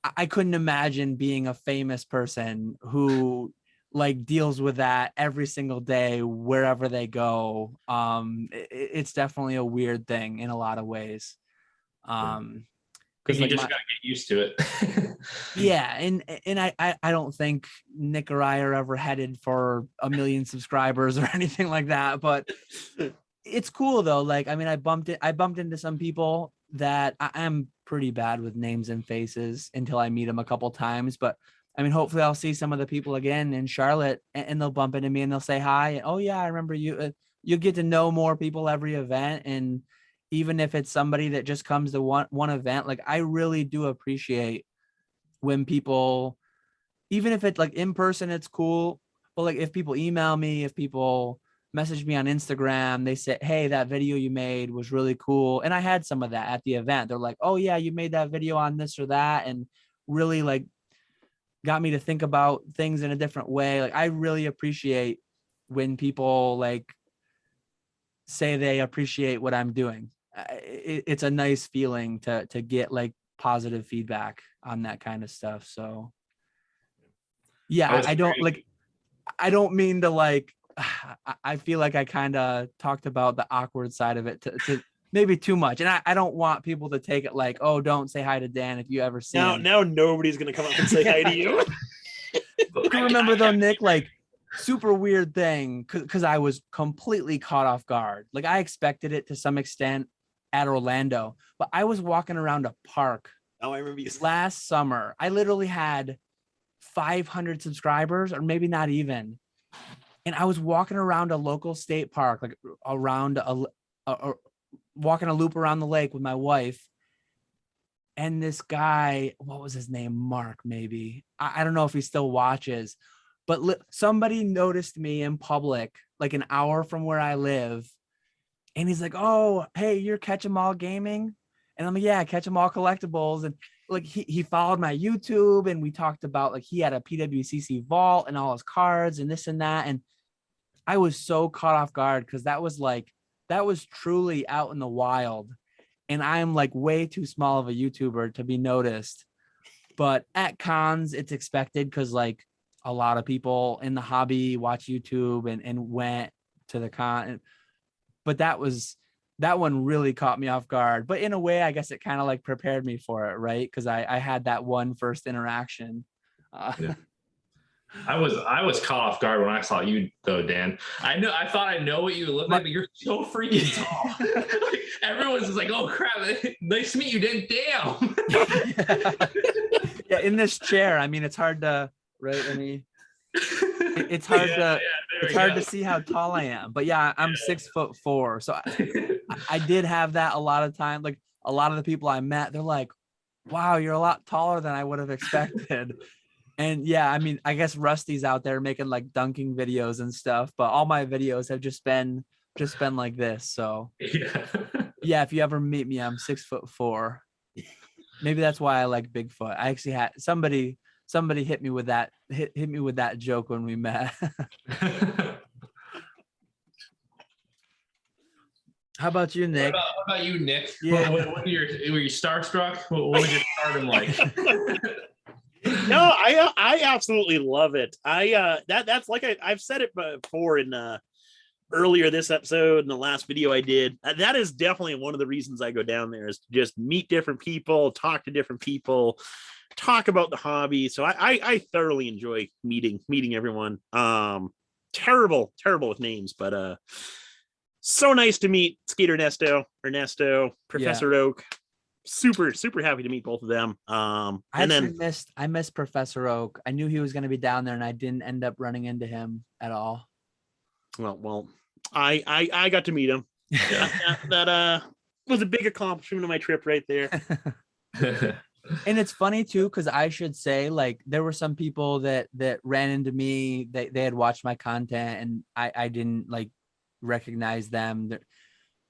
I couldn't imagine being a famous person who like deals with that every single day wherever they go. It's definitely a weird thing in a lot of ways. Because you just gotta get used to it. Yeah, and I don't think Nick or I are ever headed for 1 million subscribers or anything like that, but it's cool though. Like, I mean, I bumped into some people that I'm pretty bad with names and faces until I meet them a couple times, but I mean, hopefully I'll see some of the people again in Charlotte and they'll bump into me and they'll say hi. And, oh yeah, I remember you. You'll get to know more people every event. And even if it's somebody that just comes to one event, like I really do appreciate when people, even if it's like in person, it's cool. But like if people email me, if people message me on Instagram, they say, hey, that video you made was really cool. And I had some of that at the event. They're like, oh yeah, you made that video on this or that. And really like got me to think about things in a different way. Like I really appreciate when people like say they appreciate what I'm doing. It's a nice feeling to get like positive feedback on that kind of stuff. So yeah, I don't mean to like, I feel like I kind of talked about the awkward side of it to maybe too much. And I don't want people to take it like, oh, don't say hi to Dan if you ever see him. Now nobody's going to come up and say hi to you. You remember though, Nick, like super weird thing because I was completely caught off guard. Like I expected it to some extent at Orlando, but I was walking around a park. Oh, I remember you last summer. I literally had 500 subscribers or maybe not even. And I was walking around a local state park, like around walking a loop around the lake with my wife. And this guy, what was his name? Mark, maybe. I don't know if he still watches, but somebody noticed me in public, like an hour from where I live. And he's like, oh, hey, you're Catch 'em All Gaming? And I'm like, yeah, Catch 'em All Collectibles. And like he followed my YouTube and we talked about like he had a PWCC vault and all his cards and this and that. And I was so caught off guard because that was truly out in the wild. And I'm like way too small of a YouTuber to be noticed. But at cons, it's expected because like a lot of people in the hobby watch YouTube and went to the con. But that one really caught me off guard. But in a way, I guess it kind of like prepared me for it, right? Because I had that one first interaction. Yeah. I was caught off guard when I saw you though, Dan. I thought I know what you look like, but you're so freaking tall. Like, everyone's just like, oh crap, nice to meet you, Dan. Damn. Yeah, in this chair. I mean, it's hard to, right? I mean, it's hard to see how tall I am. But yeah, I'm 6'4". So I did have that a lot of time. Like a lot of the people I met, they're like, wow, you're a lot taller than I would have expected. And yeah, I mean, I guess Rusty's out there making like dunking videos and stuff, but all my videos have just been like this. So yeah, if you ever meet me, I'm 6'4". Maybe that's why I like Bigfoot. I actually had somebody hit me with that joke when we met. How about you, Nick? What about you, Nick? Yeah. Were you starstruck? What was your stardom like? No, I absolutely love it. That's like I've said it before in earlier this episode and the last video I did. That is definitely one of the reasons I go down there is to just meet different people, talk to different people, talk about the hobby. So I thoroughly enjoy meeting everyone. Terrible with names, but so nice to meet Skater Ernesto, Professor Oak. Super happy to meet both of them. I missed Professor Oak. I knew he was going to be down there and I didn't end up running into him at all. Well, I got to meet him. that was a big accomplishment of my trip right there. And it's funny too, because I should say, like, there were some people that ran into me, they had watched my content and I didn't like recognize them.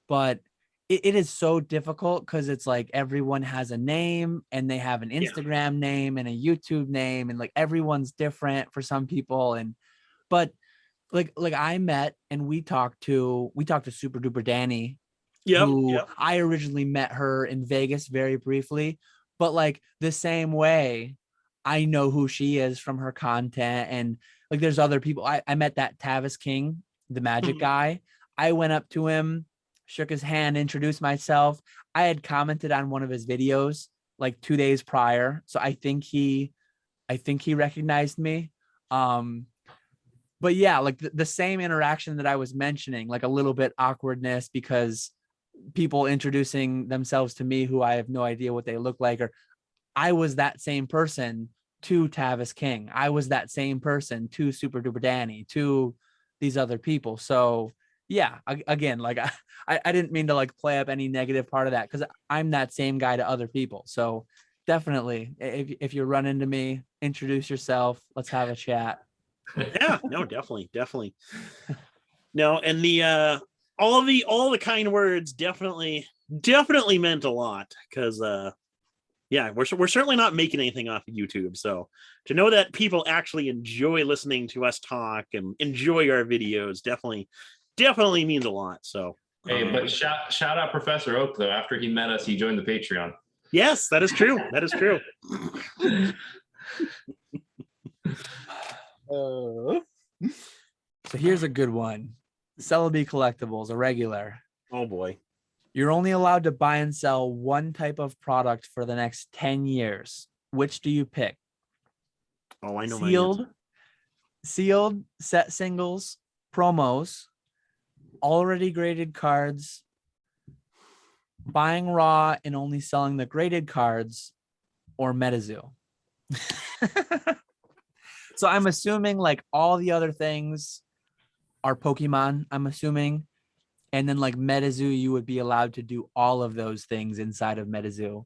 But it is so difficult because it's like everyone has a name and they have an Instagram name and a YouTube name, and like everyone's different for some people. But like I met and we talked to Super Duper Danny. Yep. I originally met her in Vegas very briefly, but like the same way I know who she is from her content. And like there's other people. I met that Tavis King, the magic guy. I went up to him, shook his hand, introduced myself. I had commented on one of his videos like 2 days prior. So I think he recognized me. But yeah, like the same interaction that I was mentioning, like a little bit awkwardness because people introducing themselves to me who I have no idea what they look like, or I was that same person to Tavis King. I was that same person to Super Duper Danny, to these other people. So yeah, again, like I didn't mean to like play up any negative part of that because I'm that same guy to other people. So definitely, if you run into me, introduce yourself. Let's have a chat. Yeah, no, definitely. No, and the all the kind words definitely meant a lot because yeah, we're certainly not making anything off of YouTube. So to know that people actually enjoy listening to us talk and enjoy our videos definitely means a lot. So hey, but shout out Professor Oak though. After he met us, he joined the Patreon. Yes, that is true. That is true. So here's a good one. Celebi Collectibles, a regular. Oh boy. You're only allowed to buy and sell one type of product for the next 10 years. Which do you pick? Oh, I know. Sealed set singles, promos, already graded cards, buying raw and only selling the graded cards, or MetaZoo. So I'm assuming like all the other things are Pokemon, I'm assuming. And then like MetaZoo, you would be allowed to do all of those things inside of MetaZoo.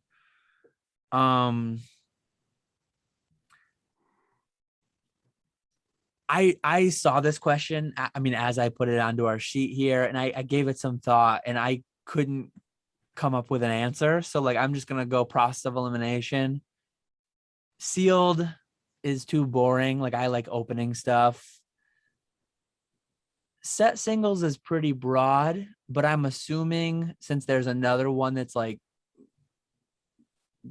I saw this question, I mean, as I put it onto our sheet here, and I gave it some thought and I couldn't come up with an answer. So like, I'm just going to go process of elimination. Sealed is too boring. Like I like opening stuff. Set singles is pretty broad, but I'm assuming since there's another one that's like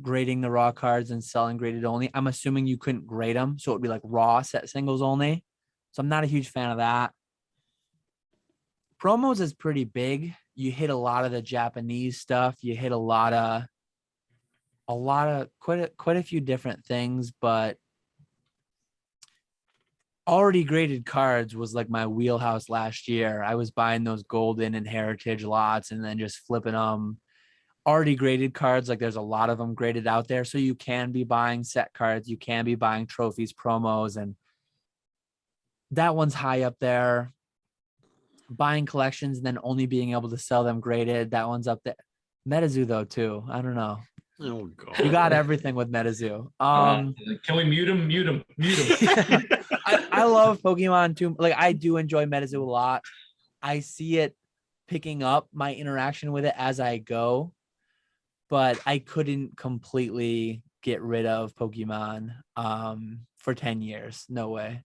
grading the raw cards and selling graded only, I'm assuming you couldn't grade them. So it would be like raw set singles only. So I'm not a huge fan of that. Promos is pretty big. You hit a lot of the Japanese stuff. You hit quite a few different things, but already graded cards was like my wheelhouse last year. I was buying those golden and heritage lots and then just flipping them. Already graded cards, like there's a lot of them graded out there. So you can be buying set cards, you can be buying trophies, promos, and that one's high up there. Buying collections and then only being able to sell them graded, that one's up there. MetaZoo though too. I don't know. Oh god. You got everything with MetaZoo. Can we mute him? I love Pokemon too. Like I do enjoy MetaZoo a lot. I see it picking up my interaction with it as I go, but I couldn't completely get rid of Pokemon for 10 years. No way.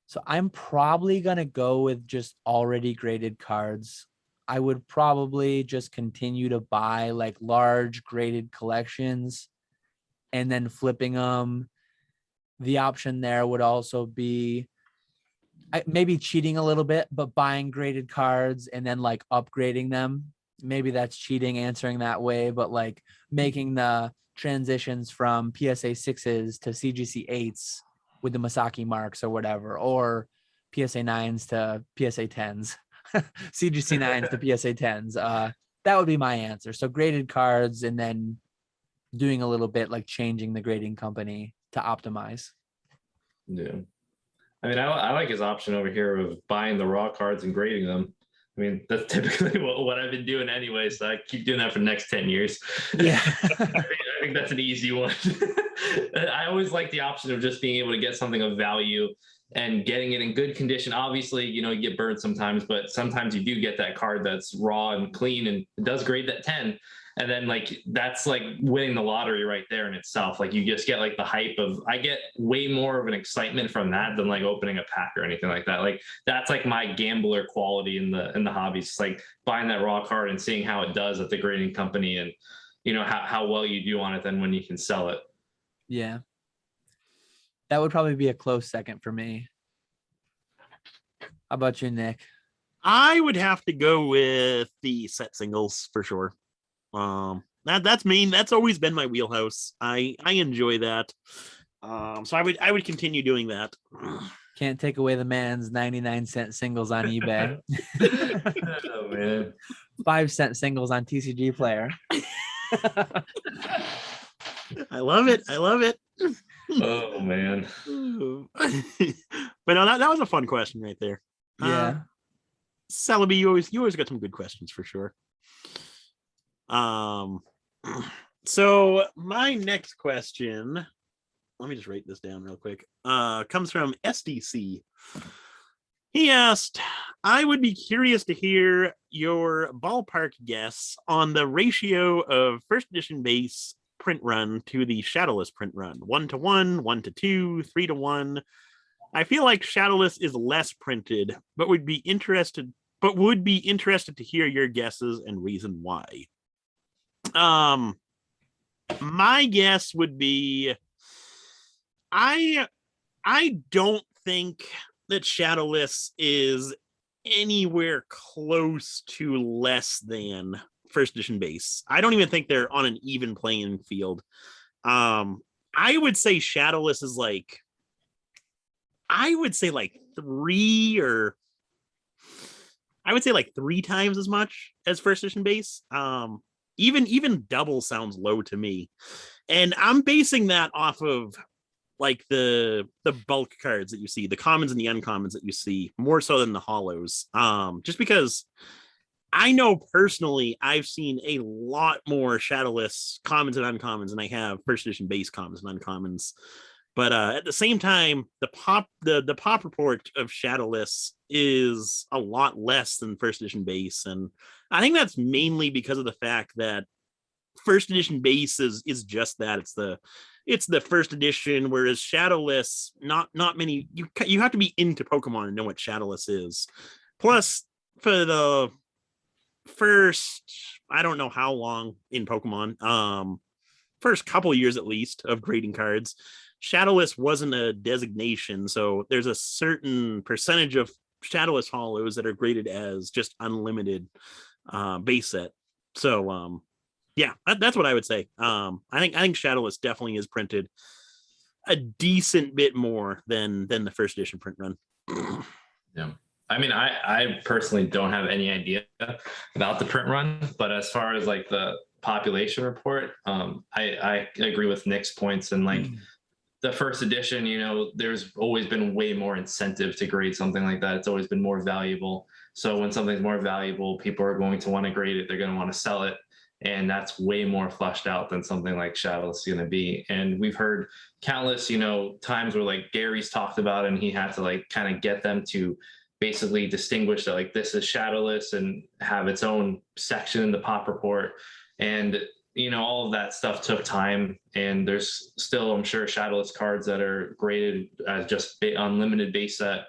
So I'm probably going to go with just already graded cards. I would probably just continue to buy like large graded collections and then flipping them. The option there would also be maybe cheating a little bit, but buying graded cards and then like upgrading them. Maybe that's cheating answering that way, but like making the transitions from PSA 6s to CGC 8s with the Masaki marks or whatever, or PSA 9s to PSA 10s, CGC 9s to PSA 10s. That would be my answer. So graded cards and then doing a little bit like changing the grading company to optimize. Yeah. I mean, I like his option over here of buying the raw cards and grading them. I mean, that's typically what I've been doing anyway, so I keep doing that for the next 10 years. Yeah. I think that's an easy one. I always like the option of just being able to get something of value and getting it in good condition. Obviously, you get burned sometimes, but sometimes you do get that card that's raw and clean and it does grade that 10. And then like, that's like winning the lottery right there in itself. Like you just get like the hype of, I get way more of an excitement from that than like opening a pack or anything like that. Like that's like my gambler quality in the hobbies. It's like buying that raw card and seeing how it does at the grading company and how well you do on it then when you can sell it. Yeah. That would probably be a close second for me. How about you, Nick? I would have to go with the set singles for sure. That's main. That's always been my wheelhouse. I enjoy that. So I would continue doing that. Can't take away the man's 99-cent singles on eBay. Oh man. 5-cent singles on TCG Player. I love it. I love it. Oh man. But no, that was a fun question right there. Yeah. Celebi, you always got some good questions for sure. So my next question, let me just write this down real quick. Comes from SDC. He asked, I would be curious to hear your ballpark guess on the ratio of first edition base print run to the Shadowless print run. 1-to-1, 1-to-2, 3-to-1. I feel like Shadowless is less printed, but would be interested to hear your guesses and reason why. My guess would be I don't think that Shadowless is anywhere close to less than first edition base. I don't even think they're on an even playing field. I would say Shadowless is like, I would say like 3 times as much as first edition base. Even double sounds low to me. And I'm basing that off of like the bulk cards that you see, the commons and the uncommons that you see, more so than the holos. Just because I know personally I've seen a lot more Shadowless commons and uncommons than I have first edition base commons and uncommons. But at the same time, the pop report of Shadowless is a lot less than first edition base, and I think that's mainly because of the fact that first edition base is just that. It's the first edition, whereas Shadowless, not many. You have to be into Pokemon and know what Shadowless is. Plus, for the first, I don't know how long in Pokemon, first couple years at least of grading cards, Shadowless wasn't a designation, so there's a certain percentage of Shadowless holos that are graded as just unlimited base set. So yeah, that's what I would say. I think Shadowless definitely is printed a decent bit more than the first edition print run. Yeah. I mean, I personally don't have any idea about the print run, but as far as like the population report, I agree with Nick's points, and like the first edition, you know, there's always been way more incentive to grade something like that. It's always been more valuable. So when something's more valuable, people are going to want to grade it. They're going to want to sell it. And that's way more fleshed out than something like Shadowless is going to be. And we've heard countless, you know, times where like Gary's talked about, and he had to like kind of get them to basically distinguish that like this is Shadowless and have its own section in the pop report. And you know, all of that stuff took time, and there's still, I'm sure, Shadowless cards that are graded as just unlimited base set.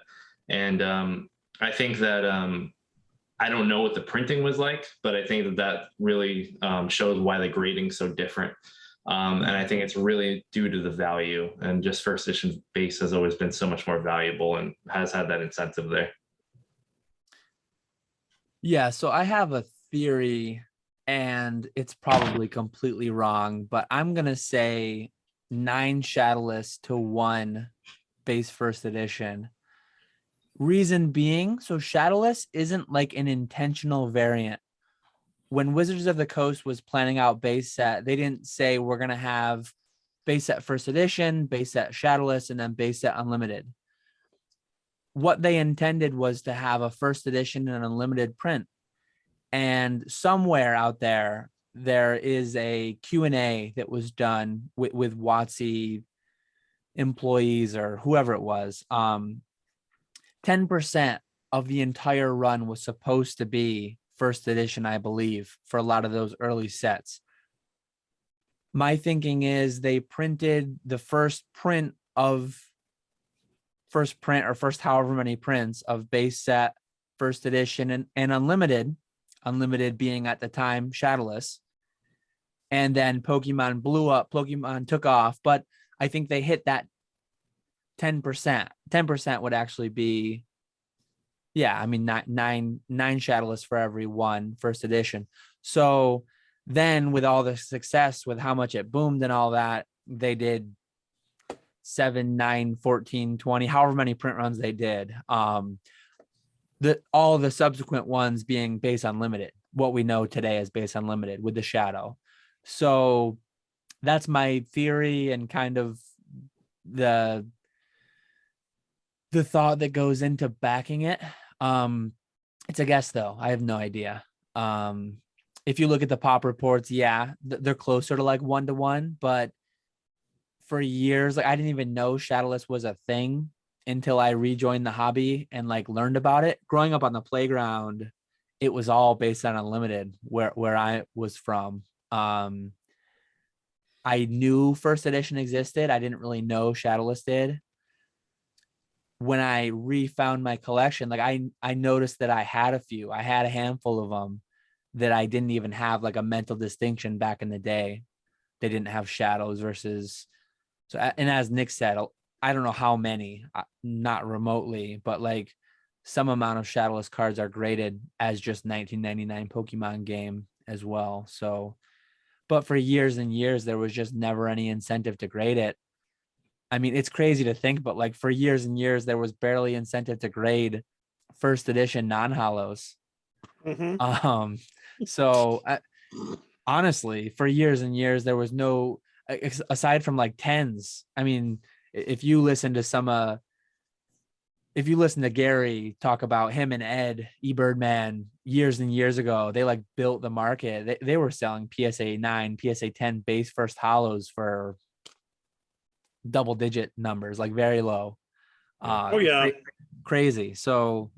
And I think that I don't know what the printing was like, but I think that really shows why the grading's so different. And I think it's really due to the value, and just first edition base has always been so much more valuable and has had that incentive there. Yeah, so I have a theory, and it's probably completely wrong, but I'm going to say 9 Shadowless to 1 base first edition. Reason being, so Shadowless isn't like an intentional variant. When Wizards of the Coast was planning out base set, they didn't say we're going to have base set first edition, base set Shadowless, and then base set unlimited. What they intended was to have a first edition and an unlimited print. And somewhere out there, there is a Q&A that was done with WOTC employees or whoever it was. 10% of the entire run was supposed to be first edition, I believe, for a lot of those early sets. My thinking is they printed the first or first however many prints of base set, first edition, and unlimited being at the time Shadowless. And then Pokemon blew up, Pokemon took off, but I think they hit that 10%. 10% would actually be Yeah, I mean nine Shadowless for every one first edition. So then with all the success, with how much it boomed and all that, they did 7, 9, 14, 20, however many print runs they did. All the subsequent ones being base unlimited, what we know today is base unlimited with the Shadow. So that's my theory and kind of the thought that goes into backing it. It's a guess though. I have no idea. If you look at the pop reports, yeah, they're closer to like 1-to-1, but for years, like I didn't even know Shadowless was a thing until I rejoined the hobby and like learned about it. Growing up on the playground, it was all based on unlimited where I was from. I knew first edition existed. I didn't really know Shadowless did. When I refound my collection, like I noticed that I had a handful of them that I didn't even have like a mental distinction back in the day. They didn't have shadows versus. So, and as Nick said, I don't know how many, not remotely, but like some amount of Shadowless cards are graded as just 1999 Pokemon game as well. So, but for years and years, there was just never any incentive to grade it. I mean, it's crazy to think, but like for years and years, there was barely incentive to grade first edition non-holos. Mm-hmm. So honestly, for years and years, there was no, aside from like tens. I mean, if you listen to Gary talk about him and Ed Birdman years and years ago, they like built the market. They were selling PSA 9, PSA 10 base first holos for double digit numbers, like very low. Oh yeah. Crazy. So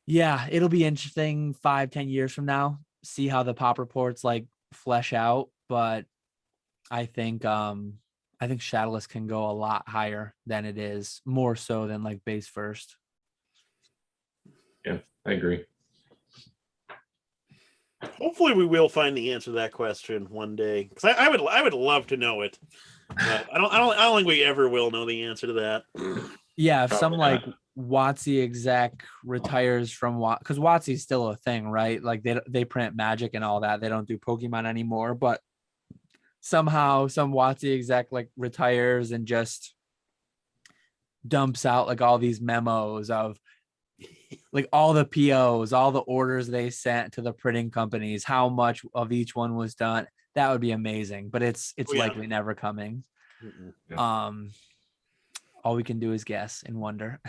yeah, it'll be interesting 5-10 years from now, see how the pop reports like flesh out. But I think Shadowless can go a lot higher than it is, more so than like base first. Yeah, I agree. Hopefully we will find the answer to that question one day, because I would love to know it. But I don't think we ever will know the answer to that. Yeah, if Probably some like not. WOTC exec retires from because WOTC is still a thing, right? Like they print Magic and all that. They don't do Pokemon anymore, but somehow some WOTC exec like retires and just dumps out like all these memos of like all the POs, all the orders they sent to the printing companies, how much of each one was done. That would be amazing, but it's likely never coming. Yeah. All we can do is guess and wonder.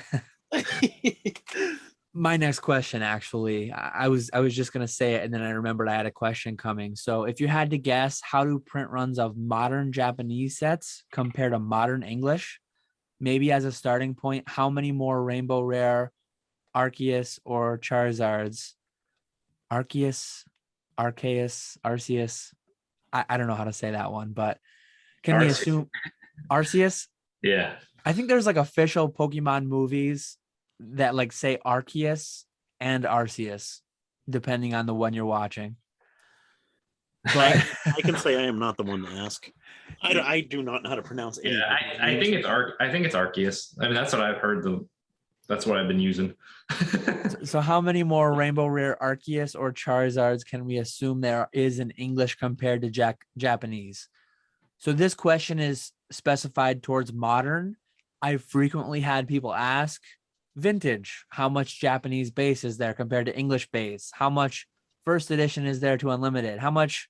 My next question, actually, I was just gonna say it, and then I remembered I had a question coming. So, if you had to guess, how do print runs of modern Japanese sets compare to modern English? Maybe as a starting point, how many more Rainbow Rare, Arceus, or Charizards? Arceus, Arceus. I don't know how to say that one, but can we assume Arceus? Yeah. I think there's like official Pokemon movies that like say Arceus and Arceus, depending on the one you're watching. But I can say I am not the one to ask. I do not know how to pronounce any. Yeah, I think it's Arceus. I mean, that's what I've heard. That's what I've been using. So how many more Rainbow Rare Arceus or Charizards can we assume there is in English compared to Japanese? So this question is specified towards modern. I've frequently had people ask vintage, how much Japanese base is there compared to English base? How much first edition is there to unlimited? How much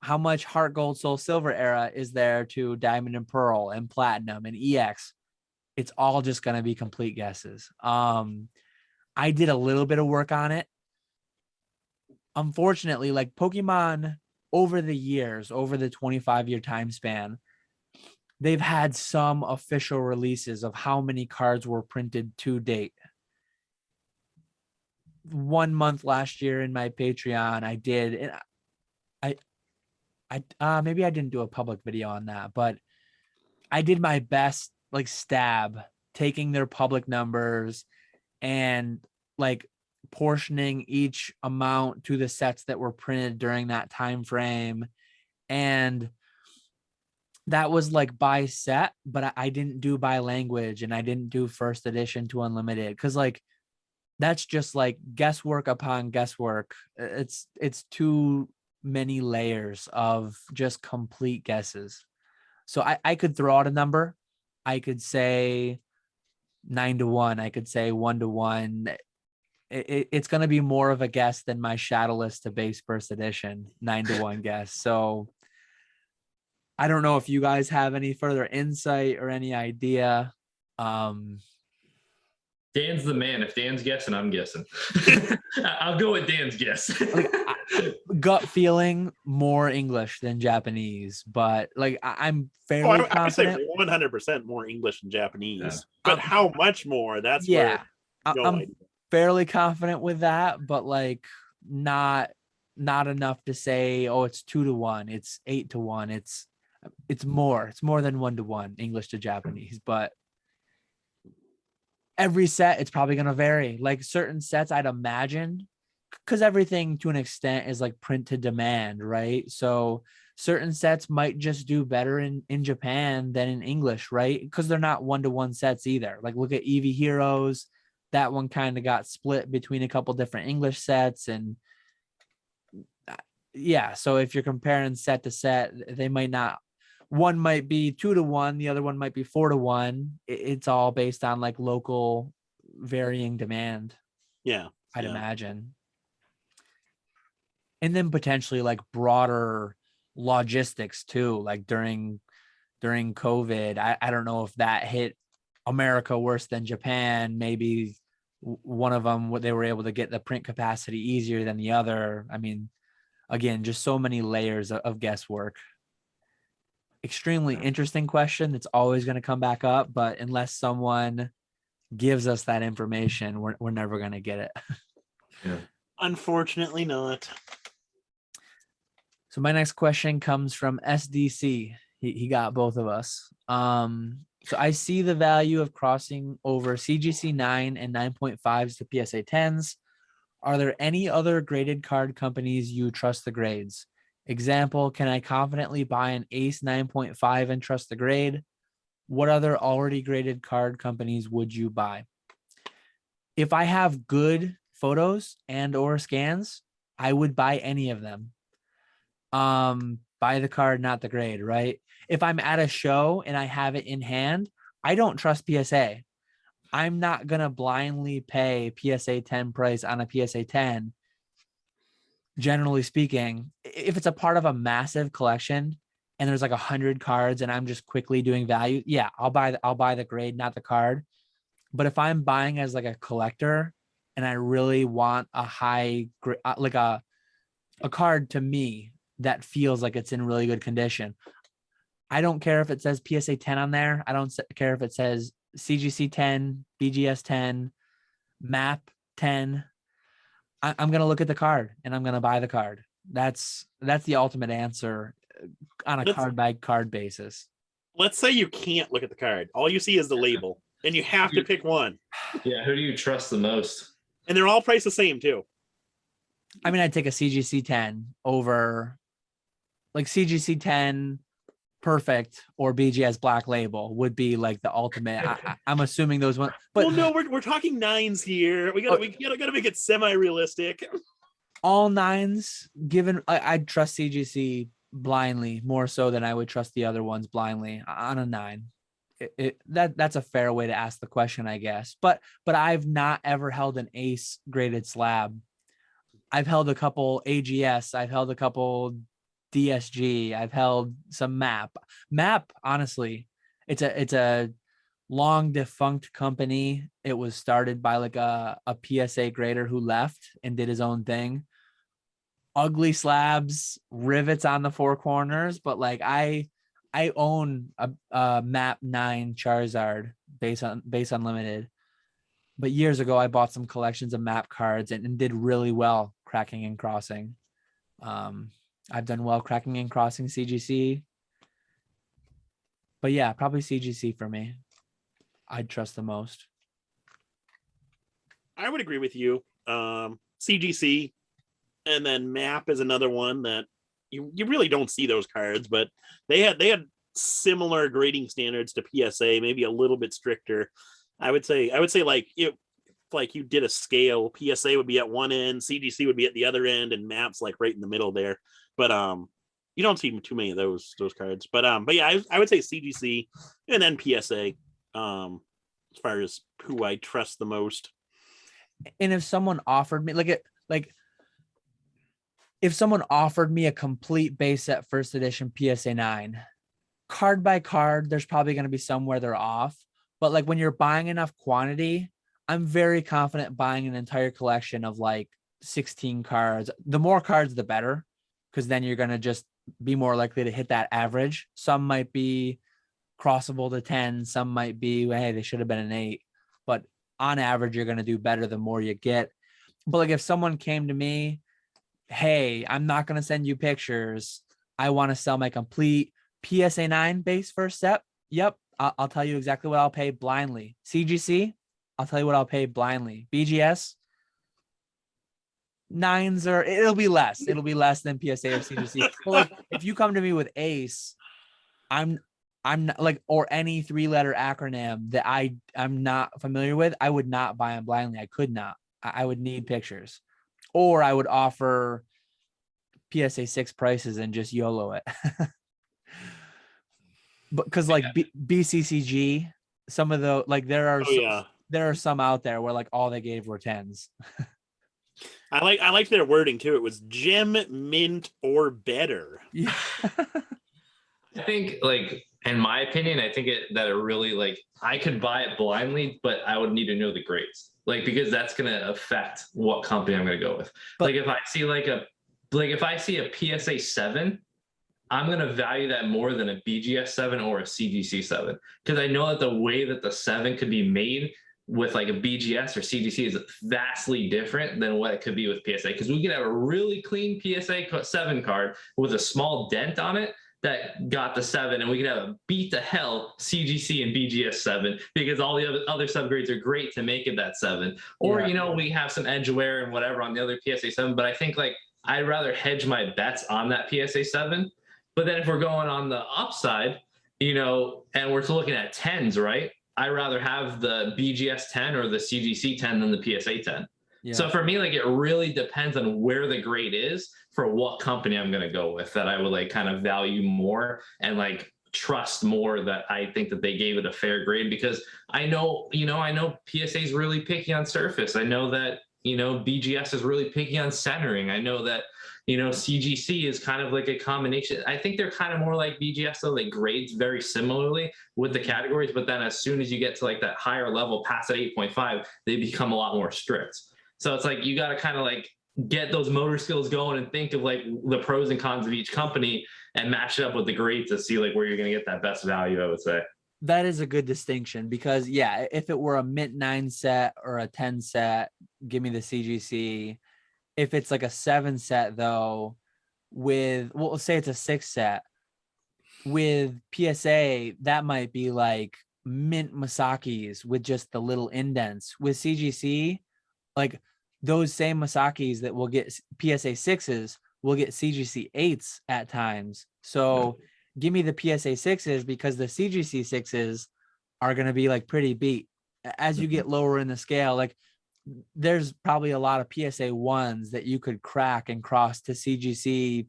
Heart Gold Soul Silver era is there to Diamond and Pearl and Platinum and EX? It's all just going to be complete guesses. I did a little bit of work on it. Unfortunately, like Pokemon over the years, over the 25-year time span, they've had some official releases of how many cards were printed to date. 1 month last year in my Patreon, I did, and I maybe I didn't do a public video on that, but I did my best, like stab, taking their public numbers and like portioning each amount to the sets that were printed during that time frame. And that was like by set, but I didn't do by language, and I didn't do first edition to unlimited, because like that's just like guesswork upon guesswork. It's too many layers of just complete guesses. So I could throw out a number. I could say 9-1. I could say 1-1. It's going to be more of a guess than my Shadowless to base first edition 9-1 guess. So I don't know if you guys have any further insight or any idea. Dan's the man. If Dan's guessing, I'm guessing. I'll go with Dan's guess. Gut feeling, more English than Japanese, but like I'm fairly confident. I would say 100% more English than Japanese, but how much more? That's yeah. where I'm fairly confident with that, but like not enough to say, oh, it's 2-1, it's 8-1, it's more than 1-1 English to Japanese, but every set it's probably going to vary. Like certain sets I'd imagine, because everything to an extent is like print to demand, right? So certain sets might just do better in Japan than in English, right? Because they're not 1-1 sets either. Like look at Eevee Heroes. That one kind of got split between a couple different English sets. And yeah, so if you're comparing set to set, they might not, one might be 2-1, the other one might be 4-1. It's all based on like local varying demand. Yeah, I'd imagine. And then potentially like broader logistics too, like during COVID. I don't know if that hit America worse than Japan. Maybe one of them, they were able to get the print capacity easier than the other. I mean, again, just so many layers of guesswork. Extremely interesting question. It's always going to come back up, but unless someone gives us that information, we're never going to get it. Yeah. Unfortunately not. So my next question comes from SDC. He got both of us. So I see the value of crossing over CGC 9 and 9.5s to PSA 10s. Are there any other graded card companies you trust the grades? Example, can I confidently buy an Ace 9.5 and trust the grade? What other already graded card companies would you buy? If I have good photos and or scans, I would buy any of them. Buy the card, not the grade, right? If I'm at a show and I have it in hand, I don't trust PSA. I'm not going to blindly pay PSA 10 price on a PSA 10. Generally speaking, if it's a part of a massive collection and there's like 100 cards and I'm just quickly doing value, yeah, I'll buy the grade, not the card. But if I'm buying as like a collector and I really want a high like a card to me that feels like it's in really good condition, I don't care if it says PSA 10 on there. I don't care if it says CGC 10, BGS 10, MAP 10. I'm going to look at the card and I'm going to buy the card. That's the ultimate answer on a card by card basis. Let's say you can't look at the card. All you see is the label and you have to pick one. Yeah. Who do you trust the most? And they're all priced the same too. I mean, I'd take a CGC 10 over like CGC 10 perfect or BGS black label would be like the ultimate. I'm assuming those ones, but well, no, we're talking 9s here. We gotta make it semi-realistic. All 9s, given I'd trust CGC blindly more so than I would trust the other ones blindly on a 9. That's a fair way to ask the question, I guess. But I've not ever held an Ace graded slab. I've held a couple AGS. I've held a couple DSG. I've held some MAP. Honestly, it's a long defunct company. It was started by like a PSA grader who left and did his own thing. Ugly slabs, rivets on the 4 corners, but like I own a MAP 9 Charizard base unlimited. But years ago, I bought some collections of MAP cards and did really well cracking and crossing. I've done well cracking and crossing CGC. But yeah, probably CGC for me. I'd trust the most. I would agree with you. CGC, and then MAP is another one that you really don't see those cards, but they had similar grading standards to PSA, maybe a little bit stricter. I would say like it, like you did a scale, PSA would be at one end, CGC would be at the other end, and maps like right in the middle there. But you don't see too many of those cards. But yeah, I would say CGC and then PSA. As far as who I trust the most. And if someone offered me if someone offered me a complete base set first edition PSA 9, card by card, there's probably going to be somewhere they're off. But like when you're buying enough quantity, I'm very confident buying an entire collection of like 16 cards. The more cards, the better, because then you're going to just be more likely to hit that average. Some might be crossable to 10. Some might be, hey, they should have been an 8. But on average, you're going to do better the more you get. But like if someone came to me, hey, I'm not going to send you pictures. I want to sell my complete PSA 9 base first set. Yep. I'll tell you exactly what I'll pay blindly. CGC, I'll tell you what I'll pay blindly. BGS, 9s, or it'll be less. It'll be less than PSA or CGC. But like if you come to me with Ace, I'm not like, or any 3-letter acronym that I'm not familiar with, I would not buy them blindly. I could not. I would need pictures, or I would offer PSA 6 prices and just YOLO it. But because like BCCG, some of the like there are some out there where like all they gave were 10s. I liked their wording too. It was gem, mint, or better. Yeah. I think, like, in my opinion, I think that it really, like, I could buy it blindly, but I would need to know the grades, like, because that's gonna affect what company I'm gonna go with. But like if I see if I see a PSA 7, I'm gonna value that more than a BGS 7 or a CGC 7, because I know that the way that the 7 could be made with like a BGS or CGC is vastly different than what it could be with PSA, because we could have a really clean PSA 7 card with a small dent on it that got the 7, and we could have a beat the hell CGC and BGS 7 because all the other subgrades are great to make it that 7. Or, you know, we have some edge wear and whatever on the other PSA 7, but I think like I'd rather hedge my bets on that PSA 7. But then if we're going on the upside, you know, and we're looking at 10s, right? I'd rather have the BGS 10 or the CGC 10 than the PSA 10. Yeah. So for me, like, it really depends on where the grade is for what company I'm going to go with, that I would like kind of value more and like trust more, that I think that they gave it a fair grade, because I know PSA is really picky on surface. I know that, you know, BGS is really picky on centering. I know that, you know, CGC is kind of like a combination. I think they're kind of more like BGS, though. They grades very similarly with the categories, but then as soon as you get to like that higher level past that 8.5, they become a lot more strict. So it's like you got to kind of like get those motor skills going and think of like the pros and cons of each company and match it up with the grades to see like where you're going to get that best value, I would say. That is a good distinction, because yeah, if it were a mint 9 set or a 10 set, give me the CGC. If it's like a 7 set though, with, well, let's say it's a 6 set with PSA, that might be like mint Masaki's with just the little indents. With CGC, like those same Masaki's that will get PSA 6s will get CGC 8s at times. So give me the PSA 6s, because the CGC 6s are going to be like pretty beat. As you get lower in the scale, like there's probably a lot of PSA 1s that you could crack and cross to CGC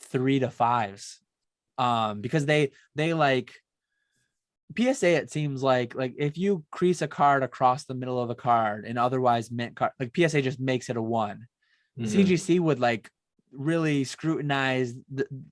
3 to 5s. Because they like PSA, it seems like if you crease a card across the middle of the card and otherwise mint card, like PSA just makes it a 1. CGC would like really scrutinize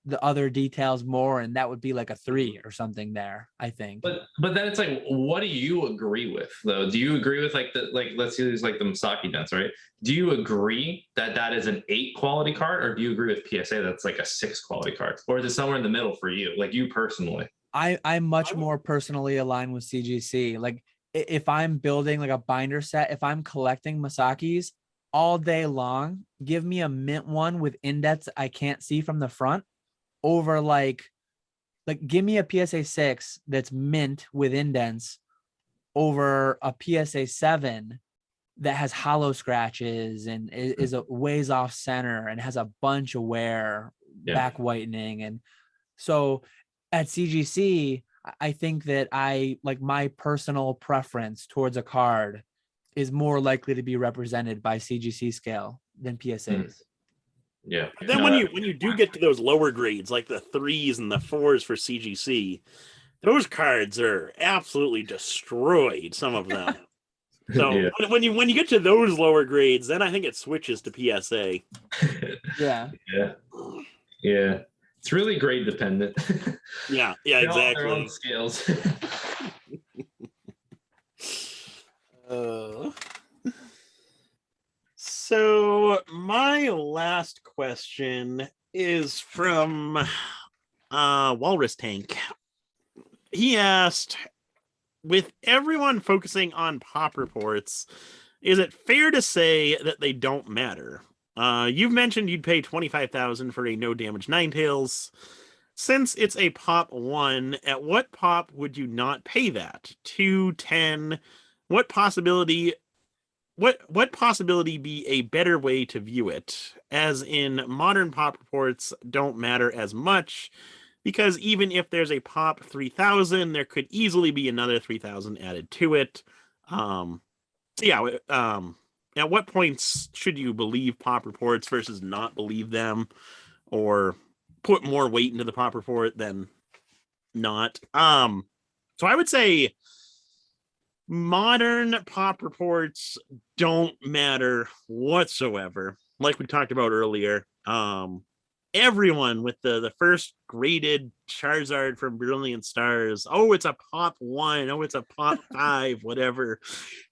the other details more, and that would be like a 3 or something there, I think. But then it's like, what do you agree with though? Do you agree with like let's use like the Masaki dents, right? Do you agree that that is an 8 quality card, or do you agree with PSA that's like a 6 quality card, or is it somewhere in the middle for you, like you personally? I'm much more personally aligned with CGC. Like if I'm building like a binder set, if I'm collecting Masaki's all day long, give me a mint one with indents I can't see from the front over like give me a PSA 6 that's mint with indents over a PSA 7 that has hollow scratches and is a ways off center and has a bunch of wear, back whitening. And so at CGC, I think that my personal preference towards a card is more likely to be represented by CGC scale than PSAs. Yeah. But then when you do get to those lower grades, like the 3s and the 4s for CGC, those cards are absolutely destroyed, some of them. So Yeah. when you get to those lower grades, then I think it switches to PSA. Yeah. Yeah. It's really grade dependent. Yeah, They all have exactly. their own scales. So my last question is from Walrus Tank. He asked, with everyone focusing on pop reports, is it fair to say that they don't matter? You've mentioned you'd pay $25,000 for a no damage Ninetales. Since it's a pop 1, at what pop would you not pay that? 2, 10? What possibility be a better way to view it? As in, modern pop reports don't matter as much, because even if there's a pop 3000, there could easily be another 3000 added to it. At what points should you believe pop reports versus not believe them, or put more weight into the pop report than not? So I would say modern pop reports don't matter whatsoever. Like we talked about earlier, everyone with the first graded Charizard from Brilliant Stars, oh, it's a pop 1, oh, it's a pop 5, whatever.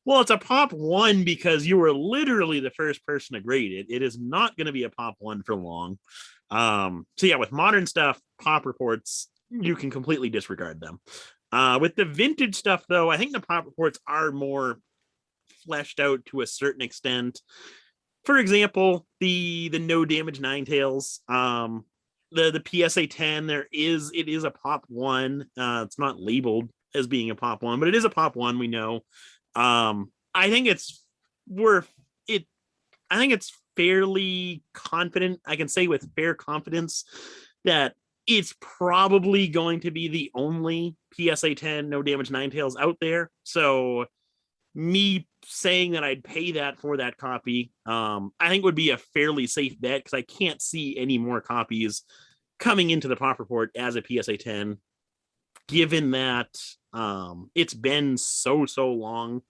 Well, it's a pop 1 because you were literally the first person to grade it. It is not going to be a pop 1 for long. So yeah, with modern stuff, pop reports, you can completely disregard them. With the vintage stuff, though, I think the pop reports are more fleshed out to a certain extent. For example, the no damage Ninetales, the PSA 10, it is a pop 1. It's not labeled as being a pop 1, but it is a pop 1, we know. I think it's worth it. I think it's fairly confident. I can say with fair confidence that it's probably going to be the only PSA 10 no damage Ninetales out there. So me saying that I'd pay that for that copy, I think would be a fairly safe bet, because I can't see any more copies coming into the pop report as a PSA 10, given that it's been so long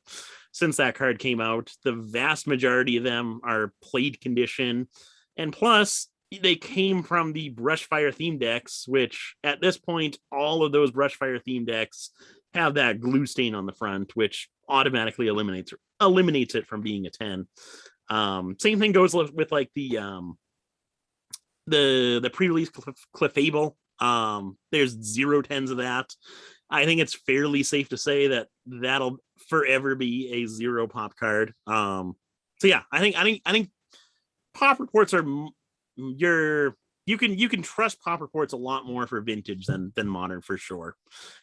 since that card came out. The vast majority of them are played condition, and plus they came from the Brushfire theme decks, which at this point, all of those Brushfire theme decks have that glue stain on the front, which automatically eliminates it from being a 10. Same thing goes with like the pre-release Clefable. There's 0 10s of that. I think it's fairly safe to say that that'll forever be a 0 pop card. So yeah, I think pop reports are you can trust pop reports a lot more for vintage than modern, for sure.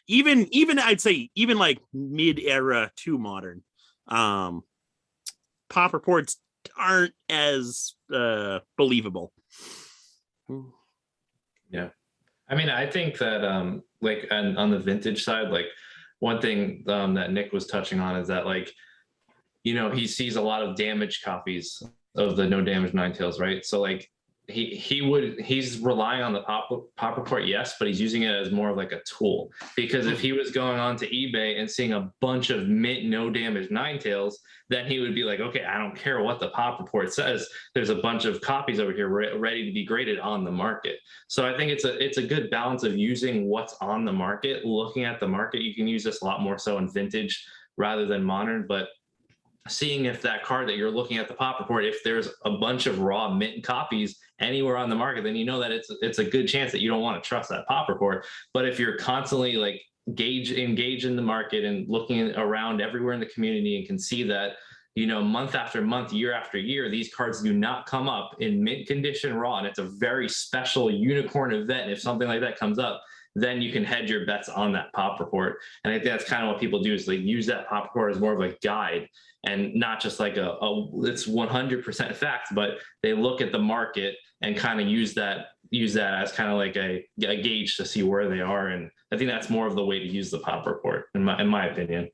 Even I'd say even like mid-era to modern, pop reports aren't as believable. Yeah. I mean, I think that like on the vintage side, like one thing that Nick was touching on is that, like, you know, he sees a lot of damaged copies of the no damage Ninetales, right? So like he's relying on the pop report, yes, but he's using it as more of like a tool, because if he was going on to eBay and seeing a bunch of mint no damage Ninetales, then he would be like, okay, I don't care what the pop report says, there's a bunch of copies over here ready to be graded on the market. So I think it's a good balance of using what's on the market, looking at the market. You can use this a lot more so in vintage rather than modern, but seeing if that card that you're looking at the pop report, if there's a bunch of raw mint copies anywhere on the market, then you know that it's a good chance that you don't want to trust that pop report. But if you're constantly like engage in the market and looking around everywhere in the community and can see that, you know, month after month, year after year, these cards do not come up in mint condition raw, and it's a very special unicorn event. If something like that comes up, then you can hedge your bets on that pop report. And I think that's kind of what people do, is they use that pop report as more of a guide, and not just like it's 100% fact, but they look at the market and kind of use that use that as kind of like a gauge to see where they are. And I think that's more of the way to use the pop report, in my opinion.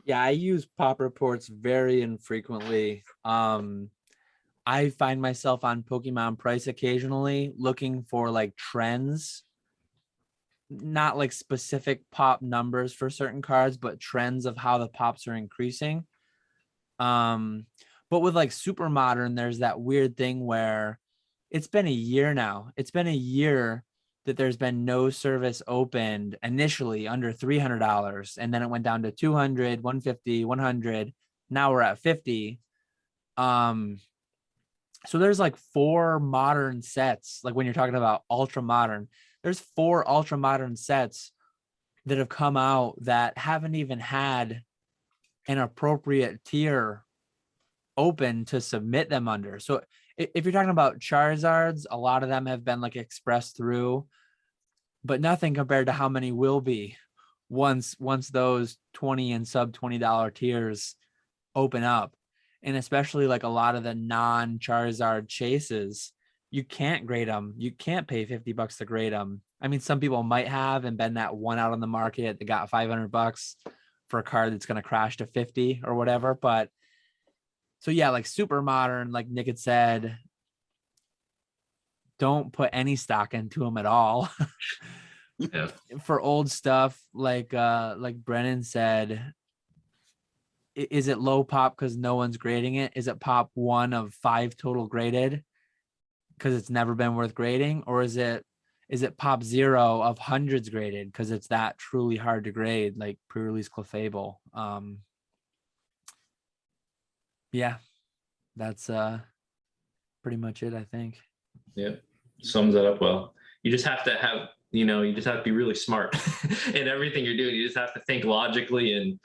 Yeah, I use pop reports very infrequently. I find myself on Pokemon Price occasionally looking for like trends, not like specific pop numbers for certain cards, but trends of how the pops are increasing. But with like super modern, there's that weird thing where it's been a year now. It's been a year that there's been no service opened initially under $300, and then it went down to 200, 150, 100. Now we're at 50. So there's like 4 modern sets. Like when you're talking about ultra modern, there's 4 ultra modern sets that have come out that haven't even had an appropriate tier open to submit them under. So if you're talking about Charizards, a lot of them have been like expressed through, but nothing compared to how many will be once those 20 and sub $20 tiers open up. And especially like a lot of the non-Charizard chases, you can't grade them. You can't pay $50 to grade them. I mean, some people might have and been that one out on the market that got $500 for a card that's going to crash to 50 or whatever. But so yeah, like super modern, like Nick had said, don't put any stock into them at all. Yeah. For old stuff, like Brennan said, is it low pop because no one's grading it? Is it pop 1 of 5 total graded because it's never been worth grading? Or is it pop 0 of hundreds graded because it's that truly hard to grade, like pre-release Clefable? Yeah, that's pretty much it, I think. Yeah, sums it up well. You just have to have, you just have to be really smart in everything you're doing. You just have to think logically and,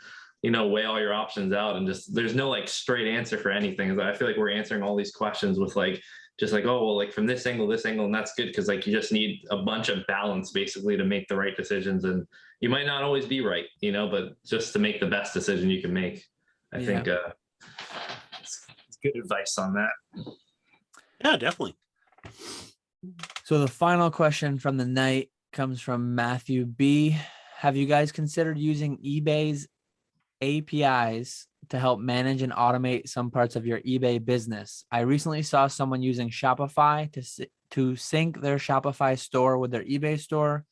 weigh all your options out, and just, there's no like straight answer for anything. I feel like we're answering all these questions with like, just like, oh, well, like from this angle, and that's good. Cause like, you just need a bunch of balance basically to make the right decisions. And you might not always be right, but just to make the best decision you can make. I think it's good advice on that. Yeah, definitely. So the final question from the night comes from Matthew B. Have you guys considered using eBay's APIs to help manage and automate some parts of your eBay business? I recently saw someone using Shopify to sync their Shopify store with their eBay store.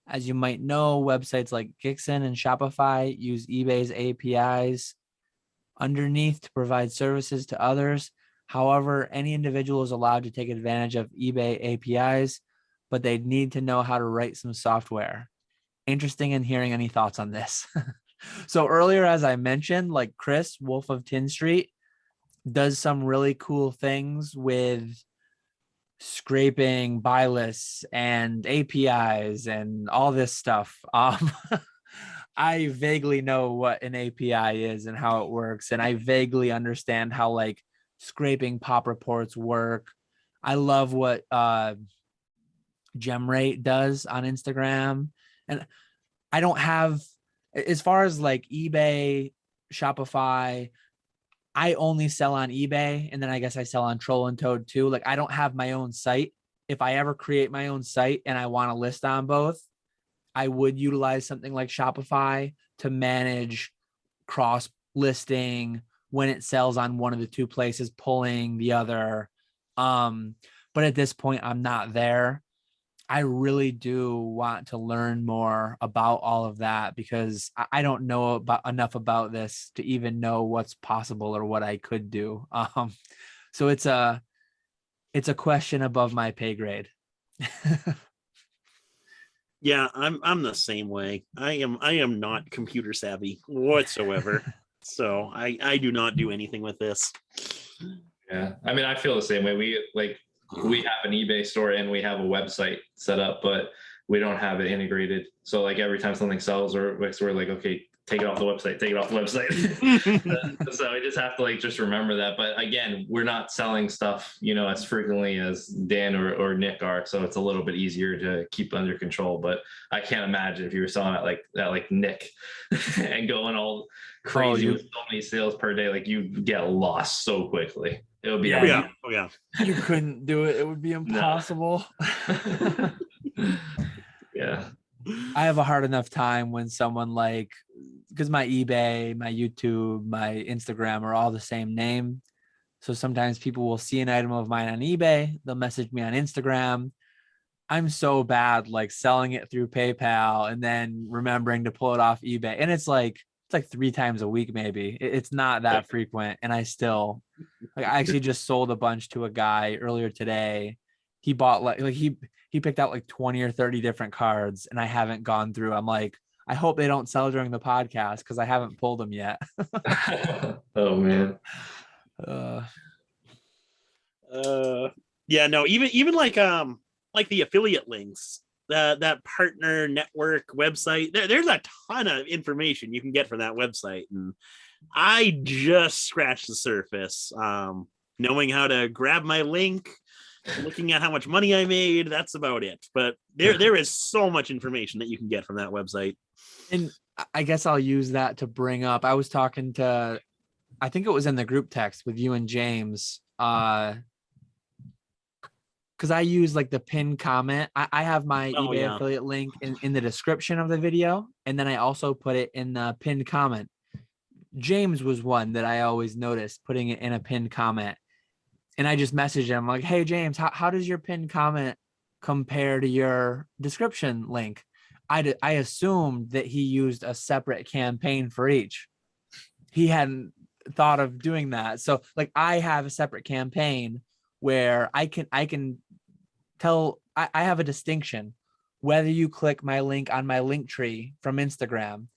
As you might know, websites like Gixxon and Shopify use eBay's APIs underneath to provide services to others. However, any individual is allowed to take advantage of eBay APIs, but they need to know how to write some software. Interesting in hearing any thoughts on this. So earlier, as I mentioned, like Chris, Wolf of Tin Street, does some really cool things with scraping buy lists and APIs and all this stuff. I vaguely know what an API is and how it works, and I vaguely understand how like scraping pop reports work. I love what GemRate does on Instagram, and I don't have, as far as like eBay, Shopify, I only sell on eBay, and then I guess I sell on Troll and Toad too. Like I don't have my own site. If I ever create my own site and I want to list on both, I would utilize something like Shopify to manage cross listing when it sells on one of the two places, pulling the other. But at this point, I'm not there. I really do want to learn more about all of that because I don't know enough about this to even know what's possible or what I could do. So it's a question above my pay grade. Yeah, I'm the same way. I am not computer savvy whatsoever. So I do not do anything with this. Yeah, I mean, I feel the same way. We have an eBay store and we have a website set up, but we don't have it integrated. So like every time something sells, we're like, okay, take it off the website, take it off the website. So I just have to like just remember that. But again, we're not selling stuff, you know, as frequently as Dan or Nick are, so it's a little bit easier to keep under control. But I can't imagine if you were selling at like Nick and going all crazy with so many sales per day, like you get lost so quickly. It would be you couldn't do it. It would be impossible. Yeah. I have a hard enough time when someone like, because my eBay, my YouTube, my Instagram are all the same name. So sometimes people will see an item of mine on eBay, they'll message me on Instagram. I'm so bad like selling it through PayPal and then remembering to pull it off eBay. And it's like 3 times a week, maybe. It's not that frequent. And I still, like, I actually just sold a bunch to a guy earlier today. He bought he picked out like 20 or 30 different cards and I haven't gone through. I'm like, I hope they don't sell during the podcast because I haven't pulled them yet. Oh man. Yeah, no, even like the affiliate links, that partner network website, there's a ton of information you can get from that website, and I just scratched the surface. Knowing how to grab my link, looking at how much money I made, that's about it. But there is so much information that you can get from that website. And I guess I'll use that to bring up, I was talking to, I think it was in the group text with you and James, because I use like the pinned comment. I have my eBay affiliate link in the description of the video, and then I also put it in the pinned comment. James was one that I always noticed putting it in a pinned comment. And I just messaged him like, hey, James, how does your pinned comment compare to your description link? I assumed that he used a separate campaign for each. He hadn't thought of doing that. So like I have a separate campaign where I can tell, I have a distinction whether you click my link on my link tree from Instagram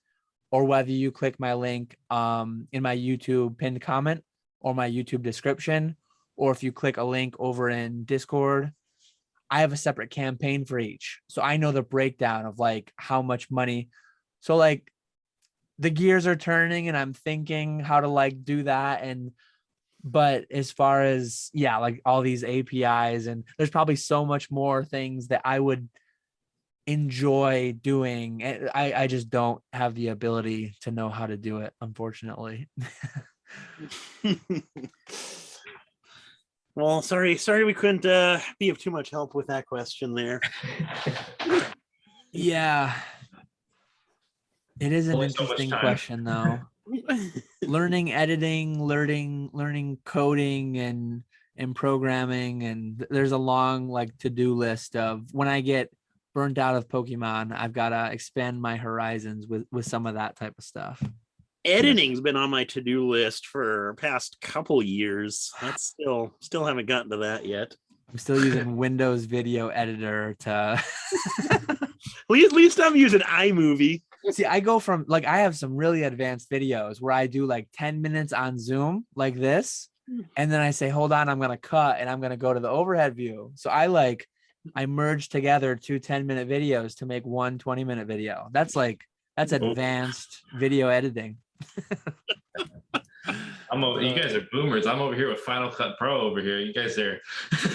or whether you click my link in my YouTube pinned comment or my YouTube description, or if you click a link over in Discord. I have a separate campaign for each. So I know the breakdown of like how much money. So like the gears are turning and I'm thinking how to like do that. But as far as, like all these APIs, and there's probably so much more things that I would enjoy doing. I just don't have the ability to know how to do it, unfortunately. Well, sorry we couldn't be of too much help with that question there. Yeah. It is an interesting question though. Learning editing, learning coding and programming, and there's a long like to-do list of when I get burnt out of Pokemon, I've got to expand my horizons with some of that type of stuff. Editing's been on my to-do list for past couple years. That's still haven't gotten to that yet. I'm still using Windows Video Editor to at least I'm using iMovie. See, I go from like, I have some really advanced videos where I do like 10 minutes on Zoom like this. And then I say, hold on, I'm going to cut and I'm going to go to the overhead view. So I merge together 2 10-minute videos to make one 20-minute video. That's advanced video editing. You guys are boomers. I'm over here with Final Cut Pro over here. You guys are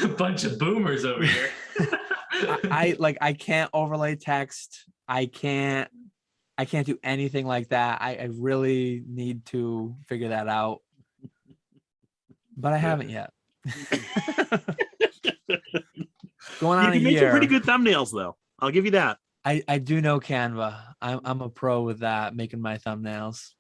a bunch of boomers over here. I can't overlay text. I can't do anything like that. I really need to figure that out, but I haven't yet. Going on you can make some pretty good thumbnails though. I'll give you that. I do know Canva. I'm a pro with that, making my thumbnails,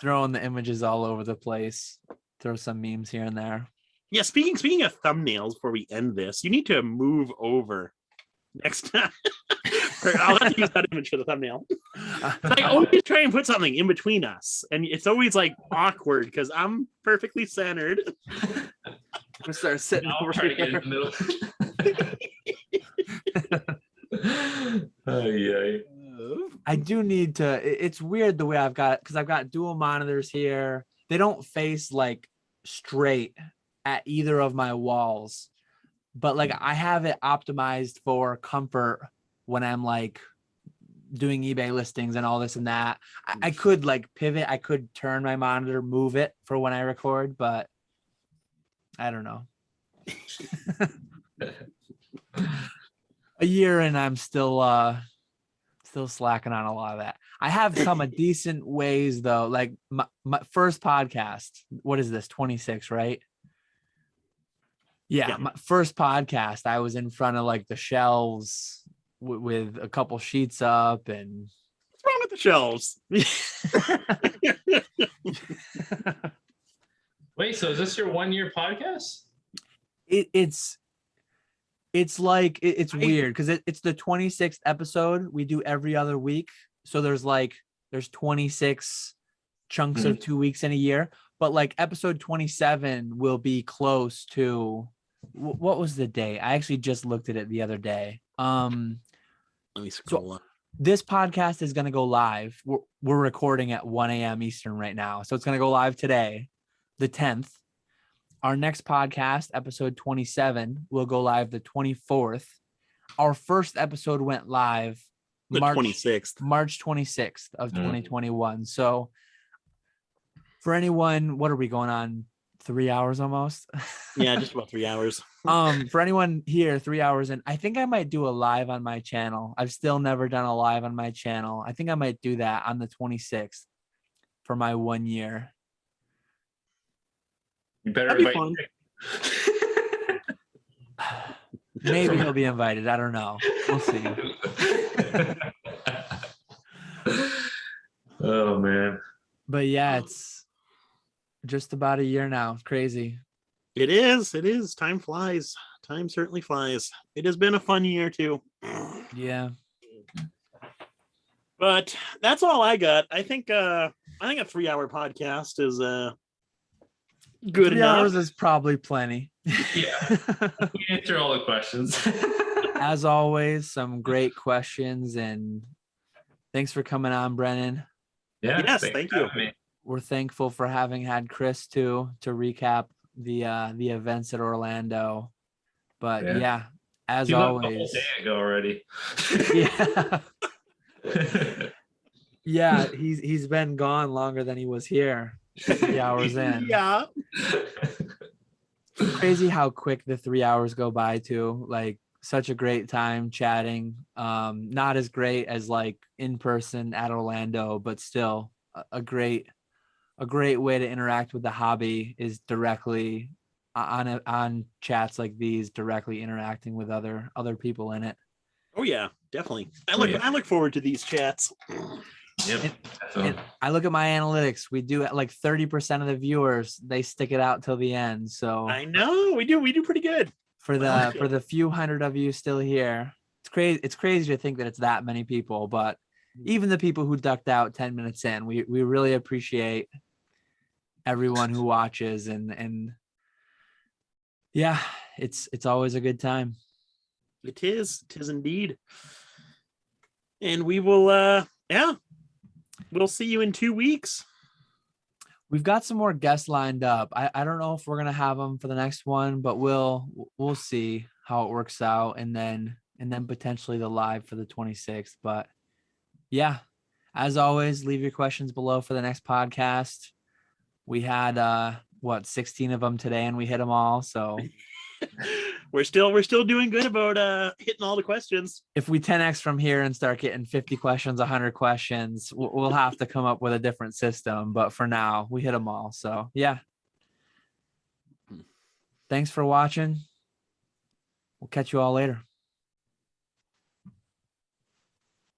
throwing the images all over the place, throw some memes here and there. Yeah, speaking of thumbnails, before we end this, you need to move over next time. I'll have to use that image for the thumbnail. I always try and put something in between us, and it's always like awkward because I'm perfectly centered. I'm gonna start sitting over here. To get in the middle. I do need to. It's weird the way I've got, because I've got dual monitors here. They don't face like straight at either of my walls, but like I have it optimized for comfort when I'm like doing eBay listings and all this and that. I could like pivot. I could turn my monitor, move it for when I record, but I don't know. A year and I'm still slacking on a lot of that. I have come a decent ways though. Like my first podcast, what is this? 26, right? Yeah, my first podcast, I was in front of like the shelves with a couple sheets up and what's wrong with the shelves? Wait, so is this your 1-year podcast? It's like it's weird because it's the 26th episode. We do every other week, so there's 26 chunks of 2 weeks in a year. But like episode 27 will be close to what was the day? I actually just looked at it the other day. Let me scroll up. This podcast is going to go live. We're recording at 1 a.m. Eastern right now, so it's going to go live today, the 10th. Our next podcast, episode 27, will go live the 24th. Our first episode went live March 26th of 2021. So for anyone, what are we going on? 3 hours almost? Yeah, just about 3 hours. For anyone here, 3 hours in, I think I might do a live on my channel. I've still never done a live on my channel. I think I might do that on the 26th for my 1 year. You better That'd be fun. Maybe he'll be invited. I don't know. We'll see. Oh man. But yeah, it's just about a year now. Crazy. It is. Time flies. Time certainly flies. It has been a fun year too. Yeah. But that's all I got. I think a 3-hour podcast is good 3 enough. hours is probably plenty. Yeah. We answer all the questions. As always, some great questions, and thanks for coming on, Brennan. Yeah, yes, thank you. We're thankful for having had Chris too to recap the events at Orlando. But yeah, as he always, left a whole day ago already. Yeah. Yeah, he's been gone longer than he was here. 3 hours in. Yeah. Crazy how quick the 3 hours go by too. Like such a great time chatting. Not as great as like in person at Orlando, but still a great way to interact with the hobby is directly on chats like these, directly interacting with other people in it. Oh yeah, definitely. I look forward to these chats. Yep. And I look at my analytics. We do like 30% of the viewers, they stick it out till the end. So I know we do pretty good. For the few hundred of you still here, it's crazy to think that it's that many people, but even the people who ducked out 10 minutes in, we really appreciate everyone who watches, and yeah, it's always a good time. It is indeed. And we will we'll see you in 2 weeks. We've got some more guests lined up. I don't know if we're gonna have them for the next one, but we'll see how it works out, and then potentially the live for the 26th. But yeah, as always, leave your questions below for the next podcast. We had 16 of them today, and we hit them all. So we're still doing good about hitting all the questions. If we 10x from here and start getting 50 questions, 100 questions, we'll have to come up with a different system. But for now, we hit them all. So yeah. Thanks for watching. We'll catch you all later.